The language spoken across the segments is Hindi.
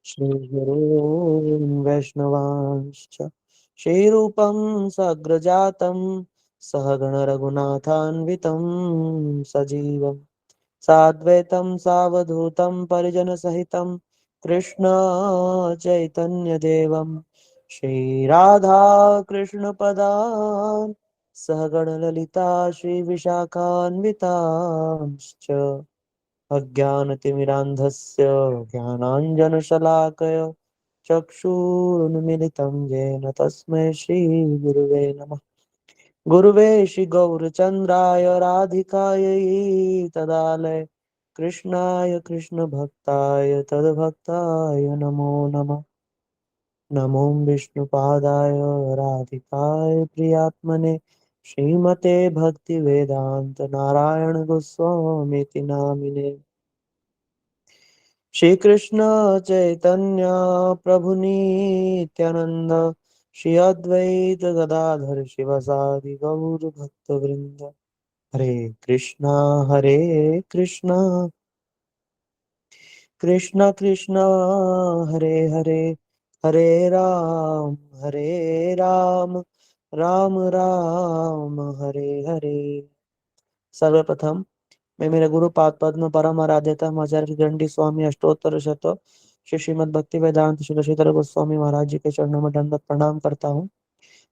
श्रीगुरून् वैष्णवांश्च श्रीरूपं सग्रजातं सहगण रघुनाथान्वितं सजीवं साद्वैतं सावधूतं परिजनसहितं कृष्ण चैतन्यदेवं श्रीराधा कृष्णपदान् सहगण ललिता श्रीविशाखान्वितांश्च अज्ञानतिमिरान्धस्य ज्ञानाञ्जनशलाकय चक्षुरुन्मिलितं येन तस्मै श्रीगुरुवे नमः। गुरुवे श्रीगौरचन्द्राय राधिकायै तदालय कृष्णाय कृष्णभक्ताय तद्भक्ताय नमो नमः। नमो विष्णुपादाय राधिकाय प्रियात्मने श्रीमते भक्तिवेदान्त नारायण गोस्वामीति नामिने। श्री कृष्ण चैतन्य प्रभु नित्यानंद श्री अद्वैत गदाधर शिवसादि गौर भक्त वृंद। हरे कृष्णा हरे कृष्णा कृष्णा कृष्णा हरे हरे हरे राम राम राम हरे हरे। सर्वप्रथम मैं मेरे गुरु पाद पद्म परम आराध्यता आचार्य गंडी स्वामी अष्टोत्तर शत श्री श्रीमद भक्ति वेदांत श्रीधर गोस्वामी महाराज जी के चरणों में दंडवत प्रणाम करता हूँ।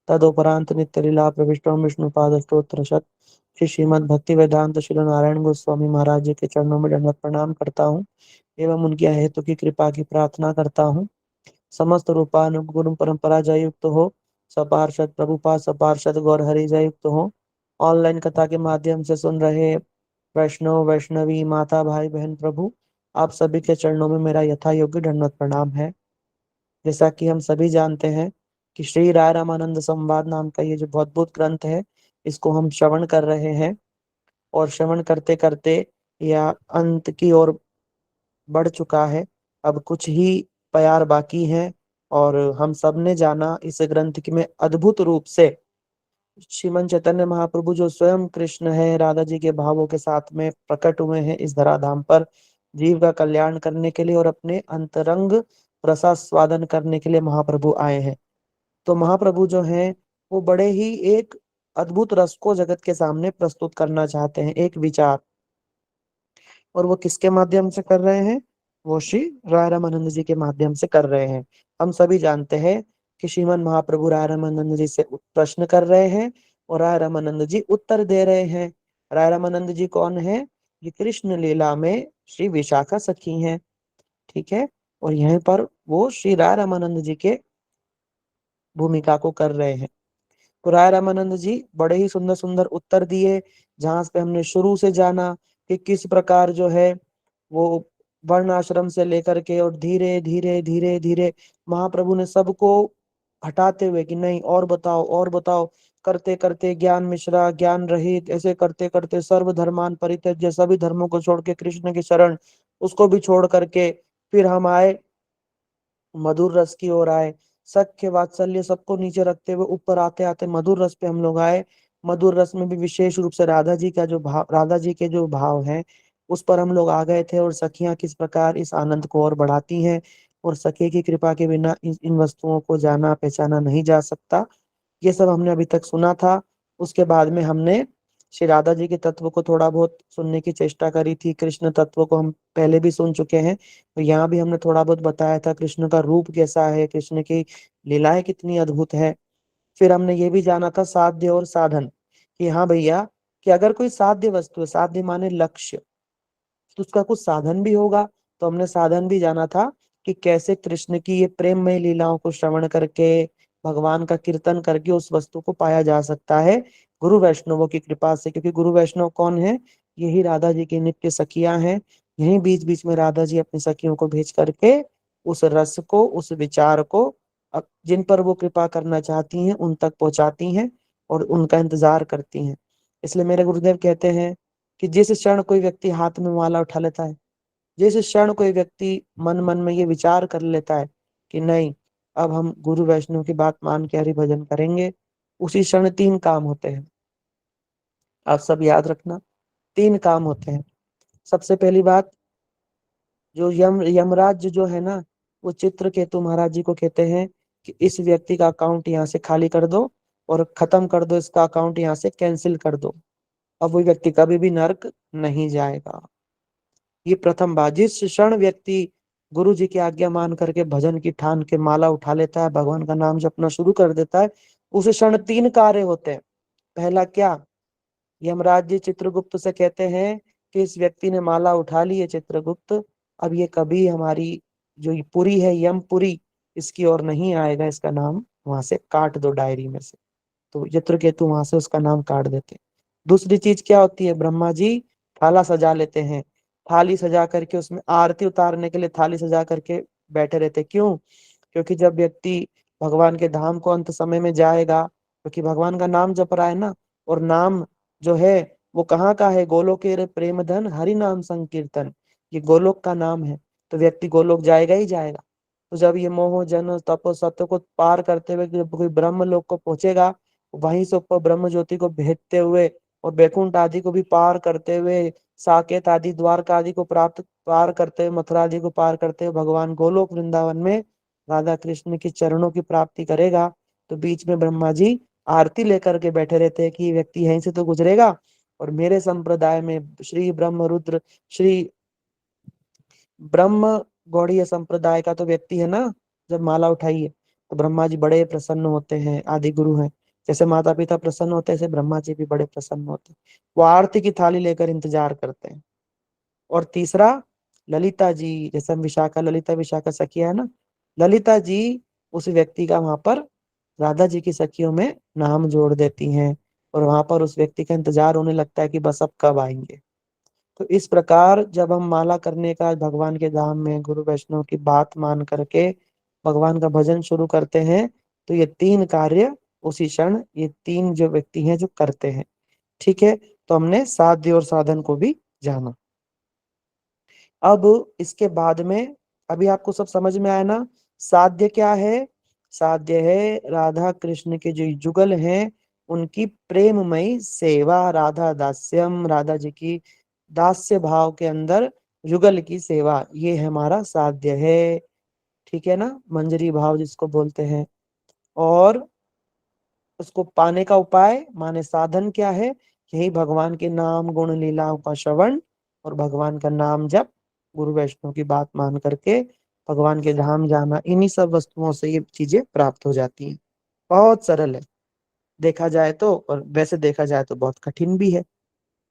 तदुपरांत नित्य लीला प्रविष्ट विष्णु पाद अष्टोत्तर शत श्री श्रीमद भक्ति वेदांत श्री नारायण गोस्वामी महाराज जी के चरणों में दंडवत प्रणाम करता हूँ एवं उनकी हेतु की कृपा की प्रार्थना करता हूँ। समस्त रूपानुगुण परंपरा जय युक्त हो, सपार्षद प्रभुपाद सपार्षद गौर हरि जय युक्त हो। ऑनलाइन कथा के माध्यम से सुन रहे वैष्णव वैष्णवी माता भाई बहन प्रभु आप सभी के चरणों में मेरा यथा योग्य दंडवत प्रणाम है। जैसा कि हम सभी जानते हैं कि श्री राय रामानंद संवाद नाम का ये जो बहुत अद्भुत ग्रंथ है इसको हम श्रवण कर रहे हैं और श्रवण करते करते यह अंत की ओर बढ़ चुका है। अब कुछ ही प्यार बाकी हैं और हम सब ने जाना इस ग्रंथ की में अद्भुत रूप से श्रीमन चैतन्य महाप्रभु जो स्वयं कृष्ण है राधा जी के भावों के साथ में प्रकट हुए हैं इस धराधाम पर जीव का कल्याण करने के लिए और अपने अंतरंग रसास्वादन करने के लिए महाप्रभु आए हैं। तो महाप्रभु जो हैं वो बड़े ही एक अद्भुत रस को जगत के सामने प्रस्तुत करना चाहते हैं, एक विचार। और वो किसके माध्यम से कर रहे हैं? वो श्री राय रामानंद जी के माध्यम से कर रहे हैं। हम सभी जानते हैं कि श्रीमन महाप्रभु राय रामानंद जी से प्रश्न कर रहे हैं और राय रामानंद जी उत्तर दे रहे हैं। राय रामानंद जी कौन है? ये कृष्ण लीला में श्री विशाखा सखी हैं, ठीक है। और यहीं पर वो श्री राय रामानंद जी के भूमिका को कर रहे हैं। तो राय रामानंद जी बड़े ही सुंदर सुंदर उत्तर दिए, जहां पे हमने शुरू से जाना कि किस प्रकार जो है वो वर्ण आश्रम से लेकर के और धीरे धीरे धीरे धीरे महाप्रभु ने सबको हटाते हुए कि नहीं और बताओ और बताओ, करते करते ज्ञान मिश्रा ज्ञान रहित ऐसे करते करते सर्व धर्मान परित्यज्य सभी धर्मों को छोड़ के कृष्ण की शरण उसको भी छोड़ करके फिर हम आए मधुर रस की ओर आए। सख्य वात्सल्य सबको नीचे रखते हुए ऊपर आते आते मधुर रस पे हम लोग आए। मधुर रस में भी विशेष रूप से राधा जी का जो भाव, राधा जी के जो भाव हैं उस पर हम लोग आ गए थे और सखियां किस प्रकार इस आनंद को और बढ़ाती हैं और सखे की कृपा के बिना इन वस्तुओं को जाना पहचाना नहीं जा सकता। ये सब हमने अभी तक सुना था। उसके बाद में हमने श्री राधा जी के तत्व को थोड़ा बहुत सुनने की चेष्टा करी थी। कृष्ण तत्व को हम पहले भी सुन चुके हैं, तो यहाँ भी हमने थोड़ा बहुत बताया था कृष्ण का रूप कैसा है, कृष्ण की लीलाएं कितनी अद्भुत है। फिर हमने ये भी जाना था साध्य और साधन, कि हाँ भैया कि अगर कोई साध्य वस्तु है, साध्य माने लक्ष्य, तो उसका कुछ साधन भी होगा। तो हमने साधन भी जाना था कि कैसे कृष्ण की ये प्रेममय लीलाओं को श्रवण करके भगवान का कीर्तन करके उस वस्तु को पाया जा सकता है गुरु वैष्णवों की कृपा से। क्योंकि गुरु वैष्णव कौन है? यही राधा जी की नित्य सखियां हैं। यही बीच बीच में राधा जी अपनी सखियों को भेज करके उस रस को उस विचार को जिन पर वो कृपा करना चाहती हैं उन तक पहुंचाती हैं और उनका इंतजार करती हैं। इसलिए मेरे गुरुदेव कहते हैं कि जिस क्षण कोई व्यक्ति हाथ में माला उठा लेता है, जिस क्षण कोई व्यक्ति मन मन में ये विचार कर लेता है कि नहीं अब हम गुरु वैष्णव की बात मान के हरि भजन करेंगे, उसी क्षण तीन काम होते हैं। आप सब याद रखना, तीन काम होते हैं। सबसे पहली बात, जो यमराज जो है ना, वो चित्रकेतु महाराज जी को कहते हैं कि इस व्यक्ति का अकाउंट यहाँ से खाली कर दो और खत्म कर दो, इसका अकाउंट यहाँ से कैंसिल कर दो। अब वो व्यक्ति कभी भी नर्क नहीं जाएगा। ये प्रथम बात। जिस क्षण व्यक्ति गुरु जी की आज्ञा मान करके भजन की ठान के माला उठा लेता है, भगवान का नाम जपना शुरू कर देता है, उस क्षण 3 कार्य होते हैं। पहला क्या, यमराज जी चित्रगुप्त से कहते हैं कि इस व्यक्ति ने माला उठा ली है चित्रगुप्त, अब ये कभी हमारी जो ये पुरी है यमपुरी, इसकी ओर नहीं आएगा, इसका नाम वहां से काट दो डायरी में से। तो चित्रकेतु वहां से उसका नाम काट देते हैं। दूसरी चीज क्या होती है, ब्रह्मा जी थाला सजा लेते हैं। थाली सजा करके उसमें आरती उतारने के लिए थाली सजा करके बैठे रहते। क्यों? क्योंकि जब व्यक्ति भगवान के धाम को अंत समय में जाएगा, क्योंकि भगवान का नाम जप रहा है ना, और नाम जो है वो कहाँ का है, गोलोक के प्रेम धन हरि नाम संकीर्तन, ये गोलोक का नाम है। तो व्यक्ति गोलोक जाएगा ही जाएगा। तो जब ये मोह जन्म तप सत्य को पार करते हुए जब कोई ब्रह्म लोक को पहुंचेगा, वहीं से ऊपर ब्रह्म ज्योति को भेजते हुए और बैकुंठ आदि को भी पार करते हुए, साकेत आदि द्वारका आदि को प्राप्त पार करते हुए, मथुरा आदि को पार करते हुए भगवान गोलोक वृंदावन में राधा कृष्ण के चरणों की प्राप्ति करेगा। तो बीच में ब्रह्मा जी आरती लेकर के बैठे रहते हैं कि ये व्यक्ति यहीं से तो गुजरेगा, और मेरे संप्रदाय में श्री ब्रह्म रुद्र श्री ब्रह्म गौड़ीय संप्रदाय का तो व्यक्ति है ना, जब माला उठाई है तो ब्रह्मा जी बड़े प्रसन्न होते हैं, आदि गुरु हैं। जैसे माता पिता प्रसन्न होते हैं, ऐसे ब्रह्मा जी भी बड़े प्रसन्न होते हैं। वो आरती की थाली लेकर इंतजार करते हैं। और तीसरा, ललिता जी, जैसे हम विशाखा ललिता विशाखा सखिया है ना, ललिता जी उस व्यक्ति का वहां पर राधा जी की सखियों में नाम जोड़ देती हैं, और वहां पर उस व्यक्ति का इंतजार होने लगता है कि बस अब कब आएंगे। तो इस प्रकार जब हम माला करने का भगवान के धाम में गुरु वैष्णव की बात मान करके भगवान का भजन शुरू करते हैं, तो ये 3 कार्य उसी क्षण ये 3 जो व्यक्ति हैं जो करते हैं। ठीक है, तो हमने साध्य और साधन को भी जाना। अब इसके बाद में, अभी आपको सब समझ में आया ना, साध्य क्या है? साध्य है राधा कृष्ण के जो युगल हैं उनकी प्रेममयी सेवा, राधा दास्यम, राधा जी की दास्य भाव के अंदर युगल की सेवा, ये हमारा साध्य है। ठीक है ना, मंजरी भाव जिसको बोलते हैं। और उसको पाने का उपाय माने साधन क्या है? यही भगवान के नाम गुण लीलाओं का श्रवण और भगवान का नाम जप, गुरु वैष्णव की बात मान करके भगवान के धाम जाना, इन्हीं सब वस्तुओं से ये चीजें प्राप्त हो जाती हैं। बहुत सरल है देखा जाए तो, और वैसे देखा जाए तो बहुत कठिन भी है।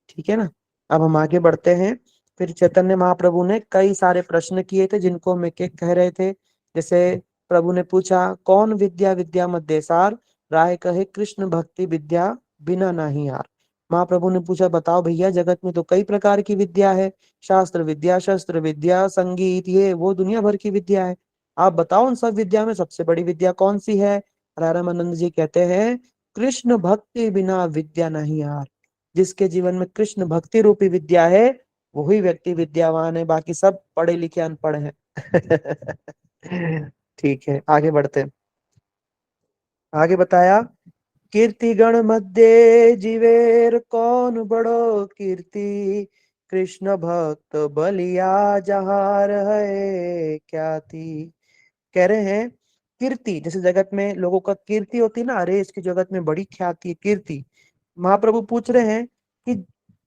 ठीक है ना। अब हम आगे बढ़ते हैं। फिर चैतन्य महाप्रभु ने कई सारे प्रश्न किए थे जिनको हम एक एक कह रहे थे। जैसे प्रभु ने पूछा, कौन विद्या विद्या मत देसार, राय कहे कृष्ण भक्ति विद्या बिना नाही हार। महाप्रभु ने पूछा, बताओ भैया, जगत में तो कई प्रकार की विद्या है, शास्त्र विद्या, शस्त्र विद्या, संगीत, ये वो दुनिया भर की विद्या है। आप बताओ उन सब विद्या में सबसे बड़ी विद्या कौन सी है? रामानंद जी कहते हैं, कृष्ण भक्ति बिना विद्या नहीं हार। जिसके जीवन में कृष्ण भक्ति रूपी विद्या है, वही व्यक्ति विद्यावान है, बाकी सब पढ़े लिखे अनपढ़ हैं। ठीक है, आगे बढ़ते हैं। आगे बताया, कीर्ति गण मध्य जीवेर कौन बड़ो कीर्ति, कृष्ण भक्त बलिया जहार है क्या थी। कह रहे हैं कीर्ति, जैसे जगत में लोगों का कीर्ति होती है ना, अरे इसकी जगत में बड़ी ख्याति है, कीर्ति। महाप्रभु पूछ रहे हैं कि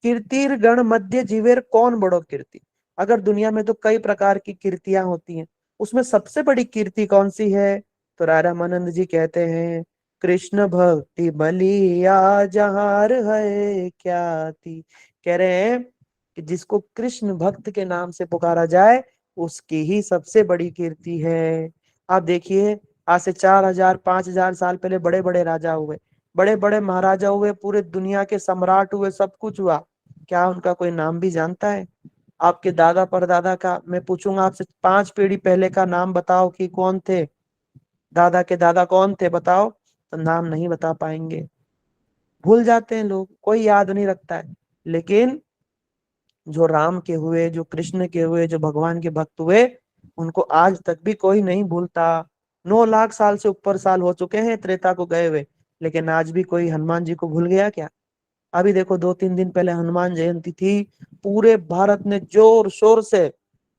कीर्तिर गण मध्य जीवेर कौन बड़ो कीर्ति। अगर दुनिया में तो कई प्रकार की कीर्तियां होती हैं, उसमें सबसे बड़ी कीर्ति कौन सी है? तो रामानंद जी कहते हैं, कृष्ण भक्ति बलिया जहार है क्या थी। कह रहे हैं कि जिसको कृष्ण भक्त के नाम से पुकारा जाए, उसकी ही सबसे बड़ी कीर्ति है। आप देखिए, आज से 4,000 5,000 साल पहले बड़े बड़े राजा हुए, बड़े बड़े महाराजा हुए, पूरे दुनिया के सम्राट हुए, सब कुछ हुआ। क्या उनका कोई नाम भी जानता है? आपके दादा परदादा का मैं पूछूंगा आपसे, 5 पीढ़ी पहले का नाम बताओ कि कौन थे, दादा के दादा कौन थे, बताओ। तो नाम नहीं बता पाएंगे, भूल जाते हैं लोग, कोई याद नहीं रखता है। लेकिन जो राम के हुए, जो कृष्ण के हुए, जो भगवान के भक्त हुए, उनको आज तक भी कोई नहीं भूलता। 9 लाख साल से ऊपर साल हो चुके हैं त्रेता को गए हुए, लेकिन आज भी कोई हनुमान जी को भूल गया क्या? अभी देखो 2-3 दिन पहले हनुमान जयंती थी, पूरे भारत ने जोर शोर से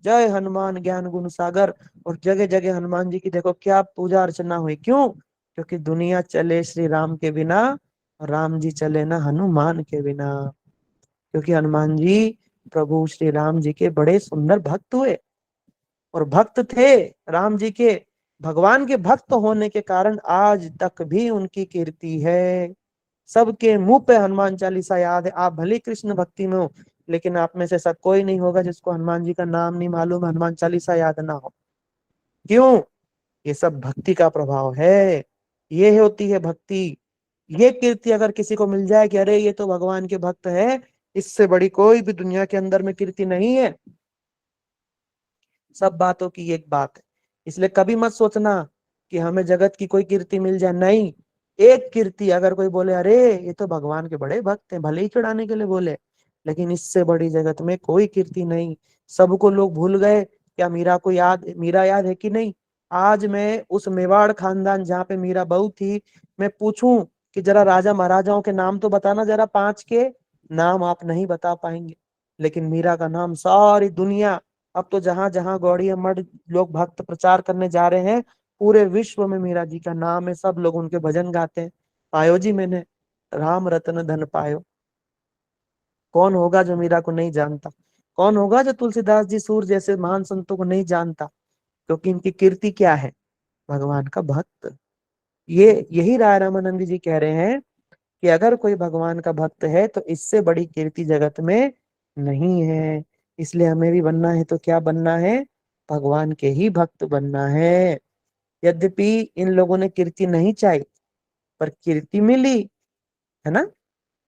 जय हनुमान ज्ञान गुण सागर। और जगह जगह हनुमान जी की देखो क्या पूजा अर्चना हुई, क्यों? क्योंकि दुनिया चले श्री राम के बिना, और राम जी चले ना हनुमान के बिना। क्योंकि हनुमान जी प्रभु श्री राम जी के बड़े सुंदर भक्त हुए, और भक्त थे राम जी के। भगवान के भक्त होने के कारण आज तक भी उनकी कीर्ति है। सबके मुंह पे हनुमान चालीसा याद है। आप भले कृष्ण भक्ति में हो, लेकिन आप में से सब कोई नहीं होगा जिसको हनुमान जी का नाम नहीं मालूम, हनुमान चालीसा याद ना हो। क्यों? ये सब भक्ति का प्रभाव है। ये होती है भक्ति। ये कीर्ति अगर किसी को मिल जाए कि अरे ये तो भगवान के भक्त है, इससे बड़ी कोई भी दुनिया के अंदर में कीर्ति नहीं है। सब बातों की एक बात है। इसलिए कभी मत सोचना कि हमें जगत की कोई कीर्ति मिल जाए, नहीं। एक कीर्ति अगर कोई बोले अरे ये तो भगवान के बड़े भक्त हैं, भले ही चढ़ाने के लिए बोले, लेकिन इससे बड़ी जगत में कोई कीर्ति नहीं। सबको लोग भूल गए। क्या मीरा याद है कि नहीं? आज मैं उस मेवाड़ खानदान जहाँ पे मीरा बहू थी, मैं पूछूं कि जरा राजा महाराजाओं के नाम तो बताना, जरा पांच के नाम आप नहीं बता पाएंगे। लेकिन मीरा का नाम सारी दुनिया, अब तो जहां जहां गौड़िया मठ लोग भक्त प्रचार करने जा रहे हैं, पूरे विश्व में मीरा जी का नाम है। सब लोग उनके भजन गाते हैं। पायो जी मैंने राम रतन धन पायो। कौन होगा जो मीरा को नहीं जानता? कौन होगा जो तुलसीदास जी सूर जैसे महान संतों को नहीं जानता? क्योंकि इनकी कीर्ति क्या है? भगवान का भक्त। ये यही राय रामानंद जी कह रहे हैं कि अगर कोई भगवान का भक्त है तो इससे बड़ी कीर्ति जगत में नहीं है। इसलिए हमें भी बनना है तो क्या बनना है? भगवान के ही भक्त बनना है। यद्यपि इन लोगों ने कीर्ति नहीं चाही, पर कीर्ति मिली, है ना?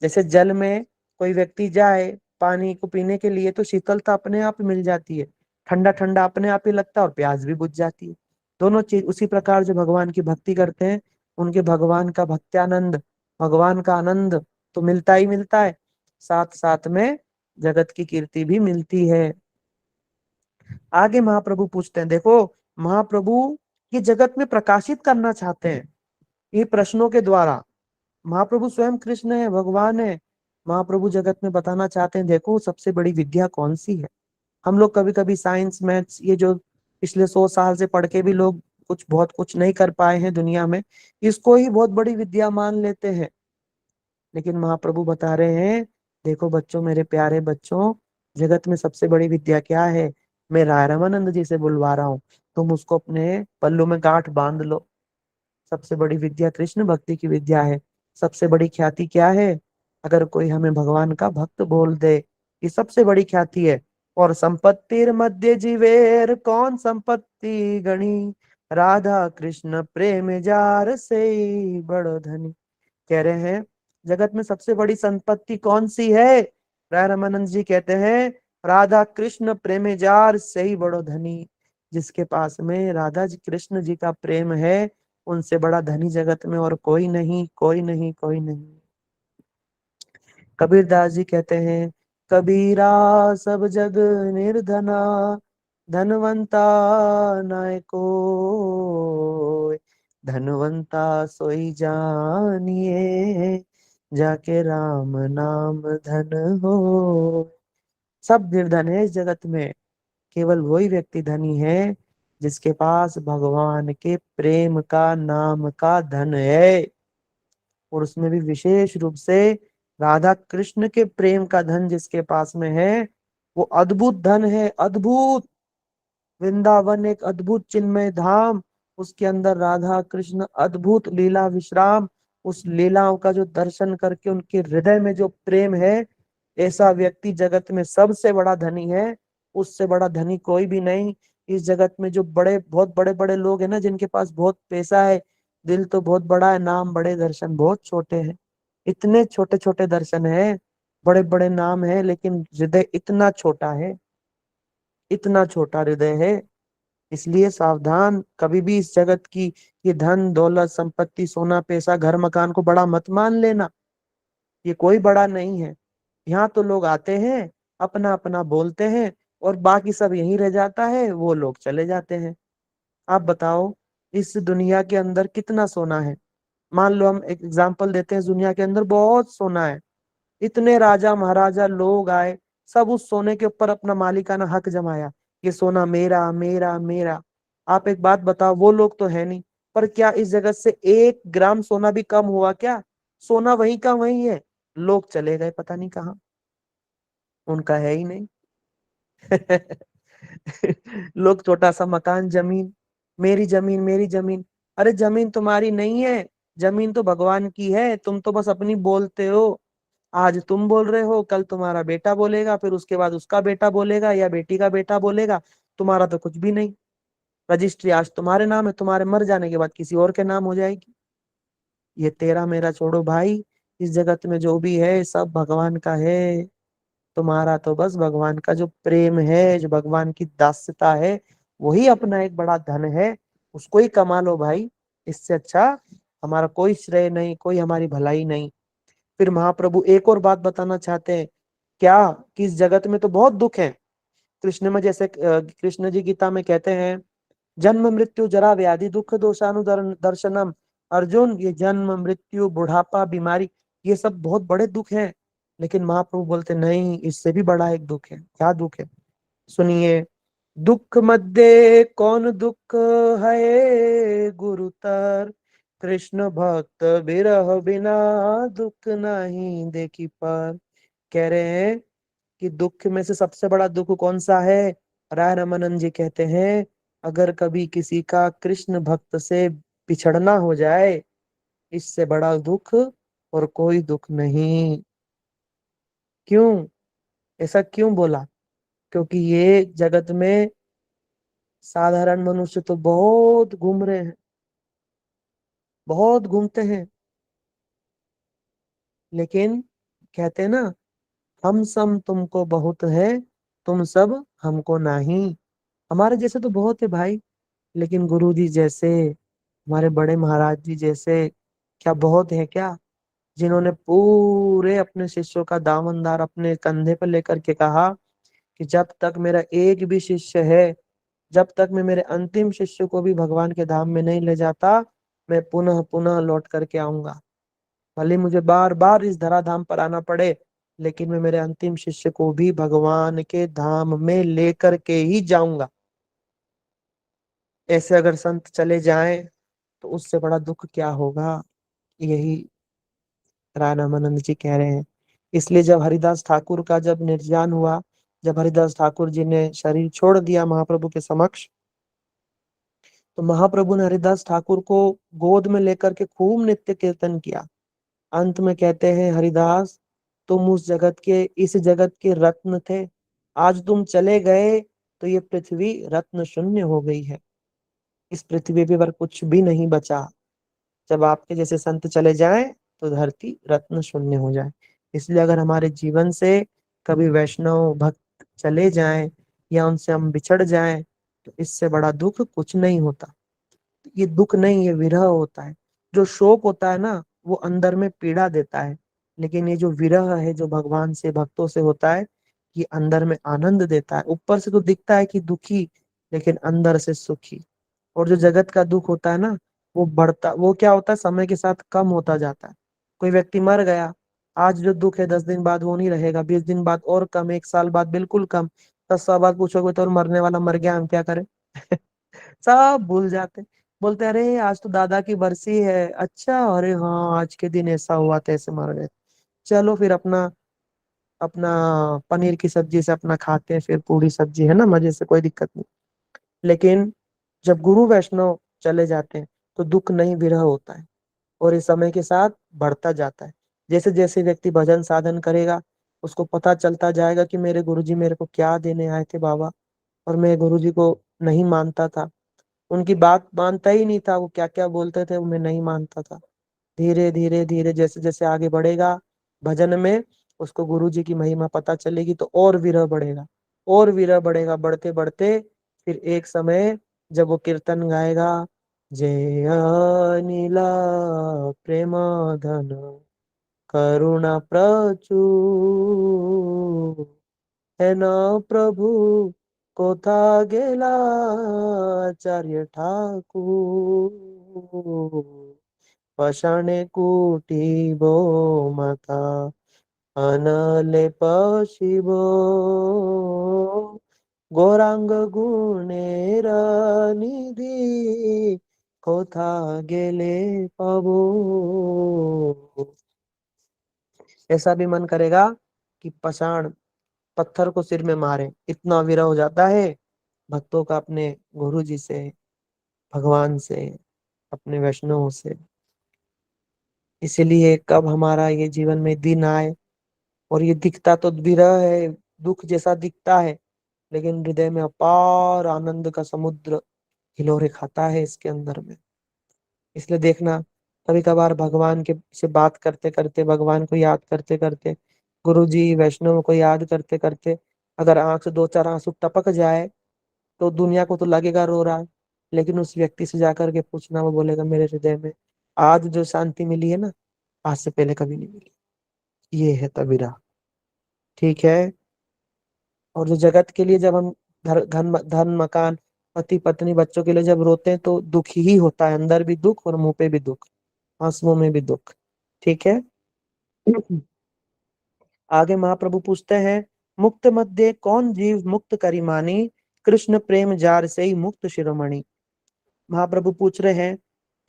जैसे जल में कोई व्यक्ति जाए पानी को पीने के लिए, तो शीतलता अपने आप मिल जाती है, ठंडा ठंडा अपने आप ही लगता है, और प्यास भी बुझ जाती है। दोनों चीज उसी प्रकार जो भगवान की भक्ति करते हैं, उनके भगवान का भक्त्यानंद, भगवान का आनंद तो मिलता ही मिलता है, साथ साथ में जगत की कीर्ति भी मिलती है। आगे महाप्रभु पूछते हैं, देखो महाप्रभु ये जगत में प्रकाशित करना चाहते हैं ये प्रश्नों के द्वारा। महाप्रभु स्वयं कृष्ण है, भगवान है। महाप्रभु जगत में बताना चाहते हैं, देखो सबसे बड़ी विद्या कौन सी है। हम लोग कभी कभी साइंस मैथ्स ये जो पिछले 100 साल से पढ़ के भी लोग बहुत कुछ नहीं कर पाए हैं दुनिया में, इसको ही बहुत बड़ी विद्या मान लेते हैं। लेकिन महाप्रभु बता रहे हैं, देखो बच्चों, मेरे प्यारे बच्चों, जगत में सबसे बड़ी विद्या क्या है? मैं राय रामानंद जी से बुलवा रहा हूँ, तुम उसको अपने पल्लू में गांठ बांध लो। सबसे बड़ी विद्या कृष्ण भक्ति की विद्या है। सबसे बड़ी ख्याति क्या है? अगर कोई हमें भगवान का भक्त बोल दे, ये सबसे बड़ी ख्याति है। और संपत्तिर मध्य जीवेर कौन संपत्ति गणी, राधा कृष्ण प्रेम जार से बड़ो धनी। कह रहे हैं जगत में सबसे बड़ी संपत्ति कौन सी है? राय रामानंद जी कहते हैं, राधा कृष्ण प्रेम जार से ही बड़ो धनी। जिसके पास में राधा जी कृष्ण जी का प्रेम है, उनसे बड़ा धनी जगत में और कोई नहीं, कोई नहीं, कोई नहीं। कबीरदास जी कहते हैं, कबीरा सब जग निर्धना, धनवंता नाय को, धनवंता सोई जानिए, जाके राम नाम धन हो। सब निर्धन है इस जगत में, केवल वही व्यक्ति धनी है जिसके पास भगवान के प्रेम का नाम का धन है। और उसमें भी विशेष रूप से राधा कृष्ण के प्रेम का धन जिसके पास में है, वो अद्भुत धन है, अद्भुत। वृंदावन एक अद्भुत चिन्मय धाम, उसके अंदर राधा कृष्ण अद्भुत लीला विश्राम। उस लीलाओं का जो दर्शन करके उनके हृदय में जो प्रेम है, ऐसा व्यक्ति जगत में सबसे बड़ा धनी है। उससे बड़ा धनी कोई भी नहीं। इस जगत में जो बहुत बड़े बड़े लोग हैं ना, जिनके पास बहुत पैसा है, दिल तो बहुत बड़ा है, नाम बड़े, दर्शन बहुत छोटे हैं। इतने छोटे छोटे दर्शन है, बड़े बड़े नाम है, लेकिन हृदय इतना छोटा है, इतना छोटा हृदय है। इसलिए सावधान, कभी भी इस जगत की ये धन दौलत संपत्ति सोना पैसा घर मकान को बड़ा मत मान लेना। ये कोई बड़ा नहीं है। यहाँ तो लोग आते हैं, अपना अपना बोलते हैं, और बाकी सब यहीं रह जाता है, वो लोग चले जाते हैं। आप बताओ, इस दुनिया के अंदर कितना सोना है? मान लो हम एक एग्जांपल देते हैं, दुनिया के अंदर बहुत सोना है, इतने राजा महाराजा लोग आए, सब उस सोने के ऊपर अपना मालिकाना हक जमाया, ये सोना मेरा मेरा मेरा। आप एक बात बताओ, वो लोग तो है नहीं, पर क्या इस जगत से 1 ग्राम सोना भी कम हुआ क्या? सोना वही का वही है। लोग चले गए पता नहीं कहाँ, उनका है ही नहीं। लोग छोटा सा मकान, जमीन, मेरी जमीन मेरी जमीन। अरे जमीन तुम्हारी नहीं है, जमीन तो भगवान की है, तुम तो बस अपनी बोलते हो। आज तुम बोल रहे हो, कल तुम्हारा बेटा बोलेगा, फिर उसके बाद उसका बेटा बोलेगा या बेटी का बेटा बोलेगा। तुम्हारा तो कुछ भी नहीं। रजिस्ट्री आज तुम्हारे नाम है, तुम्हारे मर जाने के बाद किसी और के नाम हो जाएगी। ये तेरा मेरा छोड़ो भाई, इस जगत में जो भी है सब भगवान का है। तुम्हारा तो बस भगवान का जो प्रेम है, जो भगवान की दास्यता है, वही अपना एक बड़ा धन है। उसको ही कमा लो भाई। इससे अच्छा हमारा कोई श्रेय नहीं, कोई हमारी भलाई नहीं। फिर महाप्रभु एक और बात बताना चाहते हैं। क्या? कि इस जगत में तो बहुत दुख है। कृष्ण में जैसे कृष्ण जी गीता में कहते हैं, जन्म मृत्यु जरा व्याधि दुख दर्शनम। अर्जुन, ये जन्म मृत्यु बुढ़ापा बीमारी, ये सब बहुत बड़े दुख हैं। लेकिन महाप्रभु बोलते नहीं, इससे भी बड़ा एक दुख है। क्या दुख है? सुनिए। दुख मध्य कौन दुख है गुरुतर, कृष्ण भक्त बिरह बिना दुख नहीं देखी पर। कह रहे हैं कि दुख में से सबसे बड़ा दुख कौन सा है? राय रामानंद जी कहते हैं, अगर कभी किसी का कृष्ण भक्त से बिछड़ना हो जाए, इससे बड़ा दुख और कोई दुख नहीं। क्यों? ऐसा क्यों बोला? क्योंकि ये जगत में साधारण मनुष्य तो बहुत घूम रहे हैं, बहुत घूमते हैं, लेकिन कहते हैं ना, हम सम तुमको बहुत है, तुम सब हमको नहीं। हमारे जैसे तो बहुत है भाई, लेकिन गुरु जी जैसे, हमारे बड़े महाराज जी जैसे क्या बहुत है क्या? जिन्होंने पूरे अपने शिष्यों का दामनदार अपने कंधे पर लेकर के कहा कि जब तक मेरा एक भी शिष्य है, जब तक मैं मेरे अंतिम शिष्य को भी भगवान के धाम में नहीं ले जाता, मैं पुनः पुनः लौट करके आऊंगा। भले मुझे बार बार इस धराधाम पर आना पड़े, लेकिन मैं मेरे अंतिम शिष्य को भी भगवान के धाम में लेकर के ही जाऊंगा। ऐसे अगर संत चले जाएं तो उससे बड़ा दुख क्या होगा? यही राय रामानंद जी कह रहे हैं। इसलिए जब हरिदास ठाकुर का जब निर्जान हुआ, जब हरिदास ठाकुर जी ने शरीर छोड़ दिया महाप्रभु के समक्ष, तो महाप्रभु ने हरिदास ठाकुर को गोद में लेकर के खूब नित्य कीर्तन किया। अंत में कहते हैं, हरिदास, तुम उस जगत के, इस जगत के रत्न थे, आज तुम चले गए तो ये पृथ्वी रत्न शून्य हो गई है। इस पृथ्वी पे पर कुछ भी नहीं बचा। जब आपके जैसे संत चले जाएं तो धरती रत्न शून्य हो जाए। इसलिए अगर हमारे जीवन से कभी वैष्णव भक्त चले जाएं या उनसे हम बिछड़ जाएं, तो इससे बड़ा दुख कुछ नहीं होता। ये दुख नहीं, ये विरह होता है। जो शोक होता है ना, वो अंदर में पीड़ा देता है, लेकिन ये जो विरह है, जो भगवान से भक्तों से होता है, ये अंदर में आनंद देता है। ऊपर से तो दिखता है कि दुखी, लेकिन अंदर से सुखी। और जो जगत का दुख होता है ना, वो बढ़ता, वो क्या होता है, समय के साथ कम होता जाता है। कोई व्यक्ति मर गया, आज जो दुख है 10 दिन बाद वो नहीं रहेगा, 20 दिन बाद और कम, 1 साल बाद बिल्कुल कम। 10 साल बाद पूछोगे तो मरने वाला मर गया, हम क्या करें? सब भूल जाते। बोलते अरे आज तो दादा की बरसी है, अच्छा, अरे हाँ आज के दिन ऐसा हुआ था, ऐसे मर गए। चलो फिर अपना अपना पनीर की सब्जी से अपना खाते हैं, फिर पूरी सब्जी है ना, मजे से, कोई दिक्कत नहीं। लेकिन जब गुरु वैष्णव चले जाते हैं तो दुख नहीं, विरह होता है। और इस समय के साथ बढ़ता जाता है। जैसे जैसे व्यक्ति भजन साधन करेगा, उसको पता चलता जाएगा कि मेरे गुरुजी मेरे को क्या देने आए थे बाबा, और मैं गुरुजी को नहीं मानता था, उनकी बात मानता ही नहीं था, वो क्या क्या बोलते थे वो मैं नहीं मानता था। धीरे धीरे धीरे जैसे जैसे आगे बढ़ेगा भजन में, उसको गुरु जी की महिमा पता चलेगी, तो और विरह बढ़ेगा, और विरह बढ़ेगा, बढ़ते बढ़ते फिर एक समय जब वो कीर्तन गाएगा, जय अनिला प्रेम धन करुणा प्रचुर, है ना प्रभु कोथा गेला आचार्य ठाकुर, पाषाणे कुटीबो माता अनले पशिबो, गौरांग गुणेर निधी कोथा गेले पावो। ऐसा भी मन करेगा कि पाषाण पत्थर को सिर में मारे, इतना विरह हो जाता है भक्तों का अपने गुरु जी से, भगवान से, अपने वैष्णव से। इसीलिए कब हमारा ये जीवन में दिन आए, और ये दिखता तो विरह है, दुख जैसा दिखता है, लेकिन हृदय में अपार आनंद का समुद्र हिलोरे खाता है इसके अंदर में। इसलिए देखना, कभी कभार भगवान के से बात करते करते, भगवान को याद करते करते, गुरु जी वैष्णव को याद करते करते, अगर आंख से दो चार आंसू टपक जाए, तो दुनिया को तो लगेगा रो रहा है, लेकिन उस व्यक्ति से जाकर के पूछना, वो बोलेगा मेरे हृदय में आज जो शांति मिली है ना, आज से पहले कभी नहीं मिली। ये है तबीरा। ठीक है। और जो जगत के लिए जब हम धन मकान पति पत्नी बच्चों के लिए जब रोते हैं, तो दुख ही होता है, अंदर भी दुख और मुंह पे भी दुख, आंसुओं में भी दुख। ठीक है। आगे महाप्रभु पूछते हैं, मुक्त मध्य कौन जीव मुक्त करी मानी, कृष्ण प्रेम जार से ही मुक्त शिरोमणि। महाप्रभु पूछ रहे हैं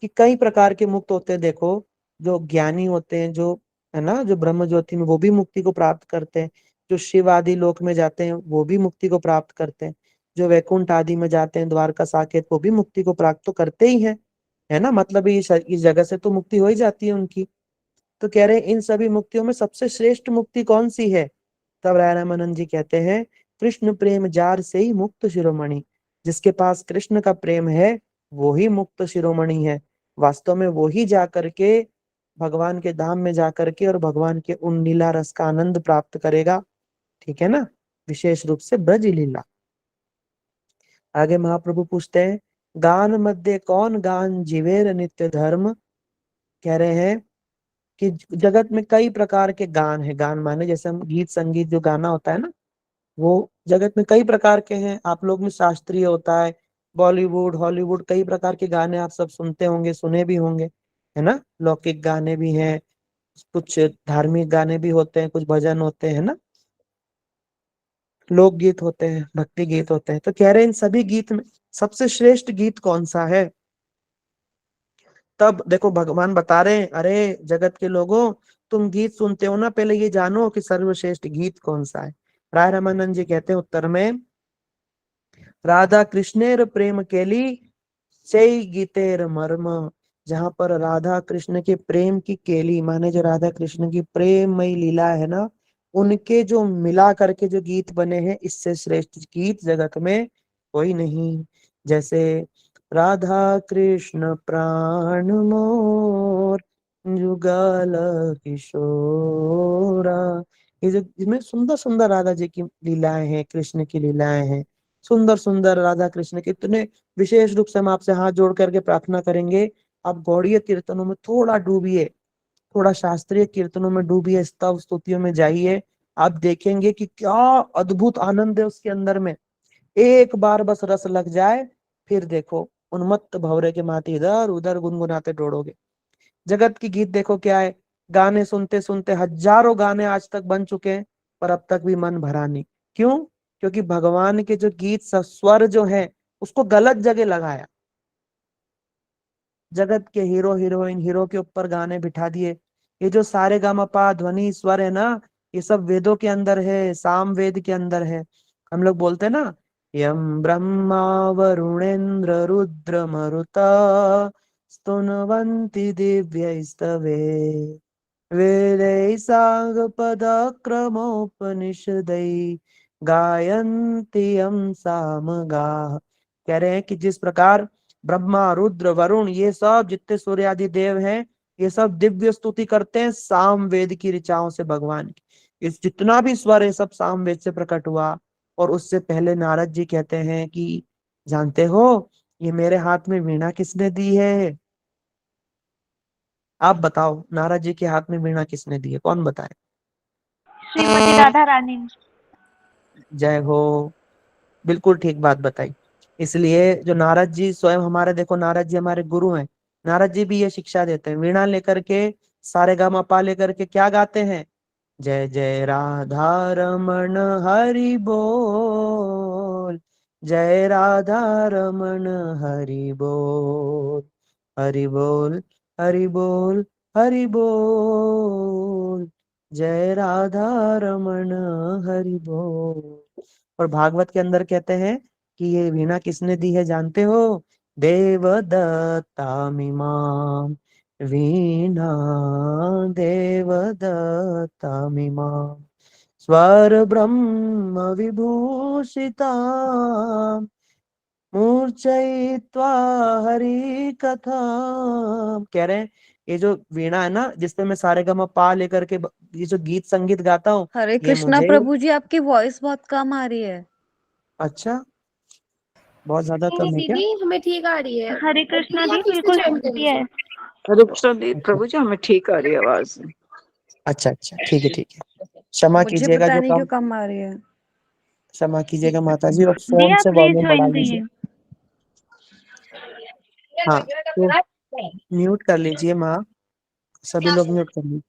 कि कई प्रकार के मुक्त होते हैं। देखो, जो ज्ञानी होते हैं, जो है ना, जो ब्रह्म ज्योति में, वो भी मुक्ति को प्राप्त करते हैं। जो शिव आदि लोक में जाते हैं, वो भी मुक्ति को प्राप्त करते हैं। जो वैकुंठ आदि में जाते हैं, द्वारका साकेत, वो भी मुक्ति को प्राप्त तो करते ही हैं, है ना। मतलब इस जगह से तो मुक्ति हो ही जाती है उनकी। तो कह रहे हैं इन सभी मुक्तियों में सबसे श्रेष्ठ मुक्ति कौन सी है। तब राय रामानंद जी कहते हैं, कृष्ण प्रेम जार से ही मुक्त शिरोमणि। जिसके पास कृष्ण का प्रेम है, वो ही मुक्त शिरोमणि है। वास्तव में वो ही जा करके भगवान के धाम में जा करके और भगवान के उन लीला रस का आनंद प्राप्त करेगा। ठीक है ना, विशेष रूप से ब्रज लीला। आगे महाप्रभु पूछते हैं, गान मध्य कौन गान जीवेर नित्य धर्म। कह रहे हैं कि जगत में कई प्रकार के गान है। गान माने जैसे हम गीत संगीत जो गाना होता है ना, वो जगत में कई प्रकार के हैं। आप लोग में शास्त्रीय होता है, बॉलीवुड हॉलीवुड, कई प्रकार के गाने आप सब सुनते होंगे, सुने भी होंगे, है ना। लौकिक गाने भी हैं, कुछ धार्मिक गाने भी होते हैं, कुछ भजन होते हैं ना, लोकगीत होते हैं, भक्ति गीत होते हैं। तो कह रहे हैं इन सभी गीत में सबसे श्रेष्ठ गीत कौन सा है। तब देखो भगवान बता रहे हैं, अरे जगत के लोगों, तुम गीत सुनते हो ना, पहले ये जानो कि सर्वश्रेष्ठ गीत कौन सा है। राय रामानंद जी कहते हैं उत्तर में, राधा कृष्णेर प्रेम केली से गीतेर मर्म। जहां पर राधा कृष्ण के प्रेम की केली माने जो राधा कृष्ण की प्रेममयी लीला है ना, उनके जो मिला करके जो गीत बने हैं, इससे श्रेष्ठ गीत जगत में कोई नहीं। जैसे राधा कृष्ण प्राण मोर जुगल किशोरा, ये जो इसमें सुंदर सुंदर राधा जी की लीलाएं हैं, कृष्ण की लीलाएं हैं, सुंदर सुंदर राधा कृष्ण के इतने। विशेष रूप से हम आपसे हाथ जोड़ करके प्रार्थना करेंगे, आप गौड़ीय कीर्तनों में थोड़ा डूबिए, थोड़ा शास्त्रीय कीर्तनों में डूबिए, स्तव स्तुतियों में जाइए। आप देखेंगे कि क्या अद्भुत आनंद है उसके अंदर में। एक बार बस रस लग जाए, फिर देखो उन्मत्त भंवरे के माथे इधर उधर गुनगुनाते दौड़ोगे। जगत की गीत देखो क्या है, गाने सुनते सुनते हजारों गाने आज तक बन चुके हैं, पर अब तक भी मन भरा नहीं। क्यों? क्योंकि भगवान के जो गीत स्वर जो है, उसको गलत जगह लगाया। जगत के हीरो हीरोइन, हीरो के ऊपर गाने बिठा दिए। ये जो सारे गामापा ध्वनि स्वर है ना, ये सब वेदों के अंदर है, साम वेद के अंदर है। हम लोग बोलते हैं ना, यम ब्रह्मा वरुणेन्द्र रुद्र मरुता स्तुन्वन्ति दिव्यैस्तवे वेदै साङ्गपदक्रमोपनिषदै गायन्ति यं सामगाः। कह रहे हैं कि जिस प्रकार ब्रह्मा रुद्र वरुण, ये सब जितने सूर्य आदि देव हैं, ये सब दिव्य स्तुति करते हैं साम वेद की ऋचाओं से भगवान की। इस जितना भी स्वर है, सब साम वेद से प्रकट हुआ। और उससे पहले नारद जी कहते हैं कि जानते हो, ये मेरे हाथ में वीणा किसने दी है। आप बताओ, नारद जी के हाथ में वीणा किसने दी है, कौन बताए। श्रीमती राधा रानी। जय हो। बिल्कुल ठीक बात बताई। इसलिए जो नारद जी स्वयं हमारे, देखो नारद जी हमारे गुरु हैं, नारद जी भी ये शिक्षा देते हैं, वीणा लेकर के, सारे गामा पा लेकर के क्या गाते हैं, जय जय राधा रमण हरि बोल, जय राधा रमन हरि बोल, हरि बोल, हरि बोल, हरि बोल, जय राधा रमन हरि बोल। और भागवत के अंदर कहते हैं कि ये वीणा किसने दी है जानते हो? देवदत्ता मिमाम वीणा, देवदत्ता मिमाम स्वर ब्रह्म विभूषिता मूर्छयित्वा हरि कथा। कह रहे हैं ये जो वीणा है ना, जिसपे मैं सारे गम पा लेकर के ये जो गीत संगीत गाता हूँ, हरे ये कृष्णा मुझे। प्रभु जी, आपकी वॉइस बहुत कम आ रही है। अच्छा, बहुत ज्यादा नहीं कम है क्या? दीदी, हमें ठीक आ रही है। हरे कृष्णा दीदी दी आप फिर से बिल्कुल ज्वाइन कर ठीक है। लीजिए। हरे कृष्ण दी अच्छा प्रभु जी, हमें ठीक आ रही है आवाज। अच्छा अच्छा, ठीक है ठीक है। क्षमा मुझे कीजिएगा पता जो नहीं क्यों कम, कम आ रही है। क्षमा कीजिएगा माता जी, और फोन दिया से प्लीज वॉल्यूम बढ़ा ज्वाइन लीजिए। करिए। हाँ, तो म्यूट कर लीजिए माँ, सभी लोग म्यूट कर लीजिए।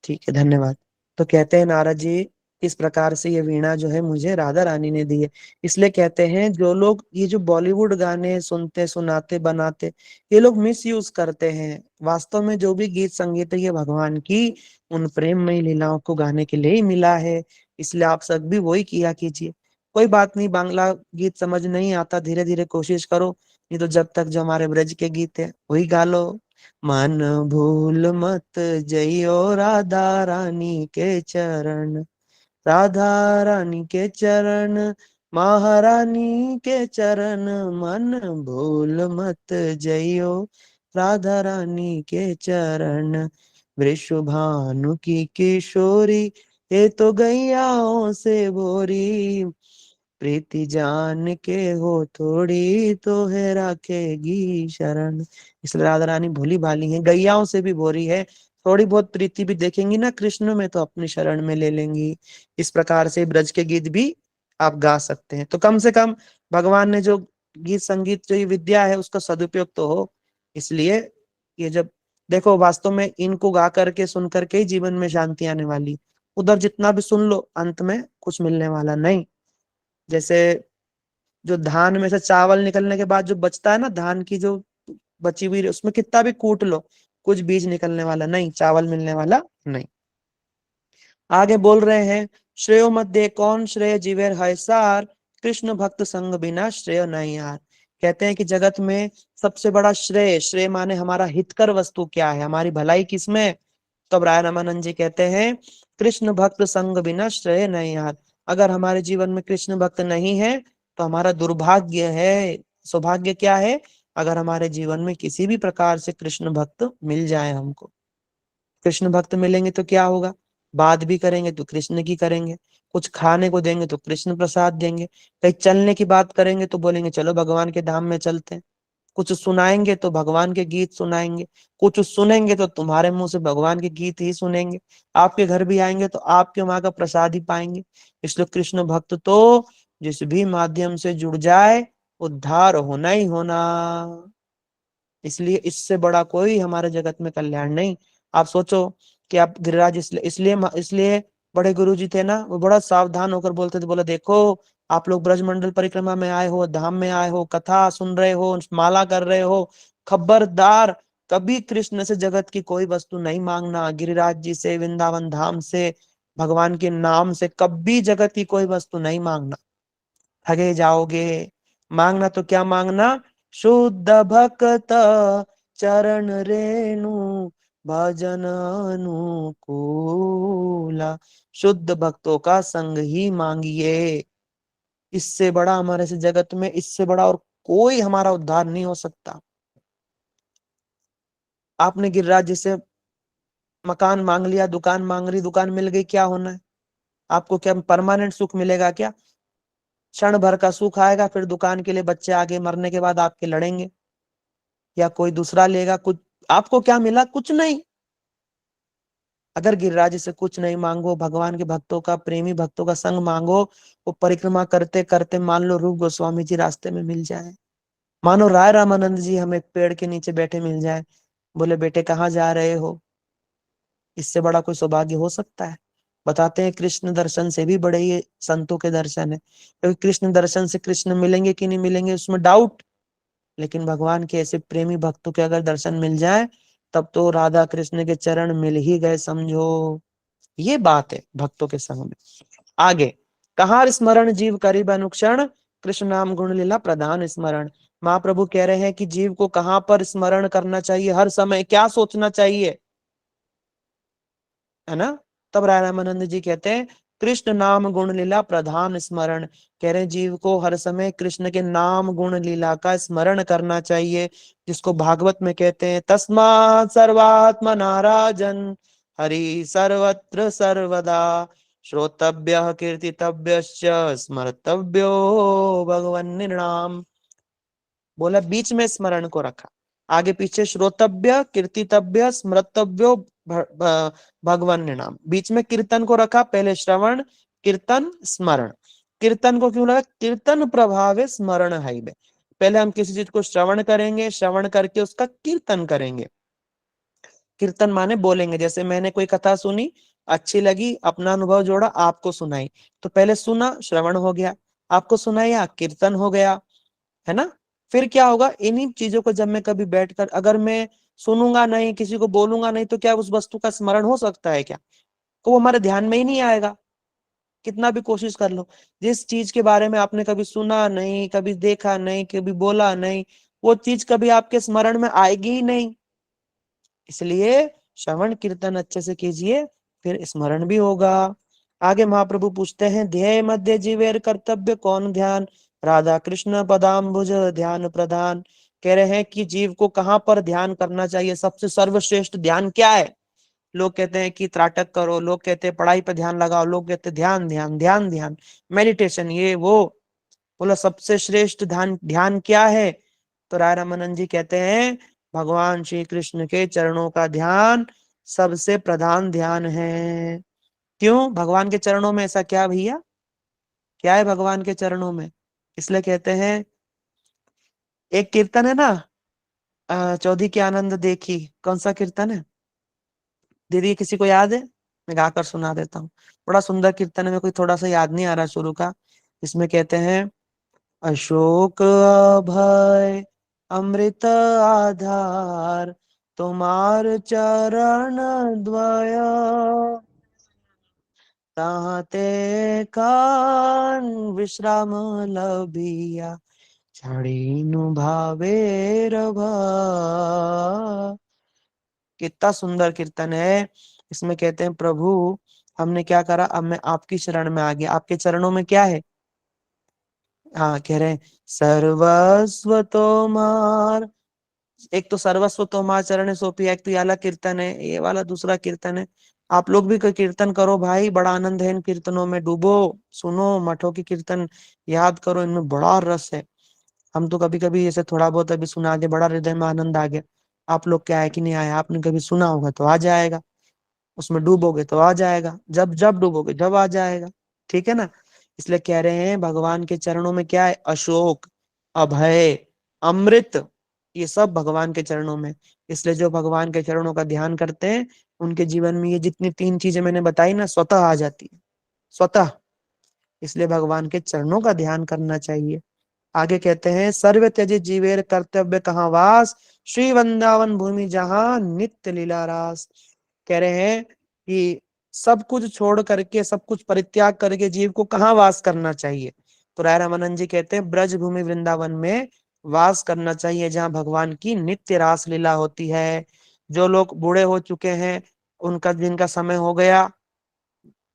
ठीक है, धन्यवाद। तो कहते हैं नारद जी, इस प्रकार से ये वीणा जो है मुझे राधा रानी ने दी है। इसलिए कहते हैं जो लोग ये जो बॉलीवुड गाने सुनते सुनाते बनाते, ये लोग मिस यूज करते हैं। वास्तव में जो भी गीत संगीत है ये भगवान की उन प्रेममयी लीलाओं को गाने के लिए ही मिला है। इसलिए आप सब भी वही किया कीजिए। कोई बात नहीं, बांग्ला गीत समझ नहीं आता, धीरे धीरे कोशिश करो। नहीं तो जब तक जो हमारे ब्रज के गीत है वही गा लो। मन भूल मत जइयो राधा रानी के चरण, राधा रानी के चरण, महारानी के चरण, मन भूल मत जइयो राधा रानी के चरण। वृषभानु की किशोरी, ये तो गैयाओं से भोरी, प्रीति जान के हो थोड़ी तो है राखेगी शरण। इसलिए राधा रानी भोली भाली है, गैयाओं से भी भोरी है। थोड़ी बहुत प्रीति भी देखेंगी ना कृष्ण में तो अपनी शरण में ले लेंगी। इस प्रकार से ब्रज के गीत भी आप गा सकते हैं। तो कम से कम भगवान ने जो गीत संगीत जो ये विद्या है उसका सदुपयोग तो हो। इसलिए ये जब देखो, वास्तव में इनको गा करके सुन करके ही जीवन में शांति आने वाली। उधर जितना भी सुन लो अंत में कुछ मिलने वाला नहीं। जैसे जो धान में से चावल निकलने के बाद जो बचता है ना, धान की जो बची हुई, उसमें कितना भी कूट लो कुछ बीज निकलने वाला नहीं, चावल मिलने वाला नहीं। आगे बोल रहे हैं, श्रेयो मध्य कौन श्रेय जीवेर है सार, कृष्ण भक्त संग बिना श्रेय नहीं यार। कहते हैं कि जगत में सबसे बड़ा श्रेय, श्रेय माने हमारा हितकर वस्तु क्या है, हमारी भलाई किसमें? तब राय रामानंद जी कहते हैं, कृष्ण भक्त संग बिना श्रेय नहीं यार। अगर हमारे जीवन में कृष्ण भक्त नहीं है तो हमारा दुर्भाग्य है। सौभाग्य क्या है? अगर हमारे जीवन में किसी भी प्रकार से कृष्ण भक्त मिल जाए हमको। कृष्ण भक्त मिलेंगे तो क्या होगा? बात भी करेंगे तो कृष्ण की करेंगे, कुछ खाने को देंगे तो कृष्ण प्रसाद देंगे, कहीं चलने की बात करेंगे तो बोलेंगे चलो भगवान के धाम में चलते हैं, कुछ सुनाएंगे तो भगवान के गीत सुनाएंगे, कुछ सुनेंगे तो तुम्हारे मुंह से भगवान के गीत ही सुनेंगे, आपके घर भी आएंगे तो आपके वहां का प्रसाद ही पाएंगे। इसलिए कृष्ण भक्त तो जिस भी माध्यम से जुड़ जाए उद्धार होना ही होना। इसलिए इससे बड़ा कोई हमारे जगत में कल्याण नहीं। आप सोचो कि आप गिरिराज, इसलिए इसलिए इसलिए बड़े गुरु जी थे ना, वो बड़ा सावधान होकर बोलते थे, बोला देखो आप लोग ब्रजमंडल परिक्रमा में आए हो, धाम में आए हो, कथा सुन रहे हो, माला कर रहे हो, खबरदार कभी कृष्ण से जगत की कोई वस्तु नहीं मांगना, गिरिराज जी से, वृंदावन धाम से, भगवान के नाम से कभी जगत की कोई वस्तु नहीं मांगना, ठगे जाओगे। मांगना तो क्या मांगना? शुद्ध भक्त चरण रेणु भजन अनुकूला। शुद्ध भक्तों का संग ही मांगिए। इससे बड़ा हमारे से जगत में, इससे बड़ा और कोई हमारा उद्धार नहीं हो सकता। आपने गिरिराज जी से मकान मांग लिया, दुकान मांग रही, दुकान मिल गई, क्या होना है? आपको क्या परमानेंट सुख मिलेगा क्या? क्षण भर का सुख आएगा, फिर दुकान के लिए बच्चे आगे मरने के बाद आपके लड़ेंगे या कोई दूसरा लेगा। कुछ आपको क्या मिला? कुछ नहीं। अगर गिरिराज से कुछ नहीं मांगो, भगवान के भक्तों का, प्रेमी भक्तों का संग मांगो, वो परिक्रमा करते करते मान लो रूप गोस्वामी जी रास्ते में मिल जाए, मानो राय रामानंद जी हमें पेड़ के नीचे बैठे मिल जाए, बोले बेटे कहाँ जा रहे हो? इससे बड़ा कोई सौभाग्य हो सकता है? बताते हैं कृष्ण दर्शन से भी बड़े ये संतों के दर्शन है, क्योंकि कृष्ण दर्शन से कृष्ण मिलेंगे कि नहीं मिलेंगे उसमें डाउट, लेकिन भगवान के ऐसे प्रेमी भक्तों के अगर दर्शन मिल जाए तब तो राधा कृष्ण के चरण मिल ही गए समझो। ये बात है भक्तों के संग में। आगे, कहाँ स्मरण जीव करीब अनुक्षण, कृष्ण नाम गुण लीला प्रधान स्मरण। महाप्रभु कह रहे हैं कि जीव को कहाँ पर स्मरण करना चाहिए, हर समय क्या सोचना चाहिए, है ना। तब राय रामानंद जी कहते हैं कृष्ण नाम गुण लीला प्रधान स्मरण। कह रहे हैं जीव को हर समय कृष्ण के नाम गुण लीला का स्मरण करना चाहिए, जिसको भागवत में कहते हैं तस्मात् सर्वात्मा नाराजन हरि सर्वत्र सर्वदा श्रोतव्य कीर्तितव्य स्मर्तव्यो भगवन नाम। बोला बीच में स्मरण को रखा, आगे पीछे श्रोतव्य कीर्तितव्य स्मृतव्यो भगवान नाम, बीच में कीर्तन को रखा, पहले श्रवण कीर्तन स्मरण। कीर्तन को क्यों लगा, कीर्तन प्रभावे स्मरण है। पहले हम किसी चीज को श्रवण करेंगे, श्रवण करके उसका कीर्तन करेंगे। कीर्तन माने बोलेंगे, जैसे मैंने कोई कथा सुनी, अच्छी लगी, अपना अनुभव जोड़ा, आपको सुनाई, तो पहले सुना श्रवण हो गया, आपको सुनाया कीर्तन हो गया, है ना। फिर क्या होगा, इन्हीं चीजों को जब मैं कभी बैठकर अगर मैं सुनूंगा नहीं, किसी को बोलूंगा नहीं, तो क्या उस वस्तु का स्मरण हो सकता है क्या, तो वो हमारे ध्यान में ही नहीं आएगा, कितना भी कोशिश कर लो। जिस चीज के बारे में आपने कभी सुना नहीं, कभी देखा नहीं, कभी बोला नहीं, वो चीज कभी आपके स्मरण में आएगी ही नहीं। इसलिए श्रवण कीर्तन अच्छे से कीजिए, फिर स्मरण भी होगा। आगे महाप्रभु पूछते हैं ध्येय मध्य जीवेर कर्तव्य कौन ध्यान, राधा कृष्ण पदाम्बुज ध्यान प्रधान। कह रहे हैं कि जीव को कहाँ पर ध्यान करना चाहिए, सबसे सर्वश्रेष्ठ ध्यान क्या है। लोग कहते हैं कि त्राटक करो, लोग कहते हैं पढ़ाई पर ध्यान लगाओ, लोग कहते हैं ध्यान ध्यान ध्यान ध्यान, मेडिटेशन ये वो। बोला सबसे श्रेष्ठ ध्यान ध्यान क्या है, तो राय रामानंद जी कहते हैं भगवान श्री कृष्ण के चरणों का ध्यान सबसे प्रधान ध्यान है। क्यों, भगवान के चरणों में ऐसा क्या भैया, क्या है भगवान के चरणों में। इसलिए कहते हैं, एक कीर्तन है ना, चौधी की आनंद देखी, कौन सा कीर्तन है दीदी, किसी को याद है, मैं गाकर सुना देता हूँ। बड़ा सुंदर कीर्तन है, मेरे को थोड़ा सा याद नहीं आ रहा शुरू का। इसमें कहते हैं अशोक अभय अमृत आधार तुम्हार चरण द्वय, ताते कान विश्राम लभिया छड़ीनु भावेर भा। कितना सुंदर कीर्तन है। इसमें कहते हैं प्रभु हमने क्या करा, अब मैं आपकी शरण में आ गया, आपके चरणों में क्या है। हाँ कह रहे हैं सर्वस्व तोमार, एक तो सर्वस्व तोमार चरण सोपी, एक तो ये वाला कीर्तन है, ये वाला दूसरा कीर्तन है। आप लोग भी कोई कीर्तन करो भाई, बड़ा आनंद है इन कीर्तनों में, डूबो, सुनो मठों की कीर्तन, याद करो, इनमें बड़ा रस है। हम तो कभी कभी ऐसे थोड़ा बहुत अभी सुना दे, बड़ा हृदय में आनंद आ गया। आप लोग क्या है कि नहीं आया, आपने कभी सुना होगा तो आ जाएगा, उसमें डूबोगे तो आ जाएगा, जब जब डूबोगे जब आ जाएगा, ठीक है ना। इसलिए कह रहे हैं भगवान के चरणों में क्या है, अशोक अभय अमृत, ये सब भगवान के चरणों में। इसलिए जो भगवान के चरणों का ध्यान करते हैं उनके जीवन में ये जितनी तीन चीजें मैंने बताई ना, स्वतः आ जाती है, स्वतः। इसलिए भगवान के चरणों का ध्यान करना चाहिए। आगे कहते हैं सर्व त्यजित जीवेर कर्तव्य कहाँ वास, श्री वृंदावन भूमि जहां नित्य लीला रास। कह रहे हैं कि सब कुछ छोड़ करके, सब कुछ परित्याग करके जीव को कहाँ वास करना चाहिए, तो राय रामानंद जी कहते हैं ब्रज भूमि वृंदावन में वास करना चाहिए, जहाँ भगवान की नित्य रास लीला होती है। जो लोग बूढ़े हो चुके हैं, उनका जिनका समय हो गया,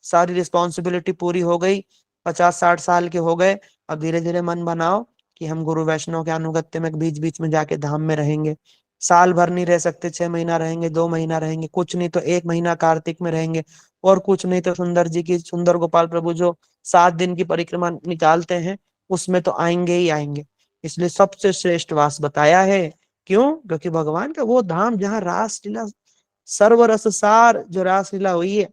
सारी रिस्पॉन्सिबिलिटी पूरी हो गई, 50-60 साल के हो गए, अब धीरे धीरे मन बनाओ कि हम गुरु वैष्णव के अनुगत्य में बीच बीच में जाके धाम में रहेंगे। साल भर नहीं रह सकते, 6 महीना रहेंगे, 2 महीना रहेंगे, कुछ नहीं तो 1 महीना कार्तिक में रहेंगे, और कुछ नहीं तो सुंदर जी की, सुंदर गोपाल प्रभु जो 7 दिन की परिक्रमा निकालते हैं उसमें तो आएंगे ही आएंगे। इसलिए सबसे श्रेष्ठ वास बताया है। क्यों, क्योंकि भगवान का वो धाम जहाँ रासलीला, सर्वरस सार जो रासलीला हुई है,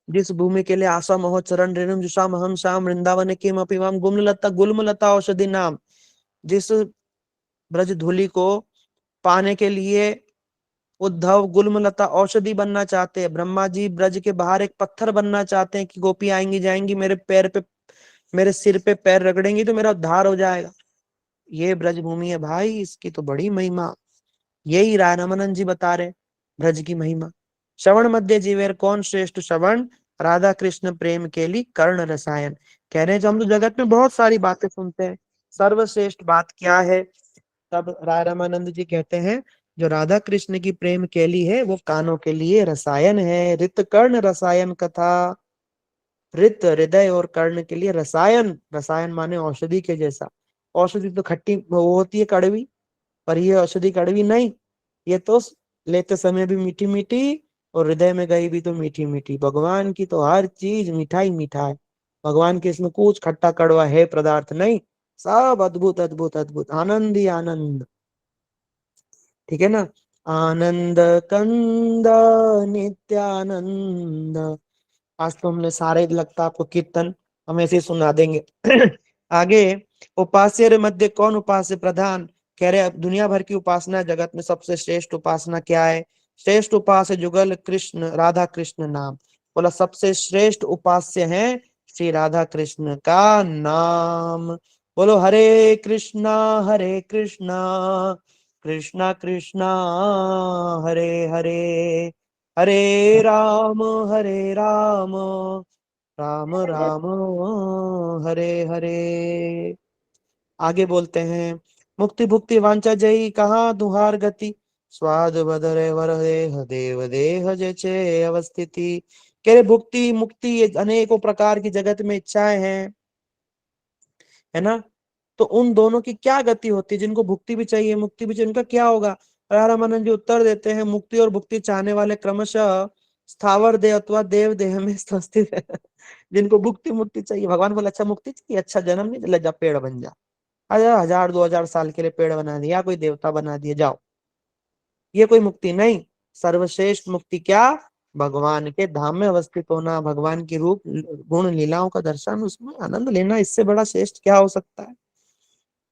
जिस भूमि के लिए आशा महो चरण रेणुम जुषाम हम श्याम वृंदावन किम अपिवाम गुलमलता औषधि नाम, जिस ब्रज धूलि को पाने के लिए उद्धव गुलमलता औषधि बनना चाहते हैं, ब्रह्मा जी ब्रज के बाहर एक पत्थर बनना चाहते हैं कि गोपी आएंगी जाएंगी मेरे पैर पे, मेरे सिर पे पैर रगड़ेंगी तो मेरा उद्धार हो जाएगा। ये ब्रज भूमि है भाई, इसकी तो बड़ी महिमा। यही रामानंद जी बता रहे ब्रज की महिमा। श्रवण मध्य जीवेर कौन श्रेष्ठ श्रवण, राधा कृष्ण प्रेम के लिए कर्ण रसायन। कह रहे हैं जो हम तो जगत में बहुत सारी बातें सुनते हैं, सर्वश्रेष्ठ बात क्या है? तब रामानंद जी कहते हैं जो राधा कृष्ण की प्रेम केली है वो कानों के लिए रसायन है। ऋत कर्ण रसायन कथा, ऋत हृदय और कर्ण के लिए रसायन, रसायन माने औषधि के जैसा। औषधि तो खट्टी वो होती है, कड़वी, पर ये औषधि कड़वी नहीं, ये तो लेते समय भी मीठी मीठी और हृदय में गई भी तो मीठी मीठी। भगवान की तो हर चीज मीठा ही मीठा है, भगवान के इसमें कुछ खट्टा कड़वा है पदार्थ नहीं, सब अद्भुत अद्भुत अद्भुत, आनंद ही आनंद। ठीक है ना? आनंद कंद नित्यानंद। आज तो हमने सारे लगता आपको कीर्तन हम ऐसे ही सुना देंगे। आगे, उपास्य मध्य कौन उपास्य प्रधान। कह रहे अब दुनिया भर की उपासना, जगत में सबसे श्रेष्ठ उपासना क्या है? श्रेष्ठ उपास्य जुगल कृष्ण राधा कृष्ण नाम। बोला सबसे श्रेष्ठ उपास्य है श्री राधा कृष्ण का नाम। बोलो हरे कृष्णा कृष्णा कृष्णा हरे हरे, हरे राम राम राम हरे हरे। आगे बोलते हैं, मुक्ति भुक्ति वांछा जई कहाँ दुहार गति, स्वाद बदरे वर देह देव देह जैसे अवस्थिति। कह रहे भुक्ति मुक्ति ये अनेकों प्रकार की जगत में इच्छाएं हैं, है ना? तो उन दोनों की क्या गति होती है? जिनको भुक्ति भी चाहिए मुक्ति भी चाहिए उनका क्या होगा? रामानंद जी उत्तर देते हैं, मुक्ति और भुक्ति चाहने वाले क्रमशः स्थावर देह अथवा देव देह में स्थित है। जिनको भुक्ति मुक्ति चाहिए, भगवान बोले अच्छा मुक्ति चाहिए, अच्छा जन्म नहीं, ले जा पेड़ बन जा, 1000 2000 साल के लिए पेड़ बना दिया, कोई देवता बना दिया, जाओ। ये कोई मुक्ति नहीं। सर्वश्रेष्ठ मुक्ति क्या? भगवान के धाम में अवस्थित होना, भगवान की रूप गुण लीलाओं का दर्शन, उसमें आनंद लेना, इससे बड़ा श्रेष्ठ क्या हो सकता है?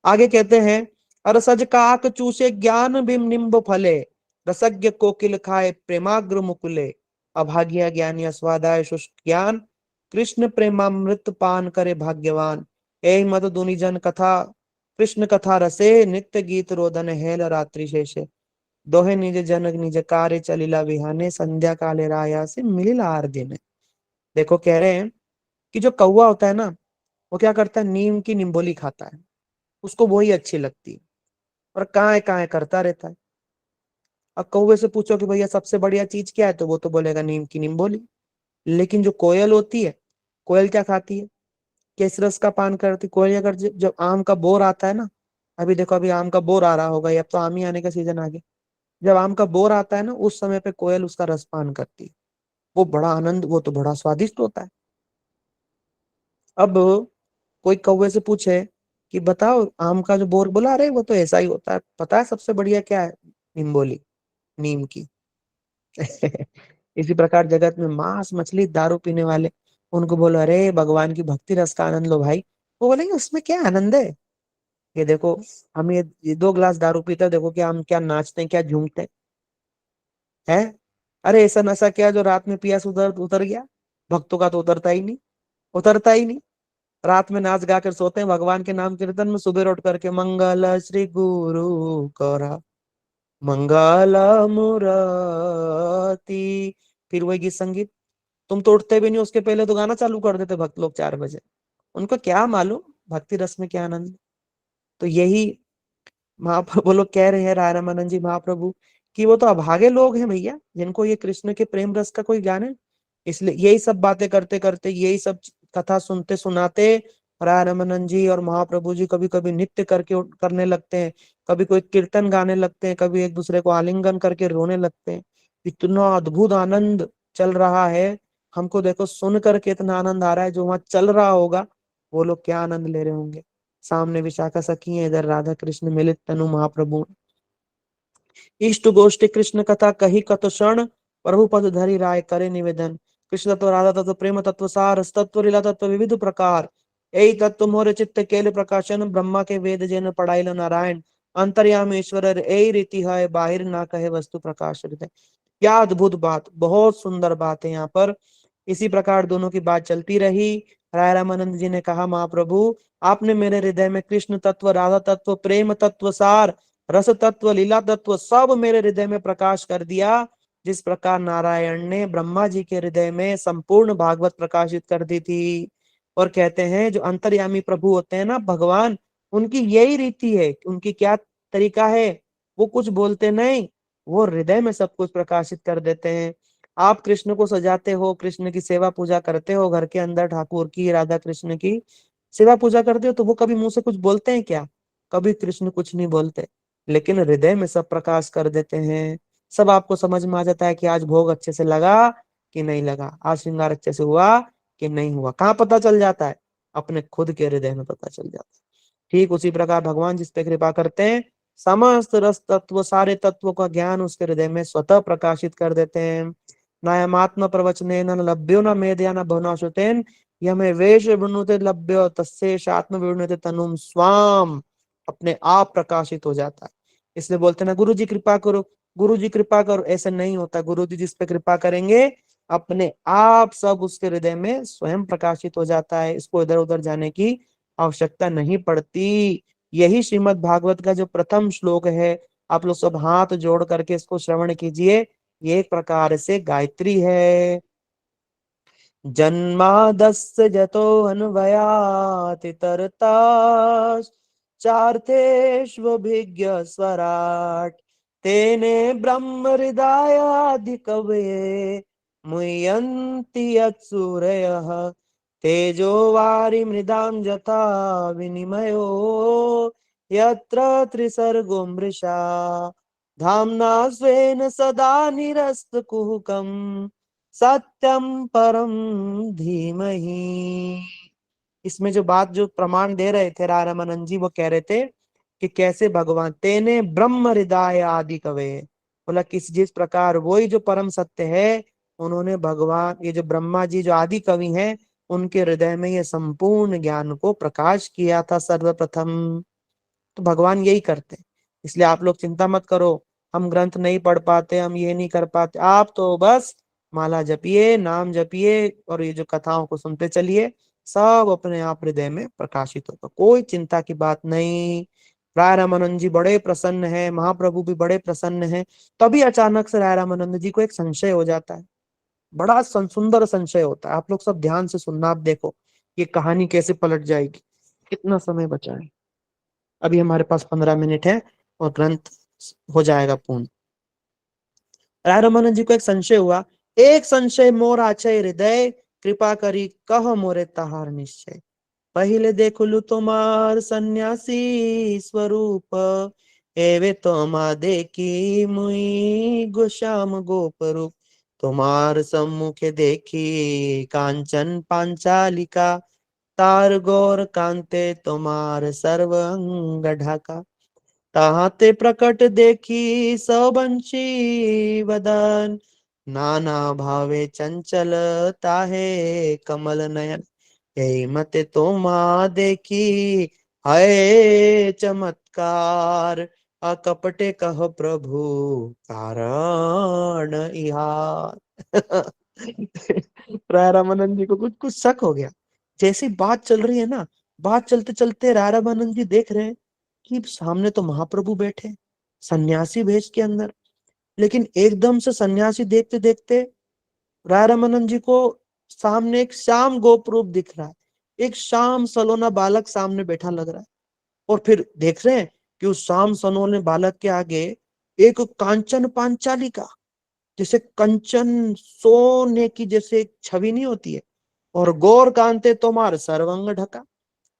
आगे कहते हैं, अरसज काक चूसे ज्ञान बिम निम्ब फले, रसज्ञ कोकिल खाए प्रेमाग्र मुकुले, अभाग्य ज्ञानी अस्वादाय शुष्क ज्ञान, कृष्ण प्रेमामृत पान करे भाग्यवान। ए मत दुनि जन कथा कृष्ण कथा रसे, नित्य गीत रोदन हेल रात्रि शेषे, दोहे निज जन निज कार्य चलिला विहाने, संध्या काले राया से मिलिला आर दिन। देखो कह रहे हैं कि जो कौवा होता है ना, वो क्या करता है? नीम की निम्बोली खाता है, उसको वही अच्छी लगती है, और काए करता रहता है। अब कौवे से पूछो कि भैया सबसे बढ़िया चीज क्या है, तो वो तो बोलेगा नीम की निम्बोली। लेकिन जो कोयल होती है, कोयल क्या खाती है? केसरस रस का पान करती कोयल। अगर जब आम का बोर आता है ना, अभी देखो अभी आम का बोर आ रहा होगा, अब तो आम ही आने का सीजन आ गया। जब आम का बोर आता है ना, उस समय पे कोयल उसका रस पान करती है, वो बड़ा आनंद, वो तो बड़ा स्वादिष्ट होता है। अब कोई कौवे से पूछे कि बताओ आम का जो बोर, बोला अरे वो तो ऐसा ही होता है, पता है सबसे बढ़िया क्या है? निम्बोली, नीम की। इसी प्रकार जगत में मांस मछली दारू पीने वाले, उनको बोलो अरे भगवान की भक्ति रस का आनंद लो भाई, वो बोलेंगे उसमें क्या आनंद है? ये देखो, हम ये 2 गिलास दारू पीते हैं, देखो क्या हम क्या नाचते हैं, क्या झूमते हैं। अरे ऐसा नशा क्या जो रात में पिया से उतर उतर गया? भक्तों का तो उतरता ही नहीं, उतरता ही नहीं। रात में नाच गा कर सोते हैं भगवान के नाम कीर्तन में, सुबह उठ करके मंगल श्री गुरु करा मंगल मुराती, फिर वही गीत संगीत। तुम तो उठते भी नहीं, उसके पहले तो गाना चालू कर देते भक्त लोग 4 बजे। उनको क्या मालूम भक्ति रस में क्या आनंद। तो यही महाप्रभु लोग कह रहे हैं, रामानंद जी महाप्रभु, कि वो तो अभागे लोग हैं भैया, जिनको ये कृष्ण के प्रेम रस का कोई ज्ञान है। इसलिए यही सब बातें करते करते, यही सब कथा सुनते सुनाते रामानंद जी और महाप्रभु जी कभी कभी नृत्य करके करने लगते हैं, कभी कोई कीर्तन गाने लगते हैं, कभी एक दूसरे को आलिंगन करके रोने लगते हैं। इतना अद्भुत आनंद चल रहा है, हमको देखो सुन करके इतना आनंद आ रहा है, जो वहां चल रहा होगा वो लोग क्या आनंद ले रहे होंगे। सामने विशाखा सखी है, इधर राधा कृष्ण मिलित तनु महाप्रभु। इष्ट गोष्ठी कृष्ण कथा कही कत क्षण, प्रभु पद धरि राय करे निवेदन। कृष्ण तत्व राधा तत्व प्रेम तत्व सार, तत्व लीला तत्व विविध प्रकार, यही तत्व मोर चित्त केल प्रकाशन, ब्रह्मा के वेद जैन पढ़ाई नारायण, अंतर्यामी ईश्वर यही रीति है, बाहिर ना कहे वस्तु प्रकाश हृदय। क्या अद्भुत बात, बहुत सुंदर बात है यहाँ पर। इसी प्रकार दोनों की बात चलती रही। राय रामानंद जी ने कहा, महाप्रभु आपने मेरे हृदय में कृष्ण तत्व, राधा तत्व, प्रेम तत्व, सार, रस तत्व, लीला तत्व सब मेरे हृदय में प्रकाश कर दिया। जिस प्रकार नारायण ने ब्रह्मा जी के हृदय में संपूर्ण भागवत प्रकाशित कर दी थी। और कहते हैं जो अंतर्यामी प्रभु होते हैं ना भगवान, उनकी यही रीति है। उनकी क्या तरीका है, वो कुछ बोलते नहीं, वो हृदय में सब कुछ प्रकाशित कर देते हैं। आप कृष्ण को सजाते हो, कृष्ण की सेवा पूजा करते हो, घर के अंदर ठाकुर की, राधा कृष्ण की सेवा पूजा करते हो, तो वो कभी मुंह से कुछ बोलते हैं क्या? कभी कृष्ण कुछ नहीं बोलते, लेकिन हृदय में सब प्रकाश कर देते हैं। सब आपको समझ में आ जाता है कि आज भोग अच्छे से लगा कि नहीं लगा, आज श्रृंगार अच्छे से हुआ कि नहीं हुआ। कहाँ पता चल जाता है? अपने खुद के हृदय में पता चल जाता है। ठीक उसी प्रकार भगवान जिस पे कृपा करते हैं, समस्त रस तत्व, सारे तत्वों का ज्ञान उसके हृदय में स्वतः प्रकाशित कर देते हैं। नायमात्म प्रवचनेन न लभ्यो न मेधया न भवनाशुतेन यमे वेश विनुते लभ्यो तस्सेष आत्म विनुते तनुम स्वाम। अपने आप प्रकाशित हो जाता है। इसलिए बोलते ना गुरु जी कृपा करो, गुरु जी कृपा करो, ऐसा नहीं होता। गुरु जी जिस पे कृपा करेंगे अपने आप सब उसके हृदय में स्वयं प्रकाशित हो जाता है। इसको इधर उधर जाने की आवश्यकता नहीं पड़ती। यही श्रीमद् भागवत का जो प्रथम श्लोक है, आप लोग सब हाथ जोड़ करके इसको श्रवण कीजिए। ये एक प्रकार से गायत्री है। जन्मादस्य जतो अन्वयाति तरतास् चार्थेष्वभिज्ञ स्वराट् तेने ब्रह्म हृदयाधिकवये मुह्यन्ति यत्सूरयः तेजो वारिमृदां यथा विनिमयो यत्र त्रिसर्गो मृषा धाम्ना स्वेन सदा निरस्तकुहकम् सत्यम परम धीमहि। इसमें जो बात, जो प्रमाण दे रहे थे राय रामानंद जी, वो कह रहे थे कि कैसे भगवान तेने ब्रह्म हृदय आदि कवे, बोला किस जिस प्रकार वही जो परम सत्य है, उन्होंने भगवान ये जो ब्रह्मा जी जो आदि कवि हैं, उनके हृदय में ये संपूर्ण ज्ञान को प्रकाश किया था सर्वप्रथम। तो भगवान यही करते हैं। इसलिए आप लोग चिंता मत करो, हम ग्रंथ नहीं पढ़ पाते, हम ये नहीं कर पाते, आप तो बस माला जपिए, नाम जपिए और ये जो कथाओं को सुनते चलिए, सब अपने आप हृदय में प्रकाशित होगा। कोई चिंता की बात नहीं। राय रामानंद जी बड़े प्रसन्न हैं, महाप्रभु भी बड़े प्रसन्न हैं। तभी अचानक से राय रामानंद जी को एक संशय हो जाता है। बड़ा सुंदर संशय होता है। आप लोग सब ध्यान से सुनना, आप देखो ये कहानी कैसे पलट जाएगी। कितना समय बचा है? अभी हमारे पास 15 मिनट है और ग्रंथ हो जाएगा पूर्ण। राय रामानंद जी को एक संशय हुआ। एक संशय मोर आचय हृदय कृपा करी कह मोरे तहार निश्चय पहले देख लू तुम्हार सन्यासी स्वरूप एवे तोमा देखी मुई गोश्याम गोप रूप तुम्हार सम्मुखे देखी कांचन पांचालिका तार गौर कांते तुम्हार सर्व अंग ढाका ताहाते प्रकट देखी सबंशी वदन नाना भावे चंचल ताहे कमल नयन यही मते तोमा देखी है चमत्कार अकपटे कह प्रभु कारण इहार। राय रामानंद जी को कुछ कुछ शक हो गया। जैसी बात चल रही है ना, बात चलते चलते राय रामानंद जी देख रहे हैं कि सामने तो महाप्रभु बैठे सन्यासी भेष के अंदर, लेकिन एकदम से सन्यासी देखते देखते राय रामानंद जी को सामने एक श्याम गोप रूप दिख रहा है। एक श्याम सलोना बालक सामने बैठा लग रहा है। और फिर देख रहे हैं कि उस श्याम सलोने बालक के आगे एक कांचन पांचालिका, जैसे कंचन सोने की जैसे एक छवि नहीं होती है, और गौर कांते तोमार सर्वंग ढका,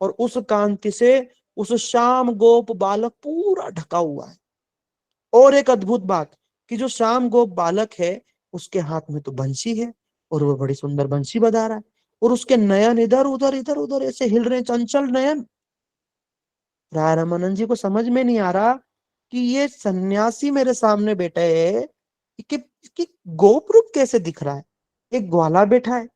और उस कांति से उस श्याम गोप बालक पूरा ढका हुआ है। और एक अद्भुत बात कि जो श्याम गोप बालक है उसके हाथ में तो बंसी है, और वो बड़ी सुंदर बंसी बजा रहा है, और उसके नयन इधर उधर ऐसे हिल रहे, चंचल नयन। राय रामानंद जी को समझ में नहीं आ रहा कि ये सन्यासी मेरे सामने बैठा है कि गोप रूप कैसे दिख रहा है। एक ग्वाला बैठा है,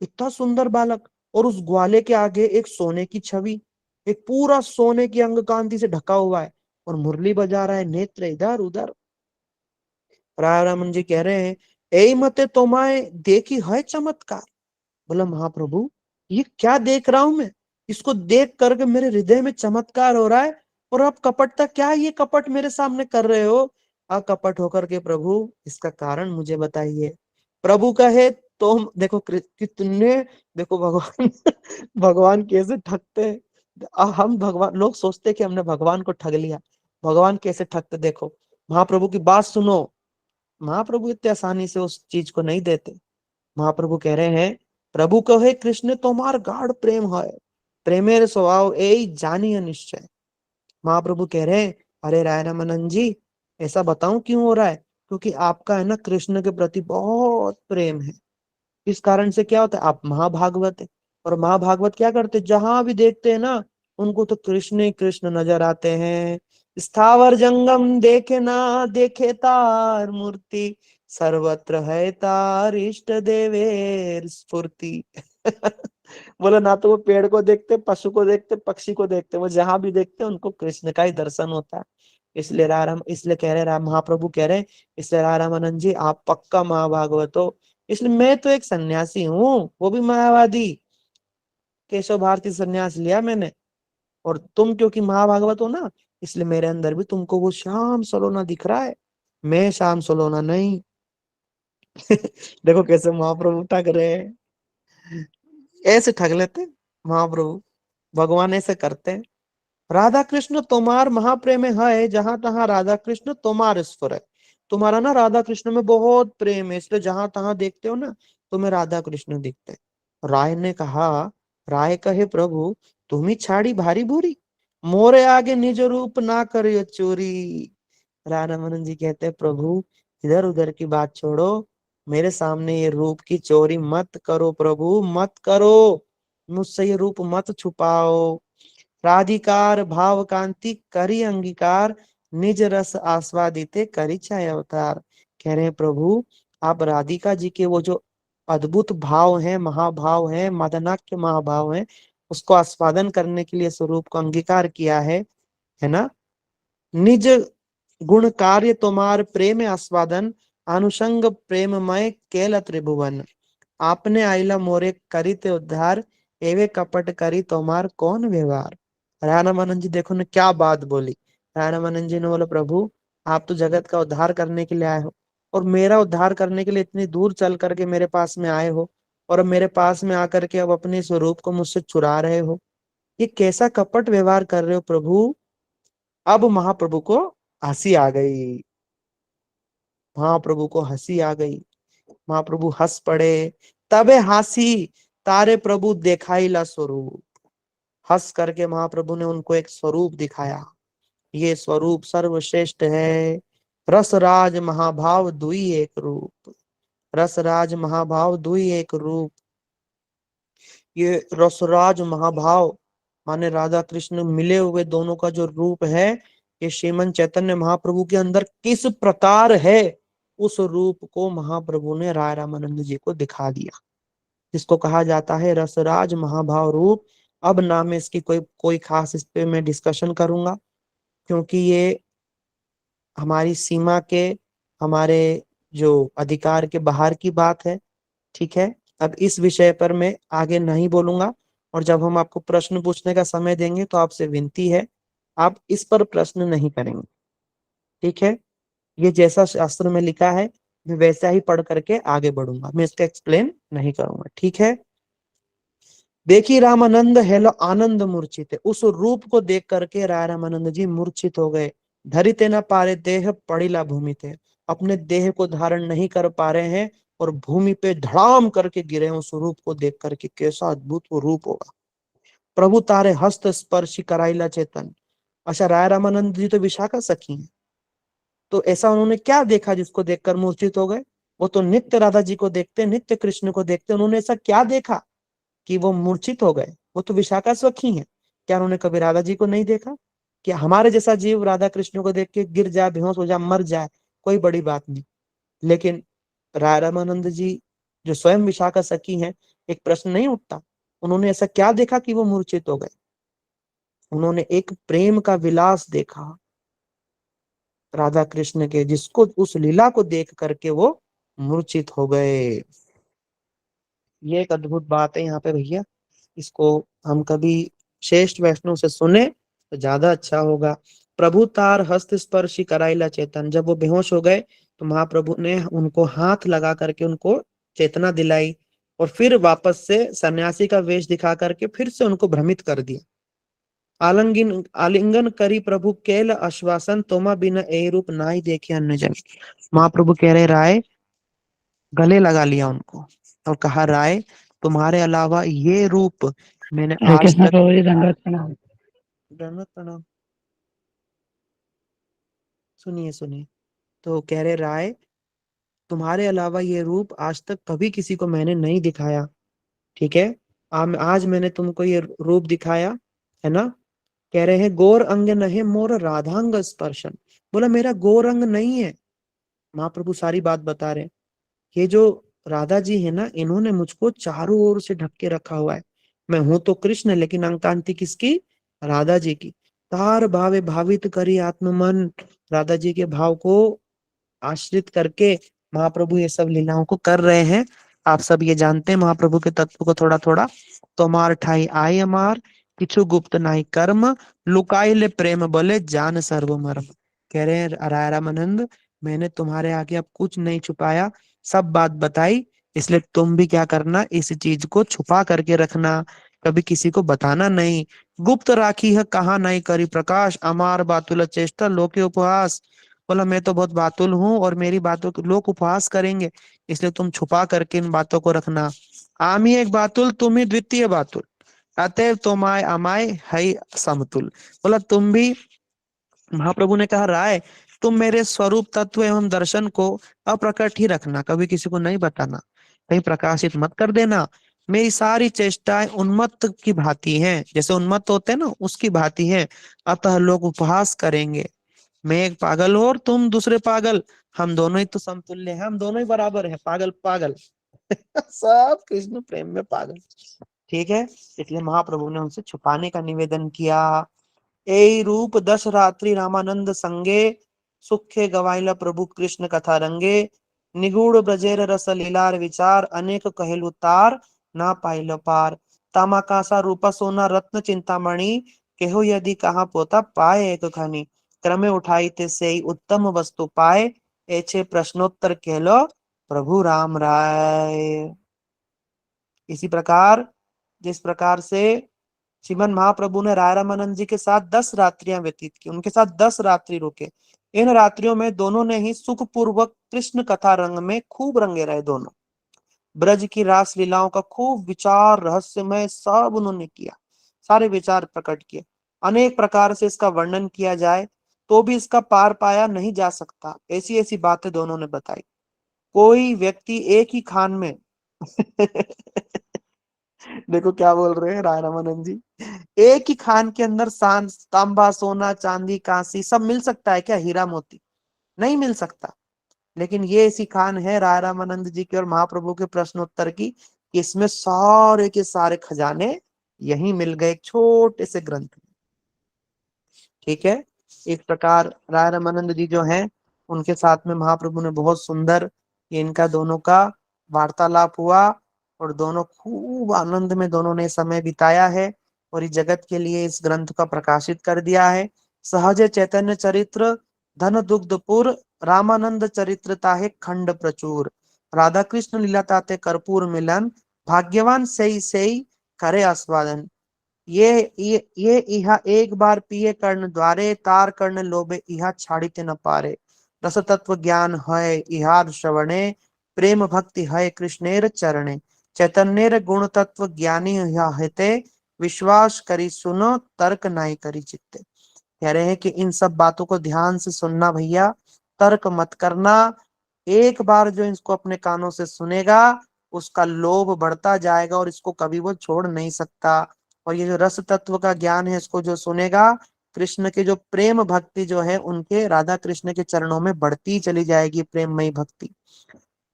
इतना सुंदर बालक, और उस ग्वाले के आगे एक सोने की छवि, एक पूरा सोने की अंग कांति से ढका हुआ है, और मुरली बजा रहा है, नेत्र इधर उधर। राय रमन जी कह रहे हैं, ए मते तोमाए देखी है चमत्कार। बोला महाप्रभु ये क्या देख रहा हूं मैं, इसको देख करके मेरे हृदय में चमत्कार हो रहा है, और आप कपटता क्या ये कपट मेरे सामने कर रहे हो, अकपट होकर के प्रभु इसका कारण मुझे बताइए। प्रभु कहे तुम देखो कितने, देखो भगवान भगवान कैसे ठगते हैं। हम भगवान, लोग सोचते हैं कि हमने भगवान को ठग लिया, भगवान कैसे ठगते देखो। महाप्रभु की बात सुनो, महाप्रभु इतने आसानी से उस चीज को नहीं देते। महाप्रभु कह रहे हैं, प्रभु कहे कृष्ण तुम्हार गाढ़ प्रेम है, प्रेमेर स्वभाव ए जानिए निश्चय। महाप्रभु कह रहे हैं, अरे राय रामानंद जी ऐसा बताऊं क्यों हो रहा है, क्योंकि आपका है ना कृष्ण के प्रति बहुत प्रेम है। इस कारण से क्या होता है, आप महाभागवत है, और महाभागवत क्या करते, जहां भी देखते हैं ना उनको तो कृष्ण ही कृष्ण नजर आते हैं। स्थावर जंगम देखे ना देखे तार मूर्ति, सर्वत्र है तार इष्ट देवेर स्फूर्ति। बोला ना तो वो पेड़ को देखते, पशु को देखते, पक्षी को देखते, वो जहां भी देखते उनको कृष्ण का ही दर्शन होता है। इसलिए राम, इसलिए कह रहे राम, महाप्रभु कह रहे हैं, इसलिए रामानंद जी आप पक्का महाभागवत हो। इसलिए मैं तो एक सन्यासी हूँ, वो भी मायावादी, केशव भारती सन्यास लिया मैंने, और तुम क्योंकि महाभागवत हो ना, इसलिए मेरे अंदर भी तुमको वो श्याम सलोना दिख रहा है, मैं श्याम सलोना नहीं। देखो कैसे महाप्रभु ठग रहे हैं, ऐसे ठग लेते हैं महाप्रभु, भगवान ऐसे करते हैं। राधा कृष्ण तुम्हार महाप्रेम है, जहां तहां राधा कृष्ण तुम्हार स्फुर है। तुम्हारा ना राधा कृष्ण में बहुत प्रेम है, इसलिए जहां तहां देखते हो ना तुम्हें राधा कृष्ण दिखते हैं। राय ने कहा, राय कहे प्रभु तुम्ही छाड़ी भारी बुरी, मोरे आगे निज रूप ना करियो चोरी। राधा मनन जी कहते हैं, प्रभु इधर उधर की बात छोड़ो, मेरे सामने ये रूप की चोरी मत करो, प्रभु मत करो, मुझसे ये रूप मत छुपाओ। राधिकार भाव कांति करी अंगीकार, निज रस आस्वादिते करी छाय अवतार। कह रहे हैं प्रभु आप राधिका जी के वो जो अद्भुत भाव है, महाभाव है, मदनाक्य महाभाव है, उसको आस्वादन करने के लिए स्वरूप को अंगीकार किया है ना। निज गुण कार्य तुम्हार प्रेम आस्वादन, अनुषंग प्रेममय केल त्रिभुवन। आपने आइला मोरे करिते उद्धार, एवे कपट करी तुम्हार कौन व्यवहार। रामानंद जी देखो ने क्या बात बोली। रामानंद जी ने बोला, प्रभु आप तो जगत का उद्धार करने के लिए आए हो, और मेरा उद्धार करने के लिए इतनी दूर चल करके मेरे पास में आए हो, और अब मेरे पास में आकर के अब अपने स्वरूप को मुझसे चुरा रहे हो, ये कैसा कपट व्यवहार कर रहे हो प्रभु। अब महाप्रभु को हंसी आ गई, महाप्रभु को हंसी आ गई, महाप्रभु हंस पड़े। तबे हंसी तारे प्रभु देखाइला स्वरूप। हंस करके महाप्रभु ने उनको एक स्वरूप दिखाया, ये स्वरूप सर्वश्रेष्ठ है। रसराज महाभाव दुई एक रूप, रसराज महाभाव दुई एक रूप। ये रसराज महाभाव माने राधा कृष्ण मिले हुए दोनों का जो रूप है, ये श्रीमन चैतन्य महाप्रभु के अंदर किस प्रकार है, उस रूप को महाप्रभु ने राय रामानंद जी को दिखा दिया, जिसको कहा जाता है रसराज महाभाव रूप। अब ना मैं इसकी कोई खास इस पे मैं डिस्कशन करूंगा, क्योंकि ये हमारी सीमा के, हमारे जो अधिकार के बाहर की बात है। ठीक है, अब इस विषय पर मैं आगे नहीं बोलूंगा, और जब हम आपको प्रश्न पूछने का समय देंगे तो आपसे विनती है आप इस पर प्रश्न नहीं करेंगे। ठीक है, ये जैसा शास्त्र में लिखा है मैं वैसा ही पढ़ करके आगे बढ़ूंगा, मैं इसका एक्सप्लेन नहीं करूंगा। ठीक है, देखिए रामानंद हेलो आनंद मूर्छित है, उस रूप को देख करके राय रामानंद जी मूर्छित हो गए। धरिते न पारे देह पड़िला भूमि थे, अपने देह को धारण नहीं कर पा रहे हैं और भूमि पे धड़ाम करके गिरे। उस रूप को देख करके कैसा अद्भुत वो रूप होगा। प्रभु तारे हस्त स्पर्शी कराइला चेतन। अच्छा, राय रामानंद जी तो विशाखा सखी हैं, तो ऐसा उन्होंने क्या देखा जिसको देखकर मूर्छित हो गए। वो तो नित्य राधा जी को देखते, नित्य कृष्ण को देखते, उन्होंने ऐसा क्या देखा कि वो मूर्छित हो गए। वो तो विशाखा स्वखी हैं, क्या उन्होंने कभी राधा जी को नहीं देखा। क्या हमारे जैसा जीव राधा कृष्ण को देख के गिर जाए, बेहोश हो जाए, मर जाए, कोई बड़ी बात नहीं, लेकिन राय रामानंद जी जो स्वयं विशाखा सखी हैं, एक प्रश्न नहीं उठता उन्होंने ऐसा क्या देखा कि वो मूर्छित हो गए। उन्होंने एक प्रेम का विलास देखा, राधा कृष्ण के, जिसको उस लीला को देख करके वो मूर्छित हो गए। ये एक अद्भुत बात है यहाँ पे भैया, इसको हम कभी श्रेष्ठ वैष्णव से सुने तो ज्यादा अच्छा होगा। प्रभु तार हस्त स्पर्शी कराइला चेतन, जब वो बेहोश हो गए तो महाप्रभु ने उनको हाथ लगा करके उनको चेतना दिलाई, और फिर वापस से सन्यासी का वेश दिखा करके फिर से उनको भ्रमित कर दिया। आलिंगन करी प्रभु केल आश्वासन, तोमा बिना ए रूप नाई देखे अन्य जन। महाप्रभु कह रहे राय, गले लगा लिया उनको और कहा राय, तुम्हारे अलावा ये रूप मैंने हरे आज कृष्ण तक। प्रभु जी, दंडवत प्रणाम। दंडवत प्रणाम। सुनिए सुनिए, तो कह रहे राय, तुम्हारे अलावा ये रूप आज तक कभी किसी को मैंने नहीं दिखाया, ठीक है। आज मैंने तुमको ये रूप दिखाया, है ना। कह रहे हैं गोर अंग नहे मोर राधांग स्पर्शन, बोला मेरा गोर अंग नहीं है। महाप्रभु सारी बात बता रहे हैं, ये जो राधा जी है ना, इन्होंने मुझको चारों ओर से ढक के रखा हुआ है। मैं हूं तो कृष्ण, लेकिन अंकांति किसकी? राधा जी की। तार भावे भावित करी आत्म मन, राधा जी के भाव को आश्रित करके महाप्रभु ये सब लीलाओं को कर रहे हैं। आप सब ये जानते हैं महाप्रभु के तत्व को थोड़ा थोड़ा। तोमार ठाई आय अमार, किछु गुप्त नाई कर्म, लुकाई ले प्रेम बोले जान सर्व मर्म। कह रहे हैं राय रामानंद, मैंने तुम्हारे आगे अब कुछ नहीं छुपाया, सब बात बताई। इसलिए तुम भी क्या करना, इस चीज को छुपा करके रखना, कभी किसी को बताना नहीं। गुप्त राखी है कहा नहीं करी प्रकाश, अमार बातुल चेष्टा लोके उपहास। बोला मैं तो बहुत बातुल हूँ और मेरी बातों के लोग उपहास करेंगे, इसलिए तुम छुपा करके इन बातों को रखना। आमी एक बातुल, तुम ही द्वितीय बातुल, अतएव तुम्हाय अमाय है समतुल। बोला तुम भी, महाप्रभु ने कहा राय, तुम मेरे स्वरूप तत्व एवं दर्शन को अप्रकट ही रखना, कभी किसी को नहीं बताना, कहीं प्रकाशित मत कर देना। मेरी सारी चेष्टाएं उन्मत्त की भांति हैं, जैसे उन्मत्त होते हैं ना, उसकी भांति हैं, अतः लोग उपहास करेंगे। मैं एक पागल हूं और तुम दूसरे पागल, हम दोनों ही तो समतुल्य हैं, हम दोनों ही बराबर हैं, पागल पागल। सब कृष्ण प्रेम में पागल, ठीक है। इसलिए महाप्रभु ने उनसे छुपाने का निवेदन किया। ए रूप दश रात्रि रामानंद संगे, सुखे गवाइला प्रभु कृष्ण कथा रंगे, निगूढ़ ब्रजेर रस लीलार विचार, अनेक कहेलु तार ना पाइल पार। तामाकासा रूपा सोना रत्न चिंतामणि, केहो यदि कहा पोता पाए एक खनी, क्रमे उठाई ते से उत्तम वस्तु पाए, ऐछे प्रश्नोत्तर कहलो प्रभु राम राय। इसी प्रकार, जिस प्रकार से श्रीमन महाप्रभु ने राय रामानंद जी के साथ 10 रात्रियां व्यतीत की, उनके साथ 10 रात्रि रुके, इन रात्रियों में दोनों ने ही सुखपूर्वक कृष्ण कथा रंग में खूब रंगे रहे। दोनों ब्रज की रास लीलाओं का खूब विचार रहस्यमय सब उन्होंने किया, सारे विचार प्रकट किए। अनेक प्रकार से इसका वर्णन किया जाए तो भी इसका पार पाया नहीं जा सकता, ऐसी ऐसी बातें दोनों ने बताई। कोई व्यक्ति एक ही खान में देखो क्या बोल रहे हैं राय रामानंद जी, एक ही खान के अंदर तांबा सोना चांदी कांसी सब मिल सकता है क्या? हीरा मोती नहीं मिल सकता। लेकिन ये ऐसी खान है राय रामानंद जी की और महाप्रभु के प्रश्नोत्तर की कि इसमें सारे के सारे खजाने यही मिल गए, एक छोटे से ग्रंथ में, ठीक है। इस प्रकार राय रामानंद जी जो हैं, उनके साथ में महाप्रभु ने बहुत सुंदर इनका दोनों का वार्तालाप हुआ, और दोनों खूब आनंद में दोनों ने समय बिताया है, और इस जगत के लिए इस ग्रंथ का प्रकाशित कर दिया है। सहज चैतन्य चरित्र धन दुग्धपुर, रामानंद चरित्र ताहे खंड प्रचुर, राधा कृष्ण लीला ताते कर्पूर मिलन, भाग्यवान से करे आस्वादन। ये इहा एक बार पिए कर्ण द्वारे, तार कर्ण लोभे इहा छाड़िते न पारे, रस तत्व ज्ञान है इहार श्रवणे, प्रेम भक्ति है कृष्णेर चरणे, चैतन्येर गुण तत्व ज्ञानी हिते, विश्वास करी सुनो तर्क नाई करी चित्ते। कह रहे हैं कि इन सब बातों को ध्यान से सुनना भैया, तर्क मत करना। एक बार जो इसको अपने कानों से सुनेगा, उसका लोभ बढ़ता जाएगा और इसको कभी वो छोड़ नहीं सकता। और ये जो रस तत्व का ज्ञान है, इसको जो सुनेगा, कृष्ण के जो प्रेम भक्ति जो है उनके राधा कृष्ण के चरणों में बढ़ती चली जाएगी, प्रेममयी भक्ति।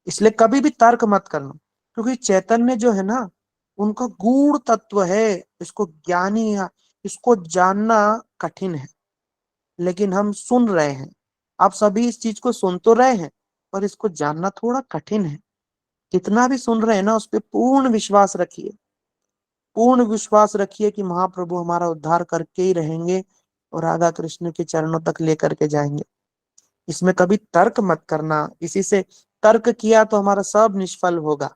इसलिए कभी भी तर्क मत करना, क्योंकि चैतन्य जो है ना, उनका गूढ़ तत्व है, इसको ज्ञानी, इसको जानना कठिन है, लेकिन हम सुन रहे हैं। आप सभी इस चीज को सुन तो रहे हैं, पर इसको जानना थोड़ा कठिन है। कितना भी सुन रहे हैं ना, उस पर पूर्ण विश्वास रखिए। पूर्ण विश्वास रखिए कि महाप्रभु हमारा उद्धार करके ही रहेंगे और राधा कृष्ण के चरणों तक लेकर के जाएंगे। इसमें कभी तर्क मत करना। इसी से तर्क किया तो हमारा सब निष्फल होगा,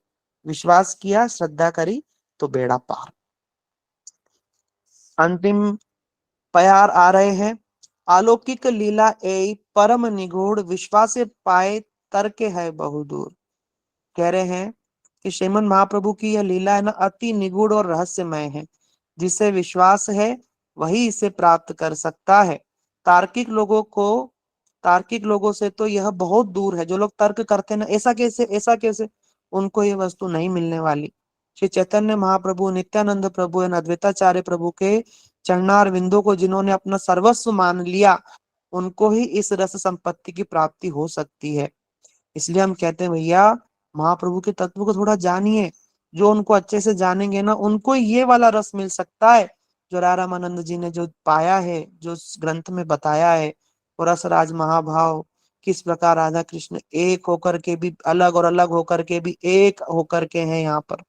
विश्वास किया, श्रद्धा करी तो बेड़ा पार। अंतिम प्यार आ रहे हैं। अलौकिक लीला ए परम निगूढ़, विश्वासे पाए तर्क है बहुदूर। कह रहे हैं कि श्रीमन महाप्रभु की यह लीला है ना, अति निगूढ़ और रहस्यमय है। जिसे विश्वास है वही इसे प्राप्त कर सकता है। तार्किक लोगों को तार्किक लोगों से तो यह बहुत दूर है। जो लोग तर्क करते हैं ना, ऐसा कैसे ऐसा कैसे, उनको ये वस्तु नहीं मिलने वाली। श्री चैतन्य महाप्रभु, नित्यानंद प्रभु एवं अद्वैताचार्य प्रभु के चरणार विंदों को जिन्होंने अपना सर्वस्व मान लिया, उनको ही इस रस संपत्ति की प्राप्ति हो सकती है। इसलिए हम कहते हैं भैया, महाप्रभु के तत्व को थोड़ा जानिए। जो उनको अच्छे से जानेंगे ना, उनको ये वाला रस मिल सकता है जो राय रामानंद जी ने जो पाया है, जो इस ग्रंथ में बताया है। वो रसराज महाभाव, किस प्रकार राधा कृष्ण एक होकर के भी अलग और अलग होकर के भी एक होकर के हैं यहाँ पर।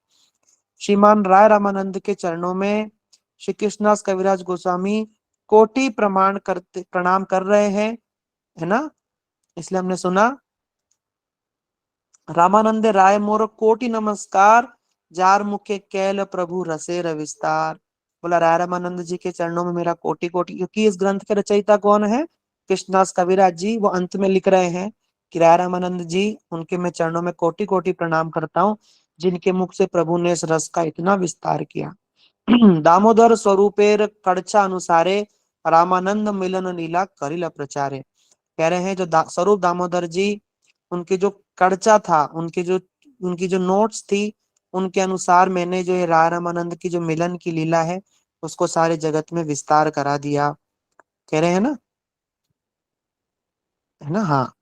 श्रीमान राय रामानंद के चरणों में श्री कृष्णदास कविराज गोस्वामी कोटि प्रणाम कर रहे हैं, है ना। इसलिए हमने सुना, रामानंद राय मोर कोटि नमस्कार, जार मुखे कैल प्रभु रसेर विस्तार। बोला राय रामानंद जी के चरणों में मेरा कोटि कोटि, क्योंकि इस ग्रंथ के रचयिता कौन है? कृष्णदास कविराज जी। वो अंत में लिख रहे हैं कि राय रामानंद जी, उनके मैं चरणों में कोटि कोटि प्रणाम करता हूँ, जिनके मुख से प्रभु ने इस रस का इतना विस्तार किया। दामोदर स्वरूपेर कड़छा अनुसारे, रामानंद मिलन लीला करिल प्रचारे। कह रहे हैं जो स्वरूप दामोदर जी, उनके जो कर्चा था, उनकी जो नोट्स थी, उनके अनुसार मैंने जो ये राय रामानंद की जो मिलन की लीला है, उसको सारे जगत में विस्तार करा दिया। कह रहे हैं ना, है ना। हाँ,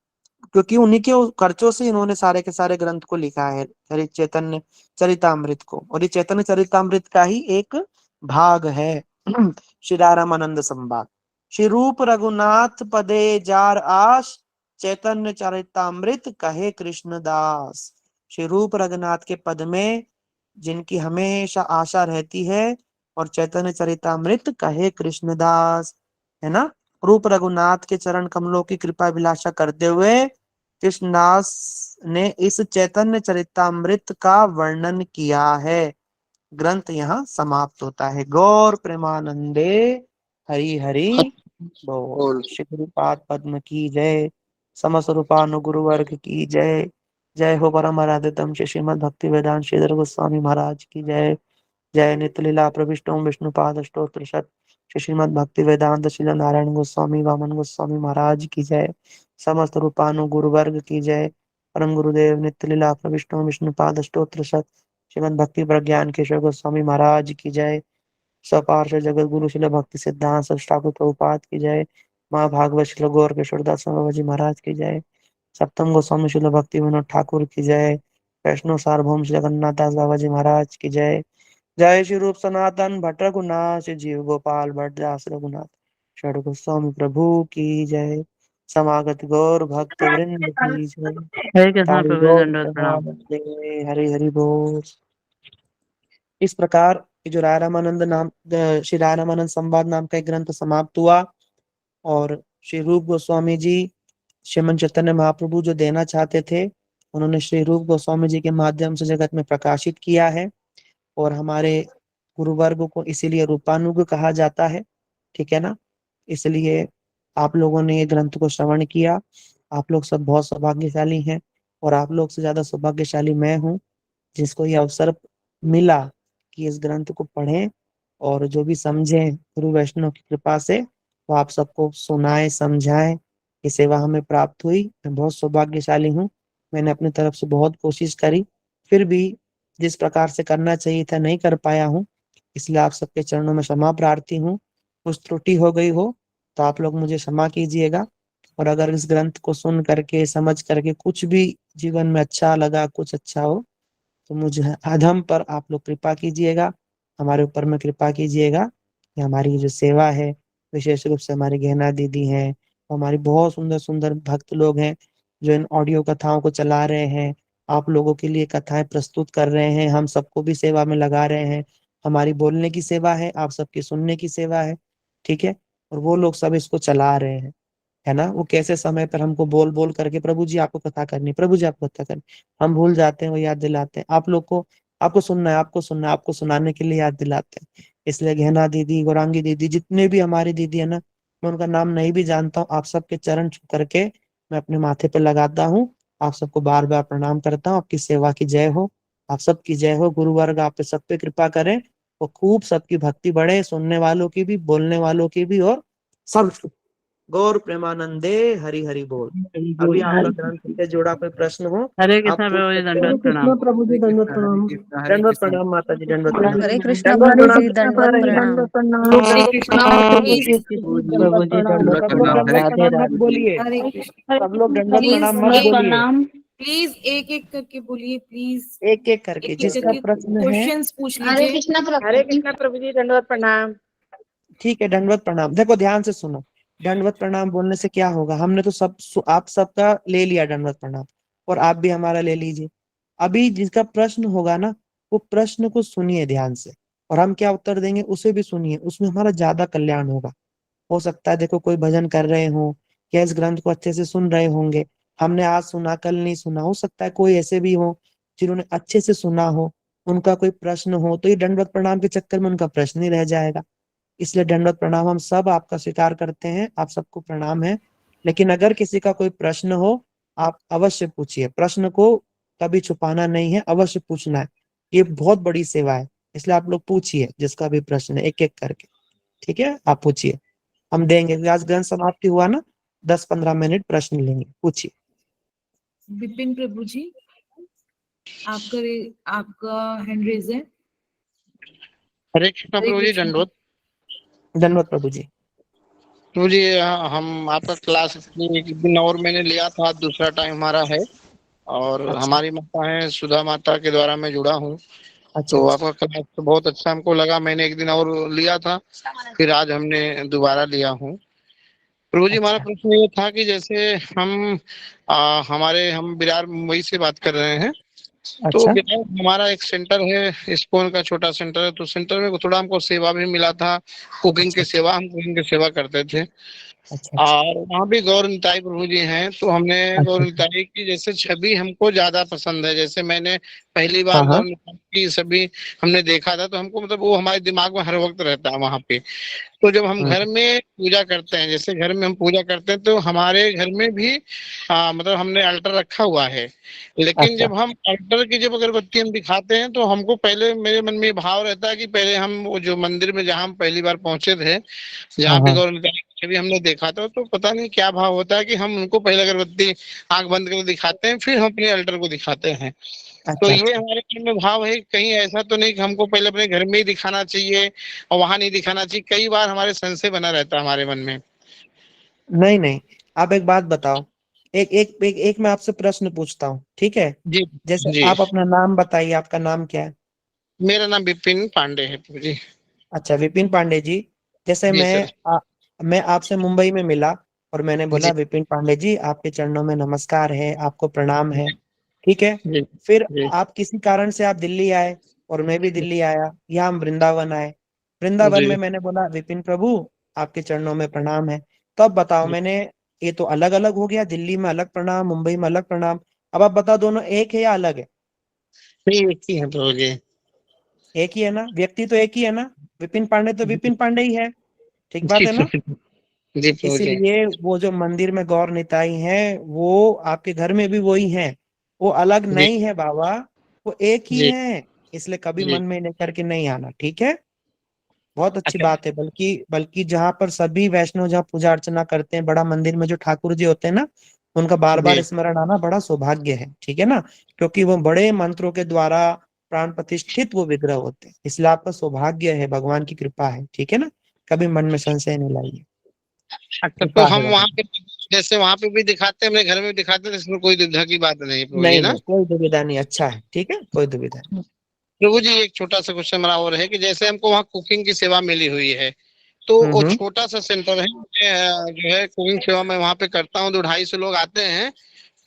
क्योंकि उन्हीं के खर्चों से इन्होंने सारे के सारे ग्रंथ को लिखा है, चैतन्य चरितामृत को। और ये चैतन्य चरितामृत का ही एक भाग है। श्री रामानंद संवाद। श्री रूप रघुनाथ पदे जार आश, चैतन्य चरितामृत कहे कृष्णदास। श्री रूप रघुनाथ के पद में जिनकी हमेशा आशा रहती है, और चैतन्य चरितामृत कहे कृष्णदास, है ना। रूप रघुनाथ के चरण कमलों की कृपा विलासा करते हुए कृष्णदास ने इस चैतन्य चरितामृत का वर्णन किया है। ग्रंथ यहाँ समाप्त होता है। गौर प्रेमानंदे हरि हरि बोल। बोल। श्री गुरुपाद पद्म की जय। समस्त रूपानुगुरु वर्ग की जय। जय हो परम आराध्यतम श्री श्रीमद भक्ति वेदांत श्रीधर गोस्वामी महाराज की जय। जय नित्य लीला प्रविष्टों विष्णुपाद अष्टोत्र शत श्री श्रीमद भक्ति वेदांत श्री नारायण गोस्वामी वामन गोस्वामी महाराज की जय। समस्त रूपानुगुरु वर्ग की जय। परम गुरुदेव नित्य लीला प्रविष्टों विष्णुपाद अष्टोत्र शत श्रीमद भक्ति प्रज्ञान केशव गोस्वामी महाराज की जय। सपार्ष जगत गुरु शिल भक्ति सिद्धांत ठाकुर प्रभुपाद की जय। माँ भागवत शिल गौर किशोरदास बाबा जी महाराज की जय। सप्तम गोस्वामी शिल भक्ति विनोद ठाकुर की जय। वैष्णव सार्वभौम श्री जगन्नाथ दास बाबा जी महाराज की जय। जय श्री रूप सनातन भट्ट रघुनाथ जीव गोपाल भट्ट दास रघुनाथ षड गोस्वामी प्रभु की जय। समागत गौर भक्त वृंद की जय। हरे कृष्णा तारी प्रभु गौर दंडवत प्रणाम। प्रेमानंदे हरि हरि बोल। इस प्रकार ये जो राय रामानंद नाम श्री राय रामानंद संवाद नाम का एक ग्रंथ समाप्त हुआ। और श्री रूप गोस्वामी जी श्रीमन चैतन्य महाप्रभु जो देना चाहते थे, उन्होंने श्री रूप गोस्वामी जी के माध्यम से जगत में प्रकाशित किया है। और हमारे गुरुवर्ग को इसीलिए रूपानुग कहा जाता है, ठीक है ना। इसलिए आप लोगों ने ये ग्रंथ को श्रवण किया, आप लोग सब बहुत सौभाग्यशाली हैं। और आप लोग से ज्यादा सौभाग्यशाली मैं हूँ, जिसको ये अवसर मिला कि इस ग्रंथ को पढ़ें और जो भी समझें गुरु वैष्णव की कृपा से वो आप सबको सुनाए समझाएं। ये सेवा हमें प्राप्त हुई, मैं बहुत सौभाग्यशाली हूँ। मैंने अपनी तरफ से बहुत कोशिश करी, फिर भी जिस प्रकार से करना चाहिए था नहीं कर पाया हूँ। इसलिए आप सबके चरणों में क्षमा प्रार्थी हूँ। कुछ त्रुटि हो गई हो तो आप लोग मुझे क्षमा कीजिएगा। और अगर इस ग्रंथ को सुन करके समझ करके कुछ भी जीवन में अच्छा लगा, कुछ अच्छा हो, तो मुझे अधम पर आप लोग कृपा कीजिएगा, हमारे ऊपर में कृपा कीजिएगा। ये हमारी जो सेवा है, विशेष रूप से हमारी गहना दीदी हैं, हमारी बहुत सुंदर सुंदर भक्त लोग हैं जो इन ऑडियो कथाओं को चला रहे हैं, आप लोगों के लिए कथाएं प्रस्तुत कर रहे हैं, हम सबको भी सेवा में लगा रहे हैं। हमारी बोलने की सेवा है, आप सबकी सुनने की सेवा है। ठीक है। और वो लोग सब इसको चला रहे हैं, है ना। वो कैसे समय पर हमको बोल बोल करके प्रभु जी आपको कथा करनी, प्रभु जी आपको कथा करनी, हम भूल जाते हैं, वो याद दिलाते हैं आप लोग को। आपको सुनना है, आपको सुनना है, आपको सुनाने के लिए याद दिलाते हैं। इसलिए गहना दीदी, गौरांगी दीदी, जितने भी हमारी दीदी है ना, मैं उनका नाम नहीं भी जानता हूँ, आप सबके चरण छू करके मैं अपने माथे पे लगाता हूँ। आप सबको बार बार प्रणाम करता हूँ। आपकी सेवा की जय हो, आप सबकी जय हो। गुरु वर्ग आप पे सब पे कृपा करें, और खूब सबकी भक्ति बढ़े, सुनने वालों की भी, बोलने वालों की भी, और सब। गौर प्रेमानंदे, हरि हरि बोल। अभी आपका ग्रंथ से जुड़ा कोई प्रश्न हो, हरे आप कृष्णा पूछ प्रभु जी, सकते हो। दंडवत प्रणाम। प्रभु जी दंडवत प्रणाम। हरे दंडवत कृष्ण। प्रणाम माता जी, दंडवत प्रणाम। हरे कृष्णा दंडवत प्रभु प्रणाम। जी, दंडवत प्रणाम। हरे कृष्णा प्लीज प्रभु जी दंडवत। सब लोग प्रणाम। हरे दंडवत प्रणाम मत बोलिए, हरे सब लोग दंडवत प्लीज प्रणाम मत बोलिए। प्रणाम। प्लीज एक एक करके बोलिए प्लीज। एक एक करके, एक एक जिसका करके प्रश्न है। क्वेश्चंस पूछ लीजिए। हरे कृष्णा प्रभु जी, दंडवत प्रणाम। ठीक है, दंडवत प्रणाम। देखो ध्यान से सुनो, दंडवत प्रणाम बोलने से क्या होगा, हमने तो आप सबका ले लिया दंडवत प्रणाम, और आप भी हमारा ले लीजिए। अभी जिसका प्रश्न होगा ना, वो प्रश्न को सुनिए ध्यान से, और हम क्या उत्तर देंगे उसे भी सुनिए, उसमें हमारा ज्यादा कल्याण होगा। हो सकता है देखो कोई भजन कर रहे हो या इस ग्रंथ को अच्छे से सुन रहे होंगे, हमने आज सुना कल नहीं सुना, हो सकता है कोई ऐसे भी हो जिन्होंने अच्छे से सुना हो, उनका कोई प्रश्न हो, तो ये दंडवत प्रणाम के चक्कर में उनका प्रश्न ही रह जाएगा। इसलिए दंडवत प्रणाम हम सब आपका स्वीकार करते हैं, आप सबको प्रणाम है। लेकिन अगर किसी का कोई प्रश्न हो, आप अवश्य पूछिए, प्रश्न को कभी छुपाना नहीं है, अवश्य पूछना है। ये बहुत बड़ी सेवा है, इसलिए आप लोग पूछिए जिसका भी प्रश्न है, एक एक करके। ठीक है, आप पूछिए, हम देंगे। आज ग्रंथ समाप्ति हुआ ना, 10-15 मिनट प्रश्न लेंगे, पूछिए। विपिन प्रभु जी, आपका हैंड रेज है। हरे कृष्णा हरे प्रभु जी, कृष्ण। दंडवत धन्यवाद प्रभु जी। प्रभु जी। हम आपका क्लास एक दिन और मैंने लिया था, दूसरा टाइम हमारा है। और अच्छा हमारी माता है सुधा माता के द्वारा मैं जुड़ा हूँ। अच्छा तो अच्छा। आपका क्लास तो बहुत अच्छा हमको लगा, मैंने एक दिन और लिया था, फिर आज हमने दोबारा लिया हूँ। प्रभु जी, हमारा अच्छा प्रश्न ये था कि जैसे हम बिरार मुंबई से बात कर रहे हैं। तो अच्छा बिहार में हमारा एक सेंटर है, इस्कॉन का छोटा सेंटर है, तो सेंटर में थोड़ा हमको सेवा भी मिला था, कुकिंग की अच्छा सेवा, हम कुकिंग की सेवा करते थे। अच्छा अच्छा और वहाँ भी गौर निताई प्रभु जी हैं, तो हमने गौर अच्छा। निताई की जैसे छवि हमको ज्यादा पसंद है। जैसे मैंने पहली बार हाँ हाँ गौर निताई की छवि हमने देखा था, तो हमको मतलब वो हमारे दिमाग में हर वक्त रहता है वहाँ पे। तो जब हम हम्म, घर में पूजा करते हैं, जैसे घर में हम पूजा करते हैं, तो हमारे घर में भी मतलब हमने अल्टर रखा हुआ है। लेकिन अच्छा जब हम अल्टर की जब अगरबत्ती हम दिखाते हैं, तो हमको पहले मेरे मन में ये भाव रहता है कि पहले हम वो जो मंदिर में जहाँ हम पहली बार पहुंचे थे, हाँ जहाँ पे हाँ। गौर निताई की छवि हमने देखा था, तो पता नहीं क्या भाव होता है कि हम उनको पहले अगरबत्ती आंख बंद करके दिखाते हैं, फिर हम अपने अल्टर को दिखाते हैं। तो अच्छा ये अच्छा। हमारे मन में भाव है, कहीं ऐसा तो नहीं कि हमको पहले अपने घर में ही दिखाना चाहिए और वहां नहीं दिखाना चाहिए। कई बार हमारे संशय बना रहता है हमारे मन में। नहीं नहीं, आप एक बात बताओ, एक मैं आपसे प्रश्न पूछता हूँ, ठीक है। जी जैसे जी। आप अपना नाम बताइए, आपका नाम क्या है। मेरा नाम विपिन पांडे है जी। अच्छा, विपिन पांडे जी। जैसे जी सर। मैं आपसे मुंबई में मिला, और मैंने बोला जी विपिन पांडे जी आपके चरणों में नमस्कार है, आपको प्रणाम है। ठीक है। जी फिर जी आप किसी कारण से आप दिल्ली आए, और मैं भी दिल्ली आया, या हम वृंदावन आए। वृंदावन में जी मैंने बोला विपिन प्रभु आपके चरणों में प्रणाम है। तो अब बताओ, जी। मैंने ये तो अलग अलग हो गया, दिल्ली में अलग प्रणाम, मुंबई में अलग प्रणाम। अब आप बताओ, दोनों एक है या अलग है। नहीं, एक ही है प्रभु जी। एक ही है ना, व्यक्ति तो एक ही है ना, विपिन पांडे तो विपिन पांडे ही है। ठीक बात जी है ना। प्रभु जी। जी प्रभु जी। इसीलिए वो जो मंदिर में गौर निताई हैं, वो आपके घर में भी वही हैं, वो अलग जी नहीं है बाबा, वो एक ही जी है। इसलिए कभी जी। मन में लेकर के नहीं आना, ठीक है। बहुत अच्छी अच्छा। बात है, बल्कि बल्कि जहाँ पर सभी वैष्णव जहाँ पूजा अर्चना करते हैं, बड़ा मंदिर में जो ठाकुर जी होते हैं ना, उनका बार बार जी। स्मरण आना बड़ा सौभाग्य है, ठीक है ना। क्योंकि वो बड़े मंत्रों के द्वारा प्राण प्रतिष्ठित वो विग्रह होते हैं, इसलिए आपका सौभाग्य है, भगवान की कृपा है, ठीक है ना। कभी मन में संशय नहीं लाइए, अच्छा, तो कृपा है हम वहाँ भगवान। पे जैसे वहाँ पे भी दिखाते हैं, अपने घर में भी दिखाते हैं, तो इसमें कोई दुविधा की बात नहीं है प्रभु जी नहीं ना। नहीं, कोई दुविधा नहीं, अच्छा है, ठीक है, कोई दुविधा नहीं। प्रभु जी, एक छोटा सा क्वेश्चन मेरा और है कि जैसे हमको वहाँ कुकिंग की सेवा मिली हुई है, तो वो हम्म। छोटा सा सेंटर है। मैं जो है कुकिंग सेवा मैं वहाँ पे करता हूँ। 200-250 लोग आते हैं,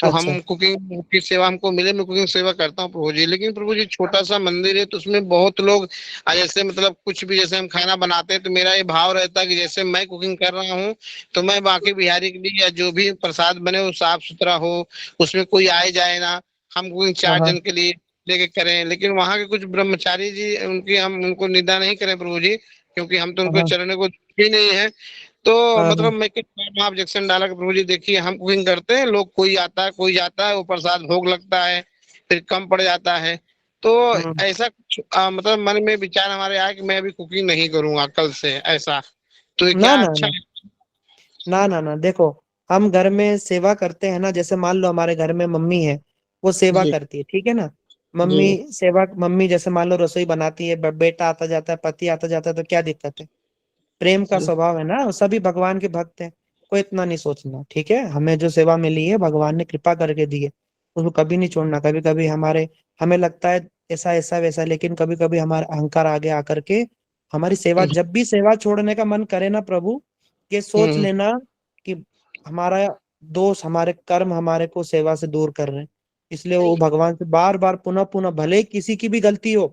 तो अच्छा। हम कुकिंग की सेवा हमको मिले, मैं कुकिंग सेवा करता हूँ प्रभु जी। लेकिन प्रभु जी छोटा सा मंदिर है, तो उसमें बहुत लोग जैसे मतलब कुछ भी, जैसे हम खाना बनाते हैं तो मेरा ये भाव रहता है कि जैसे मैं कुकिंग कर रहा हूँ तो मैं बाकी बिहारी के लिए या जो भी प्रसाद बने वो साफ सुथरा हो, उसमें कोई आए जाए ना। हम कुकिंग हाँ 4 हाँ जन के लिए लेके करें। लेकिन वहाँ के कुछ ब्रह्मचारी जी, उनकी हम उनको निंदा नहीं करें प्रभु जी, क्योंकि हम तो उनको हाँ चरण को ही नहीं है। तो हाँ मतलब हाँ। मैं वहाँ ऑब्जेक्शन डाला कि प्रभु जी देखिए, हम कुकिंग करते हैं, लोग कोई आता है कोई जाता है, वो प्रसाद भोग लगता है, फिर कम पड़ जाता है। तो हम्म। ऐसा कुछ मतलब मन में विचार हमारे आया कि मैं अभी कुकिंग नहीं करूंगा कल से, ऐसा। तो ये ना क्या ना अच्छा ना है? ना ना ना, देखो, हम घर में सेवा करते हैं ना, जैसे मान लो हमारे घर में मम्मी है, वो सेवा जी करती है, ठीक है ना। जी मम्मी जैसे मान लो रसोई बनाती है, बेटा आता जाता है, पति आता जाता है, तो क्या दिक्कत है? प्रेम का जी स्वभाव है ना, वो सभी भगवान के भक्त हैं। कोई इतना नहीं सोचना, ठीक है। हमें जो सेवा मिली है भगवान ने कृपा करके दी है, उसको कभी नहीं छोड़ना। कभी कभी हमें लगता है ऐसा ऐसा वैसा, लेकिन कभी कभी हमारा अहंकार आगे आकर के हमारी सेवा, जब भी सेवा छोड़ने का मन करे ना प्रभु, ये सोच हम्म। लेना कि हमारा दोष, हमारे कर्म हमारे को सेवा से दूर कर रहे हैं। इसलिए वो भगवान से बार बार पुनः पुनः, भले ही किसी की भी गलती हो,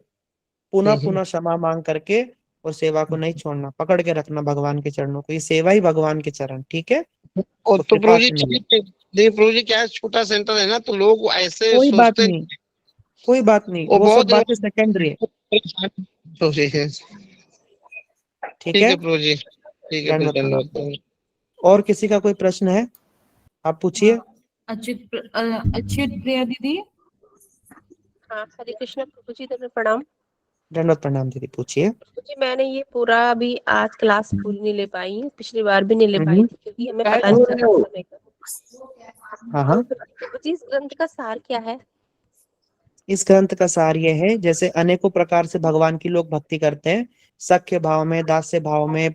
पुनः हम्म। पुनः क्षमा मांग करके और सेवा को नहीं छोड़ना, पकड़ के रखना भगवान के चरणों को। ये सेवा ही भगवान के चरण, ठीक है। और तो तो कृपा प्रभु जी से मिले। देखिए प्रभु जी क्या है, छोटा सेंटर है ना, तो लोग ऐसे कोई बात सोचते नहीं, नहीं। कोई बात नहीं, वो वो सब बहुत बातें सेकेंडरी है। प्रभु जी है। ठीक ठीक है। है प्रभु जी, ठीक है, फिर दंडवत प्रणाम। धन्यवाद। और किसी का कोई प्रश्न है, आप पूछिए। अच्युत प्रिया दीदी। हाँ, हरे कृष्णा प्रभु जी, दंडवत प्रणाम। दंडवत प्रणाम दीदी, पूछिए। प्रभु जी, मैंने ये पूरा अभी आज क्लास पूरी नहीं ले पाई, पिछली बार भी नहीं ले पाई हम्म। थी क्योंकि हमें पता नहीं चला समय का। हाँ तो हाँ। प्रभु जी, इस ग्रंथ का सार क्या है? इस ग्रंथ का सार ये है, जैसे अनेकों प्रकार से भगवान की लोग भक्ति करते हैं, सख्य भाव में, दास्य भाव में,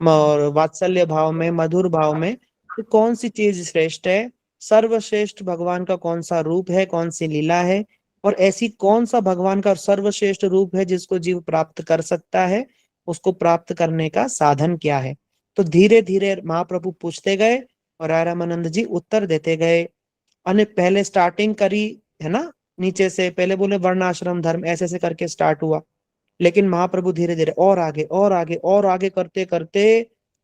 और वात्सल्य भाव में, मधुर भाव में, तो कौन सी चीज श्रेष्ठ है? सर्वश्रेष्ठ भगवान का कौन सा रूप है, कौन सी लीला है, और ऐसी कौन सा भगवान का सर्वश्रेष्ठ रूप है जिसको जीव प्राप्त कर सकता है, उसको प्राप्त करने का साधन क्या है? तो धीरे धीरे महाप्रभु पूछते गए और राय रामानंद जी उत्तर देते गए। पहले स्टार्टिंग करी, है ना, नीचे से पहले बोले वर्ण आश्रम धर्म, ऐसे ऐसे करके स्टार्ट हुआ। लेकिन महाप्रभु धीरे धीरे और आगे और आगे और आगे करते करते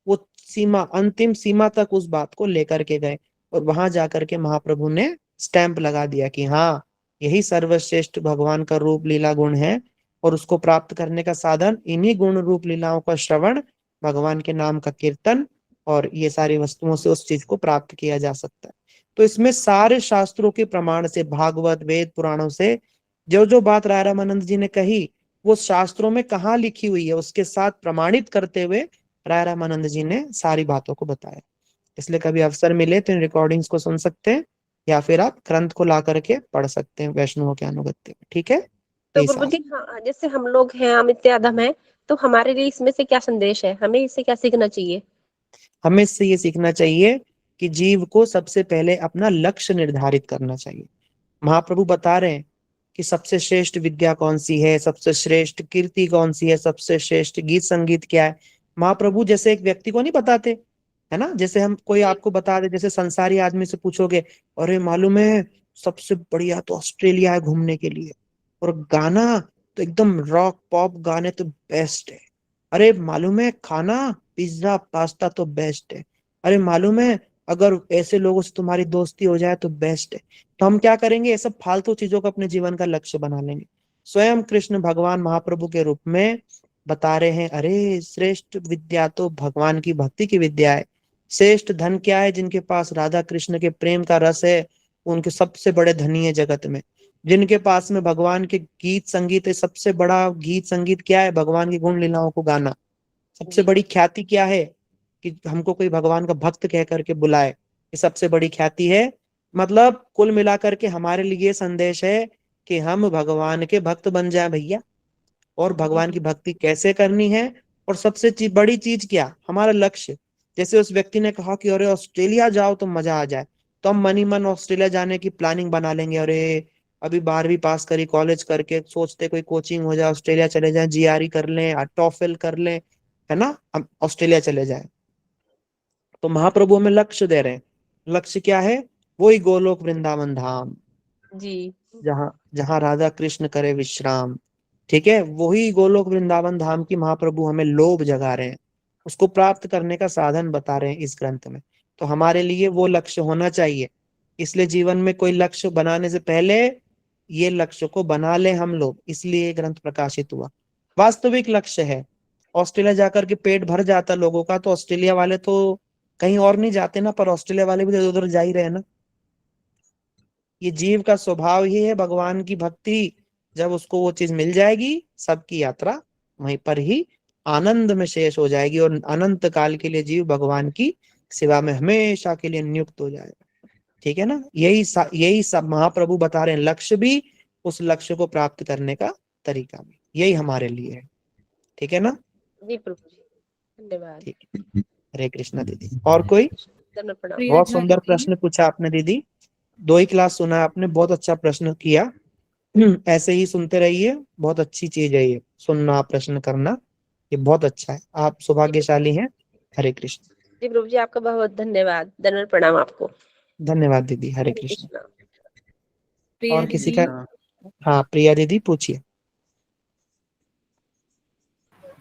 वो सीमा, अंतिम सीमा तक उस बात को लेकर के गए, और वहां जाकर के महाप्रभु ने स्टैंप लगा दिया कि हाँ, यही सर्वश्रेष्ठ भगवान का रूप लीला गुण है, और उसको प्राप्त करने का साधन इन्हीं गुण रूप लीलाओं का श्रवण, भगवान के नाम का कीर्तन, और ये सारी वस्तुओं से उस चीज को प्राप्त किया जा सकता है। तो इसमें सारे शास्त्रों के प्रमाण से, भागवत वेद पुराणों से जो जो बात राय रामानंद जी ने कही, वो शास्त्रों में कहाँ लिखी हुई है उसके साथ प्रमाणित करते हुए राय रामानंद जी ने सारी बातों को बताया। इसलिए कभी अवसर मिले तो इन रिकॉर्डिंग्स को सुन सकते हैं, या फिर आप ग्रंथ को ला करके पढ़ सकते हैं वैष्णवों के अनुगत्य में, ठीक है। तो यही प्रभु सार। जी, हाँ, जैसे हम लोग हैं, अमित अधम है, तो हमारे लिए इसमें से क्या संदेश है? हमें इससे क्या सीखना चाहिए? हमें इससे ये सीखना चाहिए कि जीव को सबसे पहले अपना लक्ष्य निर्धारित करना चाहिए। महाप्रभु बता रहे हैं कि सबसे श्रेष्ठ विद्या कौन सी है, सबसे श्रेष्ठ कीर्ति कौन सी है, सबसे श्रेष्ठ गीत संगीत क्या है। महाप्रभु जैसे एक व्यक्ति को नहीं बताते, है ना, जैसे हम कोई जी। आपको बता दे, जैसे संसारी आदमी से पूछोगे, अरे मालूम है सबसे बढ़िया तो ऑस्ट्रेलिया है घूमने के लिए, और गाना तो एकदम रॉक पॉप गाने तो बेस्ट है। अरे मालूम है खाना, पिज्जा पास्ता तो बेस्ट है। अरे मालूम है अगर ऐसे लोगों से तुम्हारी दोस्ती हो जाए तो बेस्ट है। तो हम क्या करेंगे, ये सब फालतू चीजों को अपने जीवन का लक्ष्य बना लेंगे। स्वयं कृष्ण भगवान महाप्रभु के रूप में बता रहे हैं, अरे श्रेष्ठ विद्या तो भगवान की भक्ति की विद्या है। श्रेष्ठ धन क्या है? जिनके पास राधा कृष्ण के प्रेम का रस है, उनके सबसे बड़े धनी है जगत में। जिनके पास में भगवान के गीत संगीत है, सबसे बड़ा गीत संगीत क्या है? भगवान की गुण लीलाओं को गाना। सबसे जी। बड़ी ख्याति क्या है? कि हमको कोई भगवान का भक्त कह करके बुलाए, ये सबसे बड़ी ख्याति है। मतलब कुल मिलाकर के हमारे लिए ये संदेश है कि हम भगवान के भक्त बन जाए भैया। और जी। भगवान की भक्ति कैसे करनी है, और सबसे बड़ी चीज क्या, हमारा लक्ष्य। जैसे उस व्यक्ति ने कहा कि अरे ऑस्ट्रेलिया जाओ तो मजा आ जाए, तो हम मन ही मन ऑस्ट्रेलिया जाने की प्लानिंग बना लेंगे। अरे अभी 12वीं पास करी, कॉलेज करके सोचते कोई कोचिंग हो जाए, ऑस्ट्रेलिया चले जाए, जीआरई कर लें, टॉफल कर लें। है ना, हम ऑस्ट्रेलिया चले जाए। तो महाप्रभु हमें लक्ष्य दे रहे हैं। लक्ष्य क्या है? वही गोलोक वृंदावन धाम, जी जहाँ जहाँ राधा कृष्ण करे विश्राम। ठीक है, वही गोलोक वृंदावन धाम की महाप्रभु हमें लोभ जगा रहे हैं, उसको प्राप्त करने का साधन बता रहे हैं इस ग्रंथ में। तो हमारे लिए वो लक्ष्य होना चाहिए। इसलिए जीवन में कोई लक्ष्य बनाने से पहले ये लक्ष्य को बना ले हम लोग, इसलिए ये ग्रंथ प्रकाशित हुआ। वास्तविक लक्ष्य है। ऑस्ट्रेलिया जाकर के पेट भर जाता लोगों का, तो ऑस्ट्रेलिया वाले तो कहीं और नहीं जाते ना, पर ऑस्ट्रेलिया वाले भी तो उधर जा ही रहे ना। ये जीव का स्वभाव ही है, भगवान की भक्ति जब उसको वो चीज मिल जाएगी, सबकी यात्रा वहीं पर ही आनंद में शेष हो जाएगी, और अनंत काल के लिए जीव भगवान की सेवा में हमेशा के लिए नियुक्त हो जाएगा। ठीक है ना, यही सब महाप्रभु बता रहे हैं। लक्ष्य भी, उस लक्ष्य को प्राप्त करने का तरीका भी, यही हमारे लिए है। ठीक है ना। जी प्रभु जी, धन्यवाद। ठीक है, हरे कृष्णा दीदी। और कोई? धन्यवाद, प्रणाम। प्रिया बहुत सुंदर दीदी। प्रश्न पूछा आपने दीदी, 2 ही क्लास सुना आपने, बहुत अच्छा प्रश्न किया। ऐसे ही सुनते रहिए, बहुत अच्छी चीज है ये सुनना, प्रश्न करना, ये बहुत अच्छा है, आप सौभाग्यशाली हैं। हरे कृष्ण। जी प्रभु जी, आपका बहुत बहुत धन्यवाद, धन्यवाद, प्रणाम आपको। धन्यवाद दीदी, हरे हरे कृष्ण। कृष्णा। प्रिया और किसी दीदी। का? हाँ प्रिया दीदी पूछिए।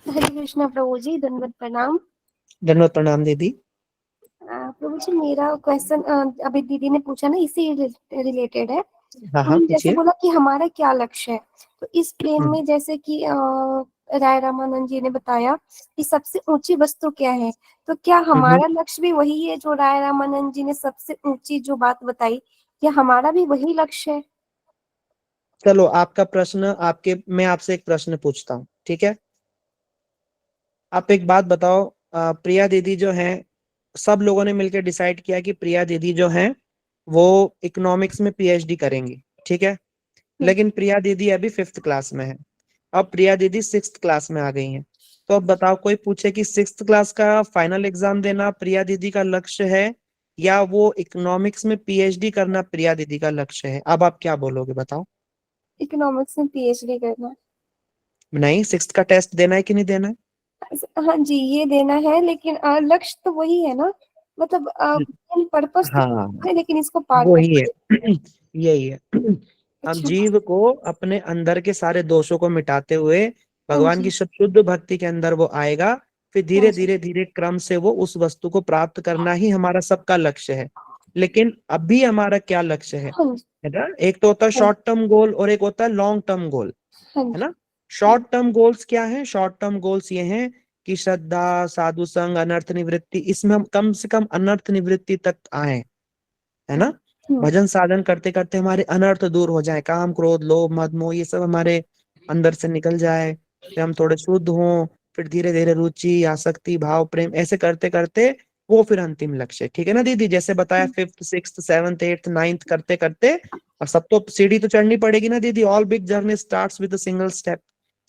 हरे कृष्णा प्रभु जी, दंडवत प्रणाम। धन्यवाद, प्रणाम दीदी। प्रभु जी, मेरा क्वेश्चन अभी दीदी ने पूछा ना, इसी रिलेटेड है। हाँ हाँ हम जैसे पूछिए। बोला कि हमारा क्या लक्ष्य है, तो इस प्रेम हम्म, में जैसे कि राय रामानंद जी ने बताया कि सबसे ऊंची वस्तु क्या है, तो क्या हम्म। हमारा लक्ष्य भी वही है जो राय रामानंद जी ने सबसे ऊंची जो बात बताई, क्या हमारा भी वही लक्ष्य है? चलो आपका प्रश्न, मैं आपसे एक प्रश्न पूछता हूँ, ठीक है। आप एक बात बताओ, प्रिया दीदी जो है, सब लोगों ने मिलकर डिसाइड किया कि प्रिया दीदी जो है वो इकोनॉमिक्स में पीएचडी करेंगी, ठीक है। हम्म, लेकिन प्रिया दीदी अभी 5th क्लास में है, अब प्रिया दीदी 6th क्लास में आ गई हैं। तो अब बताओ, कोई पूछे कि 6th क्लास का फाइनल एग्जाम देना प्रिया दीदी का लक्ष्य है, या वो इकोनॉमिक्स में पीएचडी करना प्रिया दीदी का लक्ष्य है? अब आप क्या बोलोगे बताओ। इकोनॉमिक्स में पीएचडी करना। नहीं, 6th का टेस्ट देना है कि नहीं देना हाँ जी, ये देना है, लेकिन लक्ष्य तो वही है ना, मतलब है? पर्पस तो हाँ, है, लेकिन इसको पार वो ही करना है। है। यही है। हम अच्छा। जीव को अपने अंदर के सारे दोषों को मिटाते हुए हाँ भगवान की जी। शुद्ध भक्ति के अंदर वो आएगा, फिर हाँ धीरे जी। धीरे धीरे क्रम से वो उस वस्तु को प्राप्त करना ही हमारा सबका लक्ष्य है। लेकिन अभी हमारा क्या लक्ष्य हाँ जी। है ना? एक तो होता है हाँ शॉर्ट टर्म गोल और एक होता है लॉन्ग टर्म गोल, हाँ है जी। ना। शॉर्ट टर्म गोल्स क्या है? शॉर्ट टर्म गोल्स ये हैं कि श्रद्धा, साधु संग, अनर्थ निवृत्ति, इसमें हम कम से कम अनर्थ निवृत्ति तक आए, है ना। हम्म, भजन साधन करते करते हमारे अनर्थ दूर हो जाए, काम क्रोध लोभ मद मोह ये सब हमारे अंदर से निकल जाए, फिर हम थोड़े शुद्ध हों, फिर धीरे धीरे रुचि, आसक्ति, भाव, प्रेम, ऐसे करते करते वो फिर अंतिम लक्ष्य है। ठीक है ना दीदी, जैसे बताया 5th 6th 7th 8th 9th करते करते, और सब तो सीढ़ी तो चढ़नी पड़ेगी ना दीदी। All big journey starts with a single step.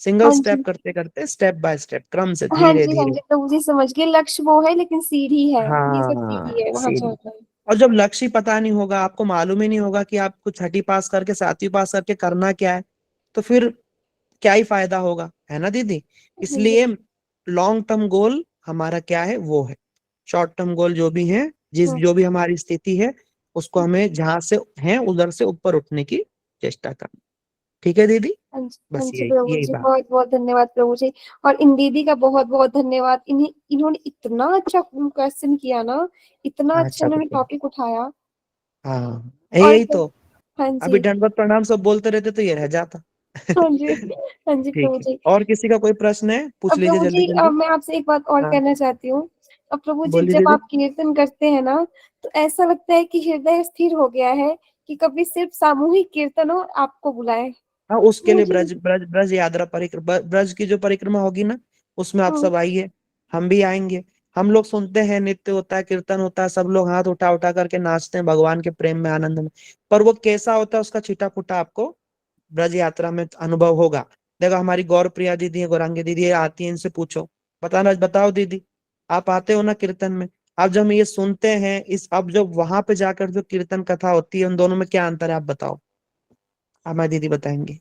Single हाँ स्टेप जी। करते करते, स्टेप बाय स्टेप, क्रम से हाँ धीरे जी। हाँ धीरे। जी, प्रभु जी समझ गए, लक्ष्य वो है लेकिन सीढ़ी है, ये सब सीढ़ी हाँ है, वहां सीढ़ी। चलना है। और जब लक्ष्य ही पता नहीं होगा, आपको मालूम ही नहीं होगा कि आपको 6ठी पास करके 7वीं पास करके करना क्या है, तो फिर क्या ही फायदा होगा, है ना दीदी। हाँ जी। इसलिए लॉन्ग टर्म गोल हमारा क्या है, वो है। शॉर्ट टर्म गोल जो भी है, हाँ जो भी हमारी स्थिति है, उसको हमें जहां से है उधर से ऊपर उठने की चेष्टा करना। ठीक है दीदी, जी। हाँ बस जी यही प्रभु यही जी, बात। बहुत बहुत धन्यवाद प्रभु जी। और इन दीदी का बहुत बहुत धन्यवाद, इन्होंने इतना अच्छा क्वेश्चन किया ना, इतना अच्छा अच्छा तो इन्होंने क्या? टॉपिक उठाया। हाँ और यही तो। हाँ अभी जी। दंडवत प्रणाम सब बोलते रहते तो ये रह जाता। हाँ जी। हाँ जी ठीक प्रभु है, जी। और किसी का कोई प्रश्न है पूछ अब लीजिए प्रभु जल्दी जी, जल्दी। मैं आपसे एक बात और हाँ कहना चाहती हूँ। अब प्रभु जी, बोलिए जब दीदी। आप कीर्तन करते हैं ना, तो ऐसा लगता है कि हृदय स्थिर हो गया है, कि कभी सिर्फ सामूहिक कीर्तन हो, आपको बुलाए। हाँ उसके लिए मुझे। ब्रज ब्रज ब्रज यात्रा परिक्रमा, ब्रज की जो परिक्रमा होगी ना, उसमें आप हाँ। सब आइए, हम भी आएंगे। हम लोग सुनते हैं, नृत्य होता है, कीर्तन होता है, सब लोग हाथ उठा उठा करके नाचते हैं भगवान के प्रेम में, आनंद में। पर वो कैसा होता है, उसका छिटा फुटा आपको ब्रज यात्रा में अनुभव होगा। देखो हमारी गौर प्रिया दीदी है, गौरांगी दीदी है, आती है, इनसे पूछो। बताना, बताओ दीदी, आप आते हो ना कीर्तन में? आप जब हम ये सुनते हैं, इस अब जब वहां पे जाकर जो कीर्तन कथा होती है, उन दोनों में क्या अंतर है, आप बताओ। हमारी दीदी बताएंगे।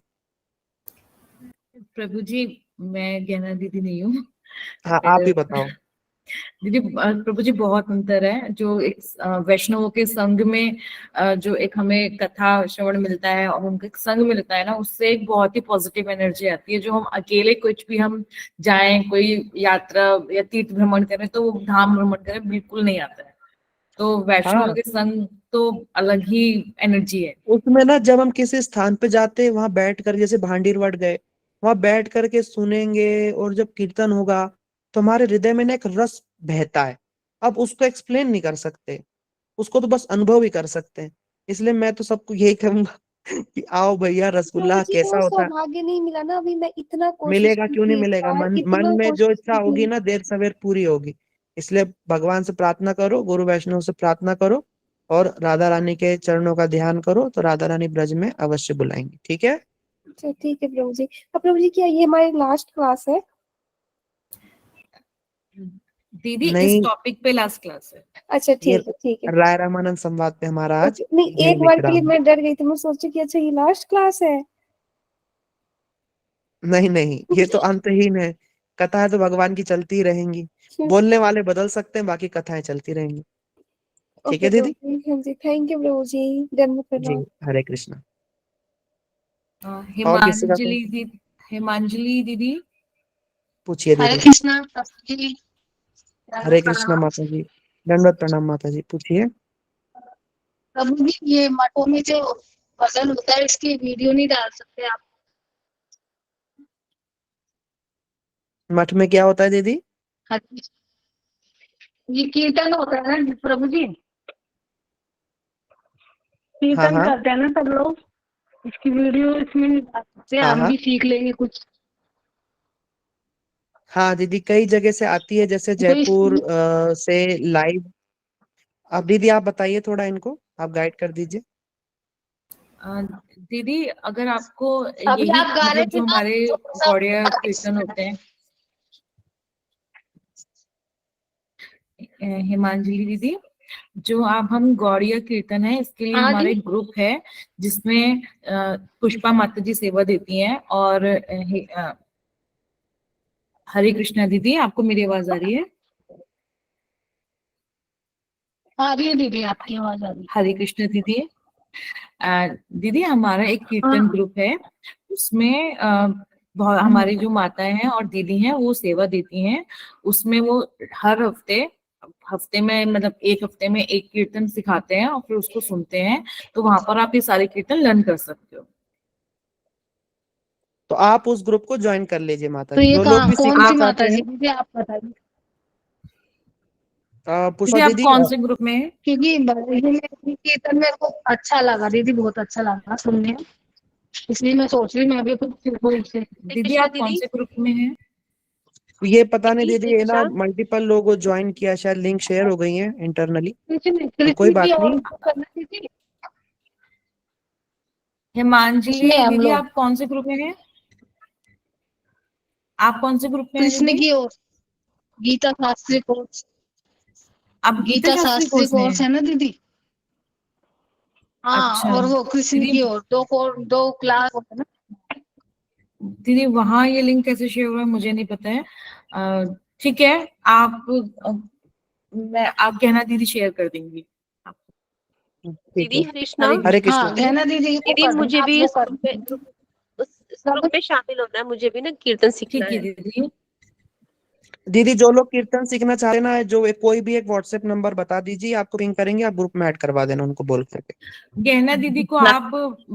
प्रभु जी, मैं ज्ञाना दीदी नहीं हूँ। हाँ आप ही बताओ। दीदी प्रभु जी बहुत अंतर है जो एक वैष्णवों के संग में जो एक हमें कथा श्रवण मिलता है और उनके संग मिलता है ना, उससे एक बहुत ही पॉजिटिव एनर्जी आती है। जो हम अकेले कुछ भी हम जाएं, कोई यात्रा या तीर्थ भ्रमण करें तो वो धाम भ्रमण करें, बिल्कुल नहीं आता है। तो वैष्णव हाँ के संग तो अलग ही एनर्जी है। उसमें ना जब हम किसी स्थान पे जाते हैं वहां बैठ कर, जैसे भांडीरवट गए, वहां बैठ करके सुनेंगे और जब कीर्तन होगा तो हमारे हृदय में ना एक रस बहता है। अब उसको एक्सप्लेन नहीं कर सकते, उसको तो बस अनुभव ही कर सकते हैं। इसलिए मैं तो सबको यही कहूंगा कि आओ भैया, प्रभु रसगुल्ला जी वो कैसा होता है। सौभाग्य नहीं मिला ना अभी, मैं इतना कोशिश मिलेगा, की क्यों नहीं थी इस मिलेगा, बार, मन मन इतना में जो कोशिश इच्छा की होगी थी। ना देर सवेर पूरी होगी। इसलिए भगवान से प्रार्थना करो, गुरु वैष्णव से प्रार्थना करो और राधा रानी के चरणों का ध्यान करो, तो राधा रानी ब्रज में अवश्य बुलाएंगी। ठीक है। अच्छा ठीक है प्रभु जी। अब प्रभु जी क्या ये हमारी लास्ट क्लास है? दीदी इस नहीं, टॉपिक पे लास्ट क्लास है। अच्छा ये ठीक है ठीक है। राय रामानंद संवाद पे हमारा आज ओके, नहीं यही एक बार के लिए विश्राम। मैं डर गई थी, मैं सोची कि अच्छा ये लास्ट क्लास है। नहीं नहीं, ये तो अंतहीन है। कथाएं तो भगवान की चलती ही रहेंगी। बोलने वाले बदल सकते हैं, बाकी कथाएं चलती रहेंगी। ठीक ओके है प्रभु दीदी। जी, हाँ जी, थैंक यू प्रभु जी, धन्यवाद जी, प्रणाम। हरे कृष्णा। और किसी का कोई हिमांजलि दीदी पूछिए हरे दीदी। कृष्णा प्रभु जी। हरे कृष्णा माता जी, दंडवत प्रणाम माता जी, पूछिए। प्रभु जी ये मठों में जो भजन होता है इसकी वीडियो नहीं डाल सकते आप? मठ में क्या होता है दीदी? हरे ये कीर्तन होता है ना प्रभु जी, हाँ कीर्तन हाँ करते हैं ना सब लोग, इसकी वीडियो इसमें नहीं डाल सकते, हाँ हम हाँ भी सीख लेंगे कुछ। हाँ दीदी, कई जगह से आती है, जैसे तो इस जयपुर से लाइव। अब दीदी आप बताइए, थोड़ा इनको आप गाइड कर दीजिए। दीदी अगर आपको अभी यही आप गा रहे मतलब थे जो ना हमारे तो गौड़िया सब कीर्तन होते हैं, हिमांजलि दीदी जो आप हम गौड़िया कीर्तन है इसके लिए हाँ हमारे जी। ग्रुप है जिसमें पुष्पा माता जी सेवा देती हैं और हरे कृष्णा दीदी, आपको मेरी आवाज आ रही है? हाँ रही है दीदी, आपकी आवाज आ रही हरे कृष्ण दीदी। दीदी हमारा एक है। कीर्तन हाँ ग्रुप है, उसमें बहुत हमारी जो माताएं हैं और दीदी हैं वो सेवा देती हैं। उसमें वो हर हफ्ते हफ्ते में मतलब एक हफ्ते में एक कीर्तन सिखाते हैं और फिर उसको सुनते हैं। तो वहां पर आप ये सारे कीर्तन लर्न कर सकते हो। तो आप उस ग्रुप को ज्वाइन कर लीजिए माता तो जी, ये जो लोग कहाँ भी कौन सीखना सी चाहते माता हैं। जी दीदी आप बताइए, पुष्पा दीदी आप दीदी कौन से ग्रुप में हैं? क्योंकि कीर्तन मेरे को अच्छा लगा दीदी, बहुत अच्छा लगा सुनने में, इसलिए मैं सोच रही हूँ मैं भी कुछ सीखूं इससे। दीदी आप कौन से ग्रुप में हैं? ये पता नहीं दीदी दीदी, ये ना दीक्षा, मल्टीपल लोगों ज्वाइन किया, शायद लिंक शेयर हो गई है इंटरनली। कृष्ण तो कोई कृष्ण की बात और नहीं। करना दीदी, उसमें हिमांजलि हम दीदी लोग आप कौन से ग्रुप में हैं? आप कौन से ग्रुप में हैं कृष्ण दीदी? की ओर, गीता शास्त्री कोर्स, आप गीता गीता शास्त्री शास्त्री कोर्स में कोर्स हैं? है ना दीदी। हाँ अच्छा और वो कृष्ण दीदी, की ओर दो क्लास होते हैं ना। दीदी वहां ये लिंक कैसे शेयर हुआ है मुझे नहीं पता है। ठीक है, आप कहना दीदी शेयर कर देंगी। ठीक दीदी है। कृष्णा, हरे हरे कृष्ण कृष्णा हाँ दीदी। कहना दीदी को दीदी कर मुझे देना, आप भी वो इस कर ग्रुप में देना। उस ग्रुप में शामिल होना है, मुझे भी ना कीर्तन सीखना ठीक है है। दीदी। दीदी जो लोग कीर्तन सीखना चाह रहे ना, कोई भी एक व्हाट्सएप नंबर बता दीजिए, आपको पिंग करेंगे, आप ग्रुप में ऐड करवा देना उनको बोल करके। गहना दीदी को ना- आप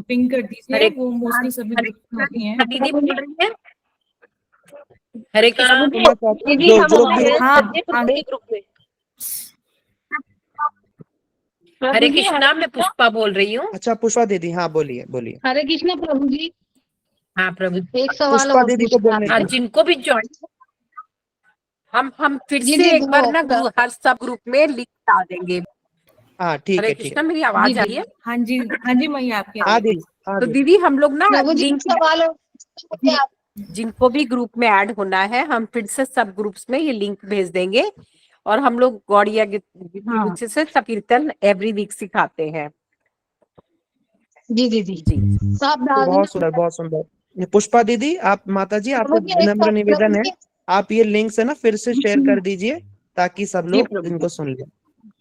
पिंग कर दीजिए, हरे वो मोस्टली सभी हरे ग्रुप में होती हैं। दीदी बोल रही है, हरे कृष्णा सुनना चाहते हैं दीदी, जो हम जो लोग भी हैं हाँ संजय हाँ प्रभु के ग्रुप में। प्रभु हरे जी कृष्णा, मैं पुष्पा बोल रही हूँ। अच्छा पुष्पा दीदी, हाँ बोलिए बोलिए। हरे कृष्ण प्रभु जी, हाँ प्रभु। एक सवाल पुष्पा और दीदी को पूछना बोलने हाँ, था दो। जिनको भी ज्वाइन, हम फिर जी। से जी एक बार वो ना हर सब ग्रुप में लिंक डाल देंगे। हाँ ठीक हरे है ठीक है। कृष्णा, मेरी जी आवाज आ रही है? दीदी। हाँ जी, हाँ जी मैं आपकी आ हाँ रही है। दीदी, हाँ तो दीदी। दीदी हम लोग ना प्रभु जी एक लिंक, सवाल और पूछते आप, जिनको भी ग्रुप में ऐड होना है हम फिर से सब ग्रुप्स में ये लिंक भेज देंगे और हम लोग गौड़िया हाँ से सब कीर्तन एवरी वीक सिखाते हैं। जी दीदी, जी तो आप डाल बहुत देना। सुंदर बहुत सुंदर। पुष्पा दीदी, आप माता जी, आपसे प्रभु जी एक नम्र प्रभु निवेदन है, जी आप ये लिंक से ना फिर से शेयर कर दीजिए ताकि सब जी लोग प्रभु इनको सुन ले।